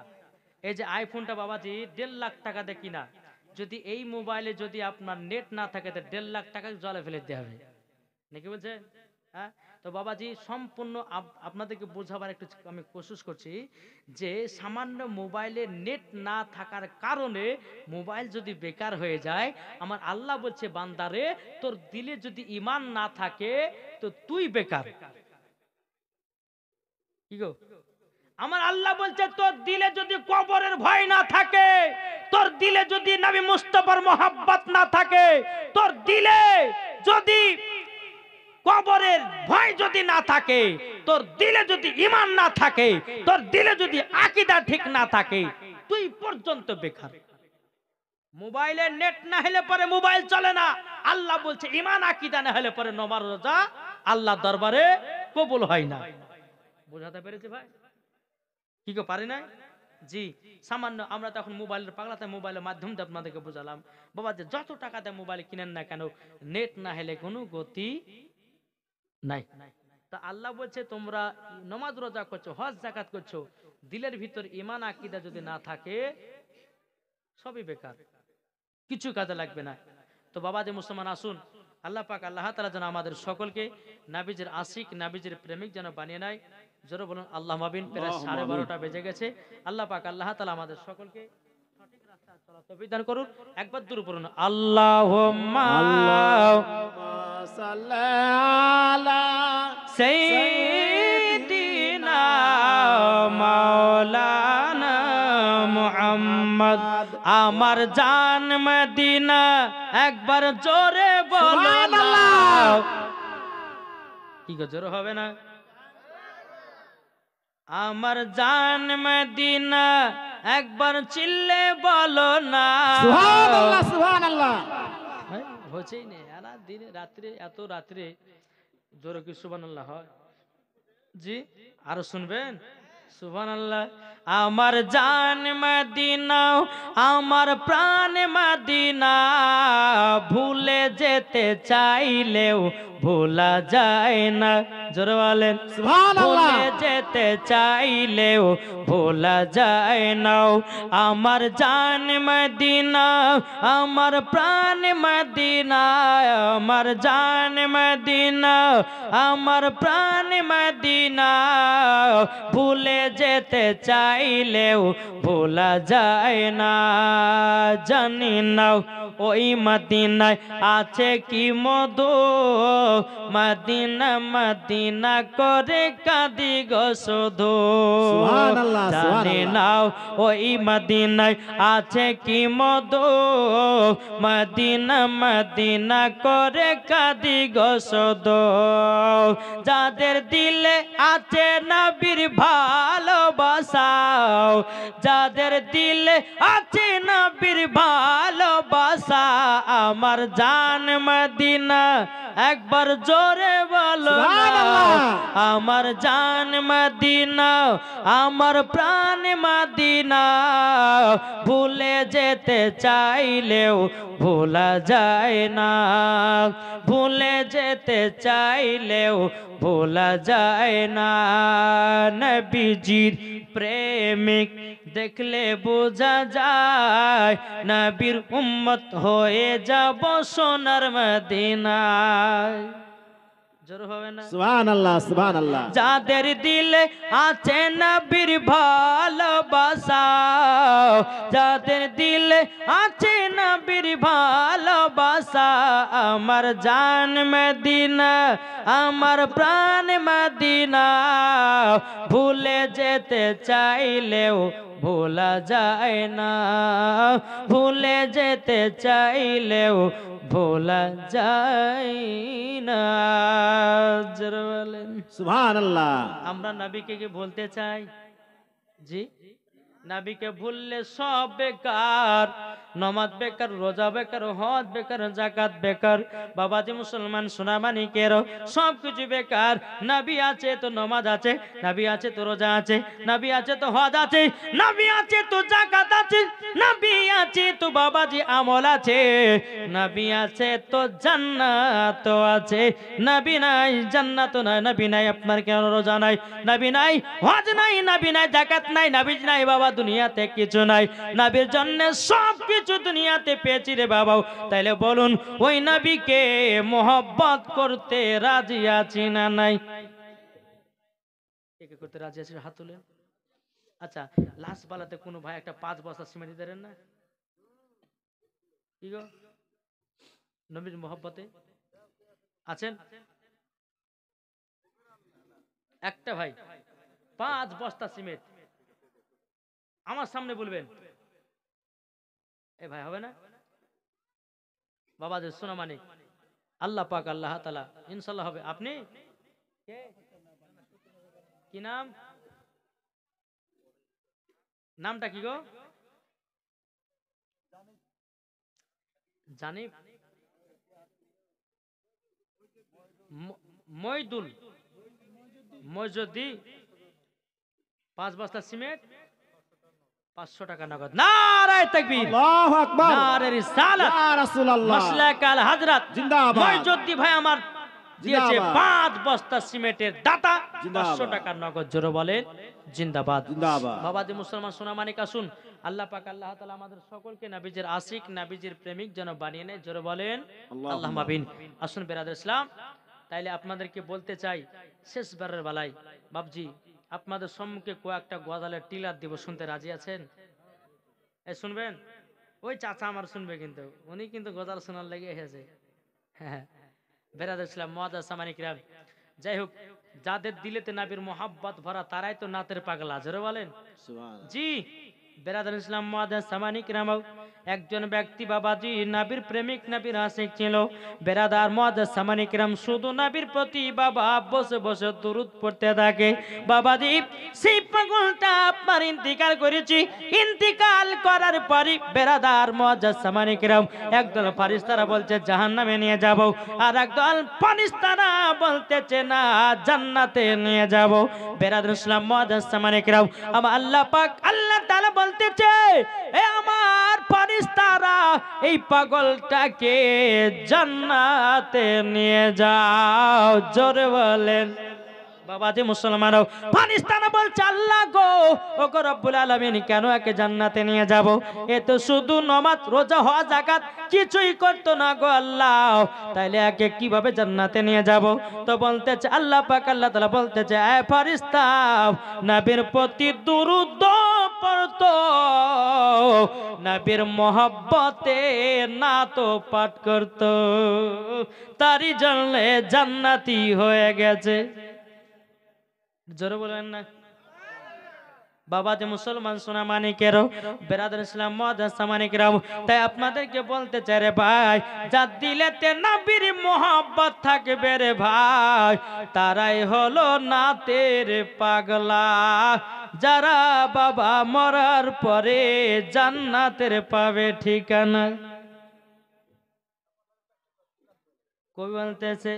এই যে আইফোনটা বাবাজি 1.5 লাখ টাকা দিয়ে কিনা, যদি এই মোবাইলে যদি আপনার নেট না থাকে তো 1.5 লাখ টাকা জলে ফেলে দিতে হবে, নাকি বলছে? হ্যাঁ, তো বাবাজি সম্পূর্ণ আপনাদেরকে বোঝাবার একটু আমি কোশিশ করছি যে সামান্য মোবাইলে নেট না থাকার কারণে মোবাইল যদি বেকার হয়ে যায়, আমার আল্লাহ বলছে বান্দারে তোর দিলে যদি ঈমান না থাকে তো তুই বেকার। কি গো, আমার আল্লাহ বলছে তোর দিলে যদি কবরের ভয় না থাকে, তোর দিলে যদি নবী মুস্তাফার মোহাব্বত না থাকে, তোর দিলে যদি কবরের ভয় যদি না থাকে, তোর দিলে যদি ঈমান না থাকে, তোর দিলে যদি আকীদা ঠিক না থাকে, তুই পর্যন্ত বেকার। মোবাইলের নেট না হলে পরে মোবাইল চলে না। আল্লাহ বলছে ঈমান আকীদা না হলে পরে নামাজ রোজা আল্লাহ দরবারে কবুল হয় না। বোঝাতে পেরেছি ভাই? কি গো পারি না? জি, সামান্য আমরা তখন মোবাইলের পাগলাতে মোবাইলের মাধ্যম দিয়ে আপনাদেরকে বোঝালাম বাবা যে যত টাকা দিয়ে মোবাইল কিনেন না কেন, নেট না হলে কোনো গতি নাই। তা আল্লাহ বলছে তোমরা নামাজ রোজা করছো, হজ যাকাত করছো, দিলের ভিতর ঈমান আকীদা যদি না থাকে সবই বেকার, কিছু কাজে লাগবে না। তো বাবা যে মুসলমান আসুন, আল্লাহ পাক আল্লাহ তাআলা যেন আমাদের সকলকে নবীজির আশিক, নবীজির প্রেমিক যেন বানিয়ে নেয়। জোরে বলুন আল্লাহুম্মা আমিন। প্রায় 12:30 বেজে গেছে। আল্লাহ পাক আল্লাহ তাআলা আমাদের সকলকে সঠিক রাস্তা তৌফিক দান করুন। একবার দূর পড়ুন, আল্লাহুম্মা আল্লাহুম্মা সাল্লি আলা সাইয়্যিদিনা মাওলানা মুহাম্মদ। আমার জান মদিনা, একবার জোরে বলো না। কি গো, জোরে হবে না? আমার জান মদিনা, একবার চিল্লে বলো না। সুবহানাল্লাহ সুবহানাল্লাহ। হচ্ছেই নেই দিনে রাত্রে, এত রাত্রে জোরে কি সুবহানাল্লাহ হয়? জি, আরো শুনবেন সুবহানাল্লাহ। আমার জান মদিনা, আমার প্রাণ মদিনা, ভুলে যেতে চাইলেও ভোলা যায় না। জোরে বলেন সুবহানাল্লাহ। ভুলে যেতে চাইলেও ভোলা যায় না। আমার জান মদিনা, আমার প্রাণ মদিনা, আমার জান মদিনা, আমার প্রাণ মদিনা, ভুলে যেতে চাইলেও ভোলা যায় না। জানি না ওই মদিনায় আছে কি মধু, মদিনা মদিনা করে কাঁদি গো শুধু। সুবহানাল্লাহ, জানি সুবহানাল্লাহ। নাও ওই মদিনায় আছে কি মধু, মদিনা মদিনা করে কাঁদি গো শুধু। যাদের দিলে আছে নবীর ভালোবাসা, যাদের দিলে আছে নবীর ভালোবাসা, আমার জান মদিনা, একবার জোরে বলো না। সুবহানাল্লাহ। আমার জান মদিনা, আমার প্রাণ মদিনা, ভুলে যেতে চাইলেও ভোলা যায় না। ভুলে যেতে চাইলেও ভোলা যায় না। নবীজির প্রেমিক দেখলে বোঝা যায়, নবীর উম্মত হয়ে যাব সোনার মদিনায়। জোর হবে না? সুবহানাল্লাহ সুবহানাল্লাহ। যাদের দিলে আছে নবীর ভালোবাসা, যাদের দিলে আছে নবীর ভালোবাসা, আমার জান মদিনা, আমার প্রাণ মদিনা, ভুলে যেতে চাইলেও ভোলা যায় না। ভুলে যেতে চাইলেও ভোলা যায় না। জোরে বলেন সুবহানাল্লাহ। আমরা নবীকে কি বলতে চাই? জি, নবীকে ভুললে সব বেকার। নামাজ বেকার, রোজা বেকার, হজ বেকার, যাকাত বেকার। বাবাজি মুসলমান সোনামানিকের সব কিছু বেকার। নবী আছে তো নামাজ আছে, নবী আছে তো রোজা আছে, নবী আছে তো হজ আছে, নবী আছে তো যাকাত আছে, নবী আছে তো বাবাজি আমল আছে, নবী আছে তো জান্নাত আছে। নবী নাই জান্নাত নাই, নবী নাই আপনার কেন রোজা নাই, নবী নাই হজ নাই, নবী নাই যাকাত নাই, নবী নাই বাবা দুনিয়াতে কিছু নাই। নবীর জন্য সব কিছু দুনিয়াতে পেয়েছি রে বাবা। তাইলে বলুন ওই নবীকে মোহব্বত করতে রাজি আছি না নাই? কে কে করতে রাজি আছে হাত তুলেন। আচ্ছা, লাশ বালাতে কোনো ভাই একটা 5 বস্তা সিমেন্ট দিতে পারেন না? কি গো, নবীর মোহব্বতে আছেন? একটা ভাই 5 বস্তা সিমেন্ট আমার সামনে বলবেন, এ ভাই হবে না? বাবা যে সোনা মানিক, আল্লাহ পাক আল্লাহ তাআলা ইনশাআল্লাহ হবে। আপনি কে, কি নাম, নামটা কি গো? জানিব, মইদুল, মইজুদ্দি, 5 বস্তা সিমেন্ট, 500 টাকা নগদ। নারায়ে তাকবীর, আল্লাহু আকবার, নারে রিসালাত, ইয়া রাসূলুল্লাহ, মাসলাক আল হযরত জিন্দাবাদ। মইজুদ্দি ভাই আমার দিয়েছে জিন্দাবাদ। 5 বস্তা সিমেন্টের দাতা, জিন্দাবাদ। 500 টাকা নগদ। জোরে বলেন জিন্দাবাদ। জিন্দাবাদ। বাবাজি মুসলমান সোনা মানিক আসুন, আল্লাহ পাক আল্লাহ তাআলা আমাদের সকলকে নবীজির আশিক, নবীজির প্রেমিক যেন বানিয়ে নেয়। জোরে বলেন আল্লাহুম্মা আমিন। আসুন বেরাদর ইসলাম, তাইলে আপনাদেরকে বলতে চাই শেষবারের বেলায় বাবজি আপনাদের সম্মুখে কয়েকটা গজালের টিলার দিব, শুনতে রাজি আছেন? শুনবেন? ওই চাচা আমার শুনবে কিন্তু, উনি কিন্তু গজাল শোনার লেগে এসেছে। হ্যাঁ, বেরাদ ইসলাম মুআজ্জাজ সামানিক রাম। যাই হোক, যাদের দিলেতে নবীর মোহাব্বত ভরা তারাই তো নাতের পাগলা, জোরে বলেন। সুবহানাল্লাহ। জি, বেরাদার ইসলাম মুআজ্জাজ সামানিক রাম, একজন ব্যক্তি বাবাজি নবীর প্রেমিক, নবীর আশিক ছিল। বেরাদার মুআজ্জাজ সামানিক রাম শুধু নবীর প্রতি বাবা বসে বসে দুরূদ পড়তে থাকে। বাবাজি সেই পাগলটা আপনার ইন্তিকাল করেছি, ইন্তিকাল করার পরই বেরাদার মুআজ্জাজ সামানিক রাম একদল ফারিস্তারা বলছে জাহান্নামে নিয়ে যাব, আর একদল ফারিস্তারা বলতেছে না জান্নাতে নিয়ে যাব। বেরাদার ইসলাম মুআজ্জাজ সামানিক রাম, আমার আল্লাহ পাক আল্লাহ তাআলা বলতেছে এ আমার ফারিস্তারা এই পাগলটাকে জান্নাতে নিয়ে যাও, জোরে বলেন। বাবাজি মুসলমানও, ফারিস্তারা বলছে আল্লাহ গো, ও গো রব্বুল আলামিন কেন একে জান্নাতে নিয়ে যাব? এ তো শুধু নামাজ রোজা হজ যাকাত কিছুই করতো না গো আল্লাহ, তাইলে একে কিভাবে জান্নাতে নিয়ে যাব? তো বলতেছে আল্লাহ পাক আল্লাহ তাআলা বলতেছে এ ফারিস্তা নবীর প্রতি দুরূদ পড়তো, নবীর মোহাব্বতে না তো পাঠ করতো, তারই জন্য জান্নাতি হয়ে গেছে। জোরে বলেন না। বাবা যে মুসলমান সোনা মানিকেরও, বেরাদার ইসলাম মুআজ্জাজ সামানিকরাম, তাই আপনাদেরকে বলতে চাই রে ভাই, যার দিলেতে নবীর মোহাব্বত থাকবে রে ভাই, তারাই হলো নাতের পাগলা, যারা বাবা মরার পরে জান্নাতের পাবে ঠিকানা। কবি বলতেছে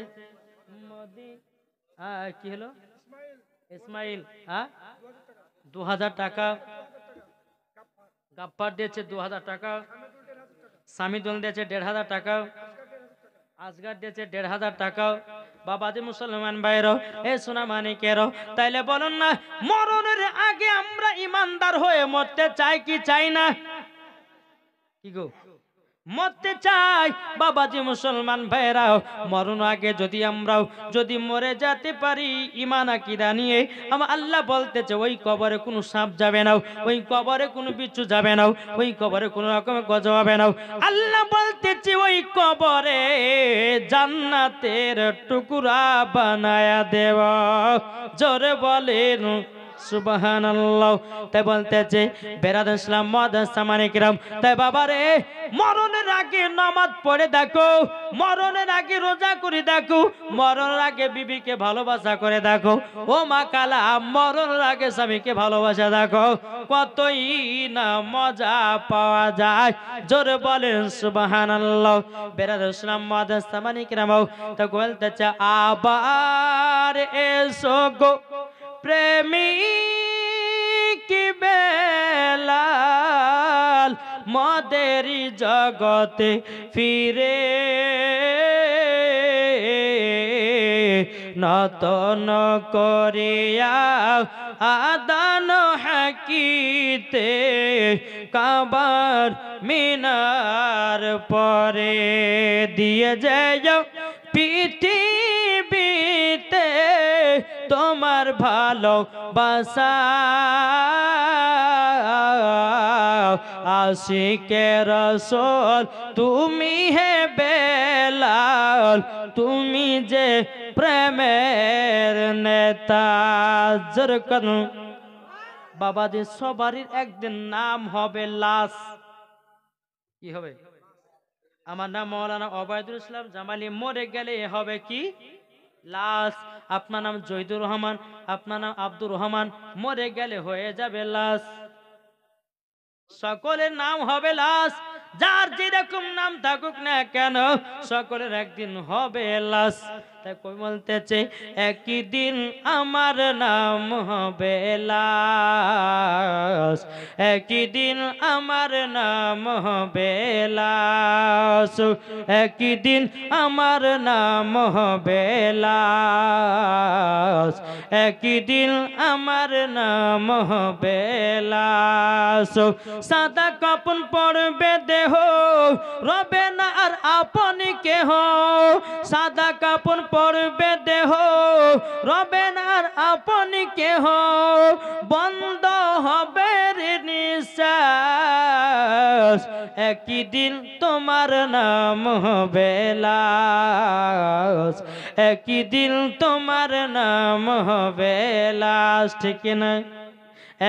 কি হলো ইসমাইল 2000 টাকা গাপ্পার দিয়েছে, 2000 টাকা সামিদুল দিয়েছে, 1500 টাকা আজগার দিয়েছে, 1500 টাকা। বাবাজি মুসলমান ভাইরো, এ সোনা মানিকেরও, তাইলে বলুন না মরণের আগে আমরা ইমানদার হয়ে মরতে চাই কি চাই না? কি গো মরতে চাই? বাবাজি মুসলমান ভাইরাও, মরণ আগে যদি আমরাও যদি মরে যেতে পারি ঈমান আকীদা নিয়ে, আমার আল্লাহ বলতেছে ওই কবরে কোনো সাপ যাবে না, ওই কবরে কোনো বিচ্ছু যাবে না, ওই কবরে কোনো রকমের গজব হবে না। আল্লাহ বলতেছে ওই কবরে জান্নাতের টুকরা বানায়া দেব, জোরে বলেন সুবহানাল্লাহ। তাই বলতেছে বেরাদার ইসলাম মুআজ্জাজ সামানিকরাম, তাই বাবারে মরণের আগে নামাজ পড়ে দেখো, মরণের আগে রোজা করে দেখো, মরণের আগে বিবিকে ভালোবাসা করে দেখো, ও মা কালা মরণের আগে স্বামীকে ভালোবাসা দেখো, কতই না মজা পাওয়া যায়, জোরে বলেন সুবহানাল্লাহ। বেরাদার ইসলাম মুআজ্জাজ সামানিকরাম, তো বলতেছে আবার এসো গো প্রেমিক বেলাল, মদেরি জগতে ফিরে নতন করিয়া আদান হাকিতে কাবার মিনার পরে দিয়ে যাও পৃথিবীতে তোমার ভালোবাসা, আশিকে রাসূল তুমি হে বেলাল, তুমি যে প্রেমের নেতা। যেরকম বাবাজি সবারই একদিন নাম হবে লাশ। কি হবে? আমার নাম মাওলানা ওবায়দুল ইসলাম জামালি, মরে গেলে হবে কি লাশ। আপনার নাম জহিদুর রহমান, আপনার নাম আব্দুর রহমান, মরে গেলে হয়ে যাবে লাশ। সকলের নাম হবে লাশ, যার যেরকম নাম থাকুক না কেন সকলের একদিন হবে লাশ। তাই কই বলতেছে একই দিন আমার নাম হবে লাশ, একই দিন আমার নাম হবে লাশ, একই দিন আমার নাম হবে লাশ, একই দিন আমার নাম হবে লাশ। সাদা কাপন পরবে দেহ রবে না আর আপনি কেহ, সাদা কাপন পরবে দেহ রবে না আর আপনি কেহ, বন্ধ হবে নিঃশ্বাস একই দিন তোমার নাম হবে লাশ, একই দিন তোমার নাম হবে লাশ, ঠিক না?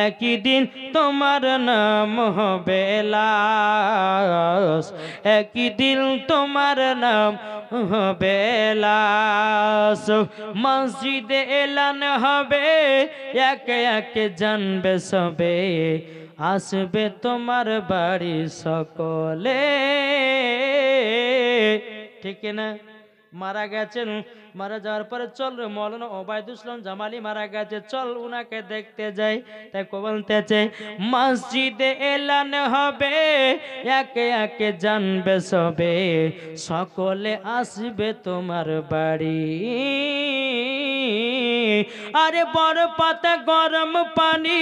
একই দিন তোমার নাম হবে লাশ, একই দিন তোমার নাম হবে লাশ। মসজিদে এলান হবে, একে একে জানবে সবে, আসবে তোমার বাড়ি সকলে, ঠিক না? মারা গেছেন, মারা যাওয়ার পরে চল মৌলানা ওবায়দুল ইসলাম জামালি মারা গেছে, চল উনাকে দেখতে যাই। তাই বলতেছে মসজিদে এলান হবে, একে একে জানবে সবে, সকলে আসবে তোমার বাড়ি। আরে বড় পাতা গরম পানি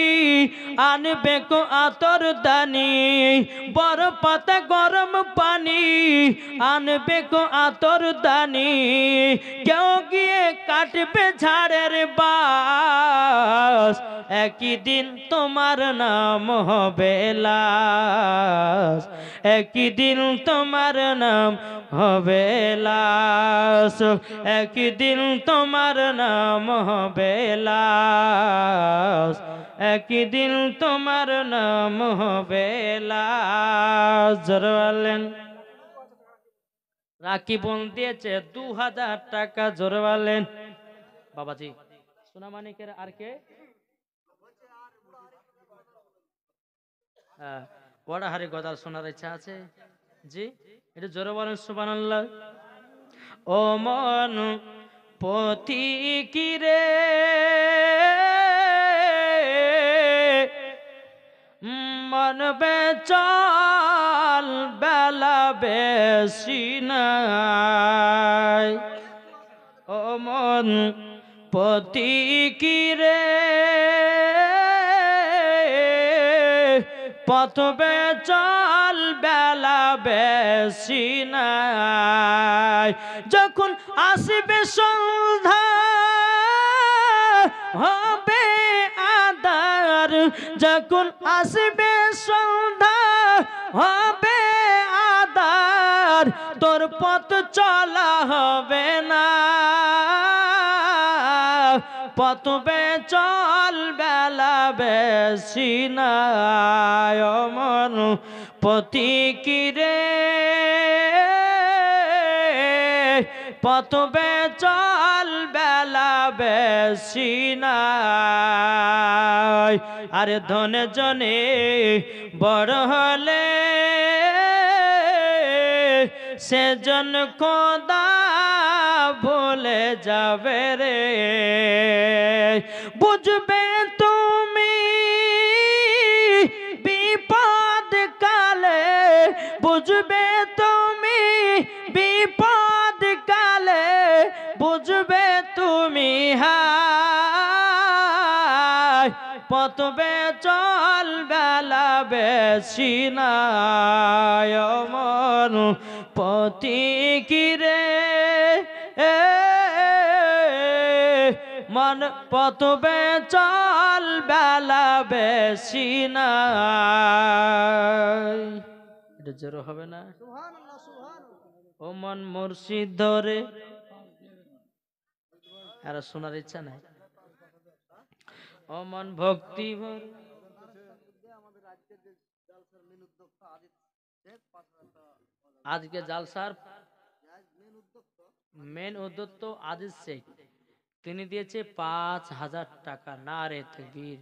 আনবে কো আতর দানি, বড় পাতা গরম পানি আনবে কো আতর দানি, কেউ গিয়ে কাটবে ঝাড়ের বাস, একই দিন তোমার নাম হবে লাশ, একই দিন তোমার নাম হবে লাশ, একই দিন তোমার নাম হবে লাশ, একই দিন তোমার নাম হবে লাশ। জোরে বলেন। রাখি বোন দিয়েছে 2000 টাকা, জোরে বলেন। বাবাজি সোনামানিকের আর কে? ওড়াহারি গদার শোনার ইচ্ছা আছে? জি, এটা জোরে বলেন সুবহানাল্লাহ। ও মন পতি কিরে মন বেচাল বেলা বেশি নাই, ও মন পতি কিরে পথ বেচাল বেলা বেশি নাই, যখন আসবে সন্ধ্যা হবে আদার, যখন আসবে সন্ধ্যা হবে আদার, তোর পথ চলা হবে না, পথ বেচল বেলা বেশি নাই, ও মন পতি কিরে পথ বেচল বেলা বেশি নাই। আরে ধনে জনে বড় হলে সেজন খোদা ভুলে যাবে রে, বুঝবে তুমি বিপদ কালে, বুঝবে তুমি বিপদ কালে, বুঝবে তুমি হায়, পথ বেচল বেলা বেশি নাই, ও মন পতি কিরে মন পথ বেচল বেলা বেশি নাই। এটা জোর হবে না? ও মন মুর্শিদ ধরে, আর শোনার ইচ্ছা নাই? ও মন ভক্তি ভরে, আজকে জালসার মেন উদ্যোক্তা আজিজ শেখ, তিনি দিয়েছে 5000 টাকা। নারে তাকবীর,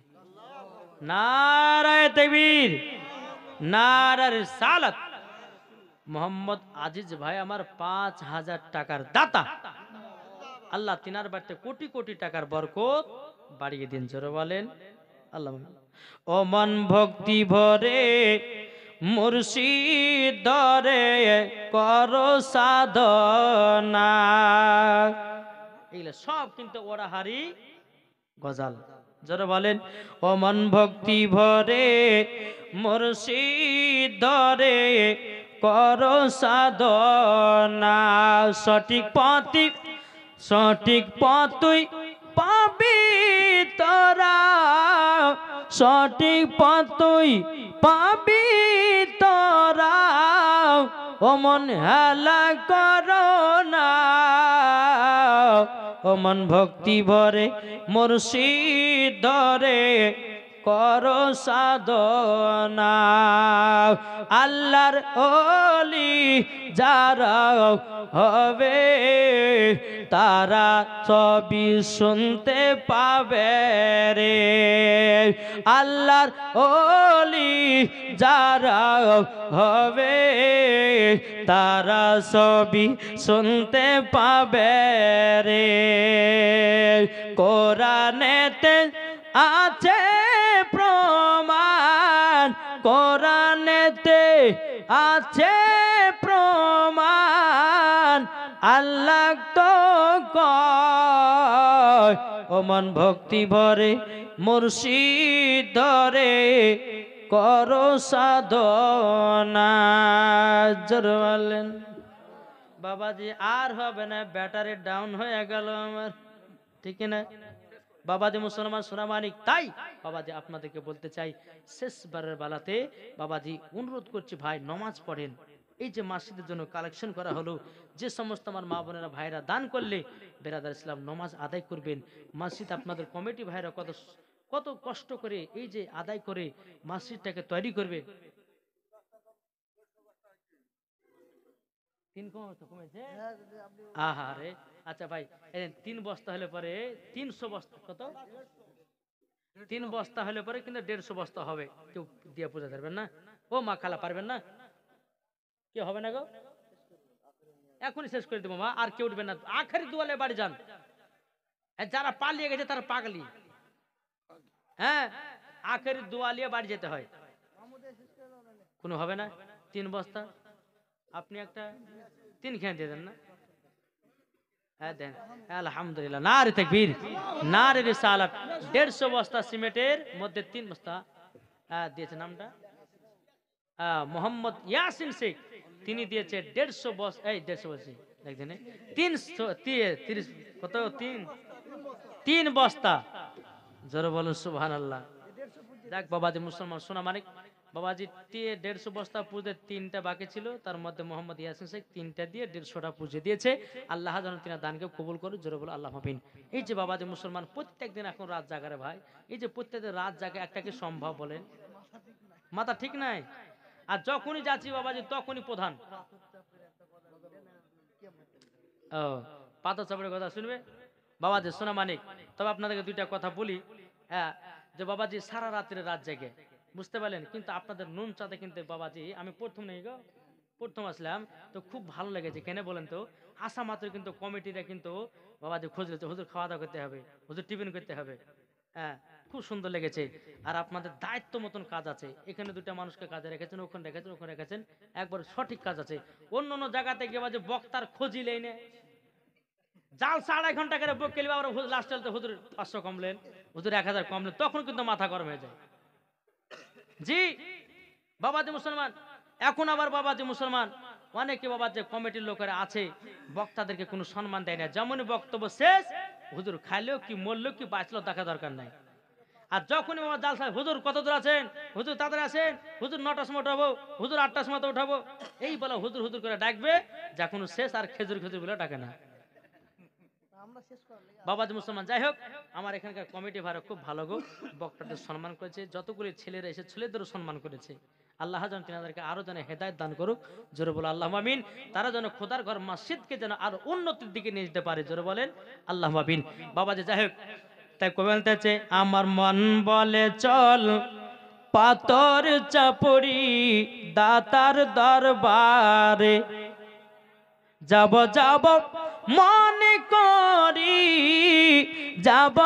নারে তাকবীর, নারে রিসালাত। মোহাম্মদ আজিজ ভাই আমার 5000 টাকার দাতা। আল্লাহ তিনার বাড়িতে কোটি কোটি টাকার বরকত বাড়িয়ে দিন, জোরে বলেন আল্লাহ। ও মন ভক্তি ভরে মুর্শিদ ধরে করো সাধনা, এগুলো সব কিন্তু ওড়াহারি গজাল, জোরে বলেন। ও মন ভক্তি ভরে মুর্শিদ ধরে করো সাধনা, সঠিক পথে সঠিক পথই পাবি তোরা, সঠিক পথই পাবি তোরা ও মন হেলা করো না ও মন ভক্তি ভরে মুর্শিদ ধরে করো সাধনা আল্লাহর ওলি যারা হবে তারা সবই শুনতে পাবে রে আল্লাহর ওলি যারা হবে তারা সবই শুনতে পাবে রে কোরআনেতে আছে প্রমাণ কোরআনেতে আছে প্রমাণ আল্লাহ তো কয় ও মন ভক্তি ভরে মুর্শিদ ধরে করো সাধনা জোরে বলেন বাবাজি আর হবে না ব্যাটারি ডাউন হয়ে গেল আমার ঠিক না বাবাজি মুসলমান সোনামানিক তাই বাবাজি আপনাদেরকে বলতে চাই শেষবারের বেলাতে বাবাজি অনুরোধ করছি ভাই নমাজ পড়েন এই যে মসজিদের জন্য কালেকশন করা হলো যে সমস্ত আমার মা বোনেরা ভাইরা দান করলে বেরাদার ইসলাম নমাজ আদায় করবেন মসজিদ আপনাদের কমিটি ভাইরা কত কত কষ্ট করে এই যে আদায় করে মসজিদটাকে তৈরি করবে কমেছে আহারে আচ্ছা ভাই 3 বস্তা হলে পরে 300 বস্তা কত 3 বস্তা হলে পরে কিন্তু 150 বস্তা হবে কেউ দিয়ে পূজা করবেন না ও মা খালা পারবেন না কেউ হবে না গো এখনই শেষ করে দেবো মা আর কেউ উঠবেন না আখেরি দুয়ালে বাড়ি যান যারা পালিয়ে গেছে তারা পাগলি হ্যাঁ আখেরি দুয়ালিয়ে বাড়ি যেতে হয় কোনো হবে না 3 বস্তা আপনি একটা 3 খেয়ে দিয়ে দেন না হ্যাঁ দেন আলহামদুলিল্লাহ নারে তাকবীর নারে রিসালাত 150 বস্তা সিমেন্টের মধ্যে 3 বস্তা দিয়েছে নামটা মোহাম্মদ ইয়াসিন শেখ তিনি দিয়েছে 150 বস্তা এই 150 বস্তা দেখছেন 330 কত 3 বস্তা জোরে বলুন সুবহানাল্লাহ দেখ বাবাজি মুসলমান সোনা মানিক বাবাজি 150 বস্তা পুজো 3টা বাকি ছিল তার মধ্যে মোহাম্মদ ইয়াসিন শেখ 3টা দিয়ে 150টা পুজো দিয়েছে আল্লাহ যেন তিনি দানকে কবুল করে জোরে বলো আল্লাহ আমিন এই যে বাবাজি মুসলমান প্রত্যেকদিন এখন রাত জাগারে ভাই এই যে প্রত্যেকদিন রাত জাগে একটা কি সম্ভব বলেন মাথা ঠিক নাই আর যখনই যাচ্ছি বাবাজি তখনই প্রধান ও পাতা চাপড়ের কথা শুনবে বাবাজি সোনা মানিক তবে আপনাদেরকে 2টা কথা বলি হ্যাঁ যে বাবাজি সারা রাত্রে রাত জাগে বুঝতে পারলেন কিন্তু আপনাদের নুন চাঁদে কিন্তু বাবাজি আমি প্রথম আসলাম তো খুব ভালো লেগেছে কেন বলেন তো আসা মাত্র কিন্তু কমিটিরা কিন্তু বাবাজি খোঁজ নিচ্ছে হুজুর খাওয়া দাওয়া করতে হবে হুজুর টিফিন করতে হবে হ্যাঁ খুব সুন্দর লেগেছে আর আপনাদের দায়িত্ব মতন কাজ আছে এখানে 2টা মানুষকে কাজে রেখেছেন ওখানে রেখেছেন একবার সঠিক কাজ আছে অন্য জায়গাতে গিয়ে বাজে বক্তার খোঁজি লেনে জাল 2.5 ঘন্টা করে বুক কেলি আবার লাস্ট হুজুর 500 কমলেন হুজুর 1000 কমলেন তখন কিন্তু মাথা গরম হয়ে যায় জি বাবাজি মুসলমান এখন আবার বাবাজি মুসলমান অনেকে বাবাজি কমিটির লোকেরা আছে বক্তাদেরকে কোনো সম্মান দেয় না যেমনই বক্তব্য শেষ হুজুর খাইলেও কি মরলেও কি বাঁচলেও দেখা দরকার নাই আর যখনই বাবা জাল সাহেব হুজুর কত দূর আছেন হুজুর তাড়াতাড়ি আসেন হুজুর 9টার সময় উঠাবো হুজুর 8টার সময় উঠাবো এই বলে হুজুর হুজুর করে ডাকবে যখন শেষ আর খেজুর বলে ডাকে না বাবাজি মুসলমান যাই হোক আমার এখানকার কমিটি ভাড়া খুব ভালো গো বক্তাদের সম্মান করেছে যতগুলি ছেলেরা এসে ছেলেদেরও সম্মান করেছে আল্লাহ যেন তিনাদেরকে আরো যেন হেদায়েত দান করুক জোরে বলো আল্লাহ আমিন তারা যেন খোদার ঘর মসজিদকে যেন আরো উন্নতির দিকে নিয়ে যেতে পারে জোরে বলেন আল্লাহ আমিন বাবাজি যাই হোক তাই কবি বলতেছে আমার মন বলে চল পাথর চাপড়ি দাতার দরবারে যাব মনে করি যাব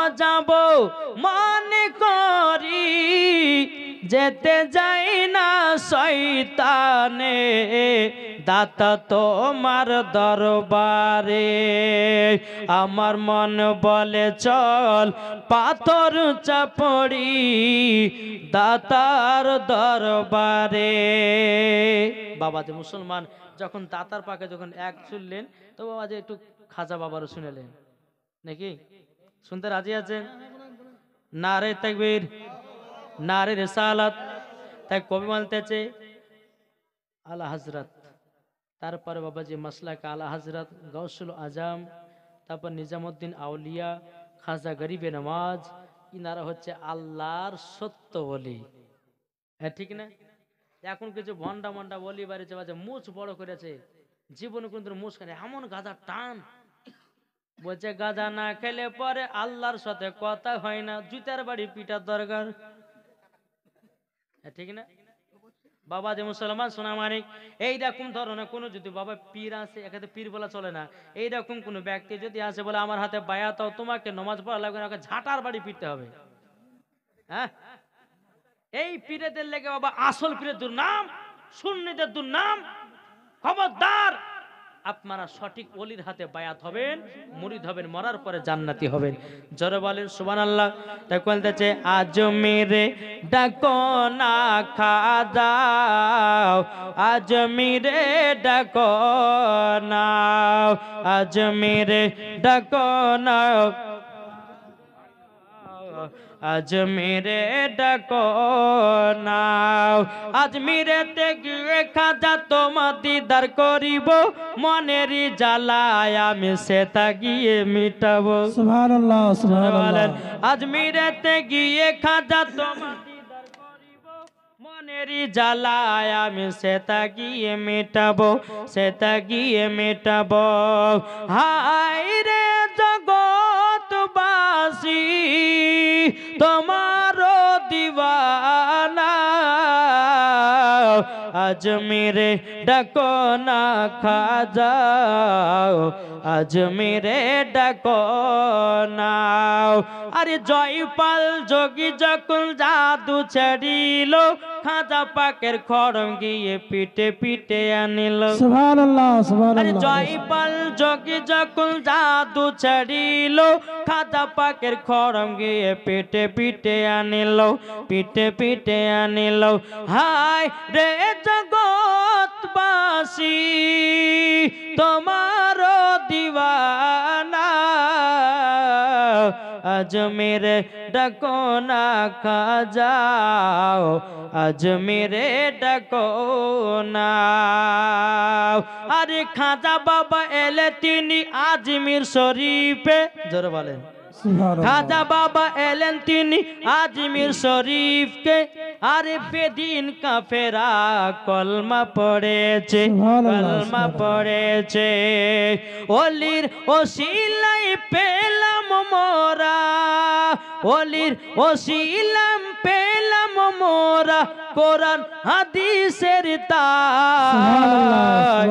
মনে করি যেতে যাই না শয়তানে দাতা তোমার দরবারে আমার মন বলে চল পাথর চাপড়ি দাতার দরবারে বাবাজি মুসলমান যখন দাতার পাকে যখন এক শুনলেন তো বাবাজি একটু খাজা বাবারও শুনেলেন নাকি শুনতে রাজি আছেন নারে তাকবীর নারী রিসালাত। তাই কবি বলতেছে আলা হযরত, তারপরে বাবাজি মাসলাক আলা হযরত গাউসুল আজম, তারপর নিজামুদ্দিন আউলিয়া, খাজা গরিবে নওয়াজ, ইনারা হচ্ছে আল্লাহর সত্য বলি। হ্যাঁ ঠিক না? এখন কিছু ভন্ডা মন্ডা বলি বাড়িতে বাজে মুছ বড় করেছে, জীবনে কোনদিন মুছ খায় এমন গাঁজা টান, বলছে গাঁজা না খেলে পরে আল্লাহর সাথে কথা হয় না, জুতার বাড়ি পিটার দরকার। ঠিক না বাবা? যে মুসলমান সোনা মানিক, এইরকম ধরনের কোনো যদি বাবা পীর আছে, এখানে পীর বলা চলে না, এইরকম কোনো ব্যক্তি যদি আসে বলে আমার হাতে বায়াত দাও, তোমাকে নামাজ পড়া লাগবে না, ওকে ঝাঁটার বাড়ি পিটতে হবে। হ্যাঁ, এই পীরেদের লেগে বাবা আসল পীরের দুর্নাম, সুন্নিদের দুর্নাম। খবরদার, আপনারা সঠিক ওলির হাতে বায়াত হবেন, মুরিদ হবেন, মরার পরে জান্নাতি হবেন। জোরে বলেন সুবহানাল্লাহ। তাই বলতেছে আজ মেরে ডাকো না খাজাও, আজ মেরে ডাকো না, আজ মেরে ডাকো না, আজ মেরে ডাকো নাও, আজ মেরেতে গিয়ে খাজা তোমার দিদার করিব, মনেরই জ্বালায় আমি সেটা গিয়ে মিটাবো। সুবহানাল্লাহ সুবহানাল্লাহ। আজ মেরেতে গিয়ে খাজা তোমার দিদার করিব, মনেরই জ্বালায় আমি সেটা গিয়ে মিটাবো, সেটা গিয়ে মিটাবো। হায় রে জগৎবাসী তোমারো দিওয়ানা, আজ মেরে ডাকো না খাজাও, আজ মেরে ডাকো না। আরে জয়পাল যোগী যখন জাদু ছাড়িল, খাজা পাকের খড়ম গিয়ে পিটে পিটে আনিল। সুবহানাল্লাহ আরে সুবহানাল্লাহ। জয়পাল যোগী যখন জাদু ছাড়িল, খাজা পাকের খড়ম গিয়ে পিটে পিটে আনিল, পিটে পিটে আনিল। হায় রে জগৎবাসী তোমার দিওয়ানা, আজ মেরে ডাকো না খাজাও, আজ মেরে ডাকো না। আরে খাজা বাবা এলে তিনি আজমির শরীফে, জোরে বলেন খাজা বাবা এলেন তিনি আজমির শরীফকে, আরে বেদিন কাফেরা কলমা পড়েছে, কলমা পড়েছে। ওলির ওসিলাই পেলাম মোরা, ওলির ওসিলাম পেলাম মোরা, কোরআন হাদিসের তাজ,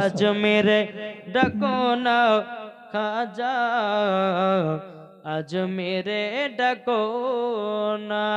আজ মেরে ডাকো না খাজা, আজ মেরে ডাকো না।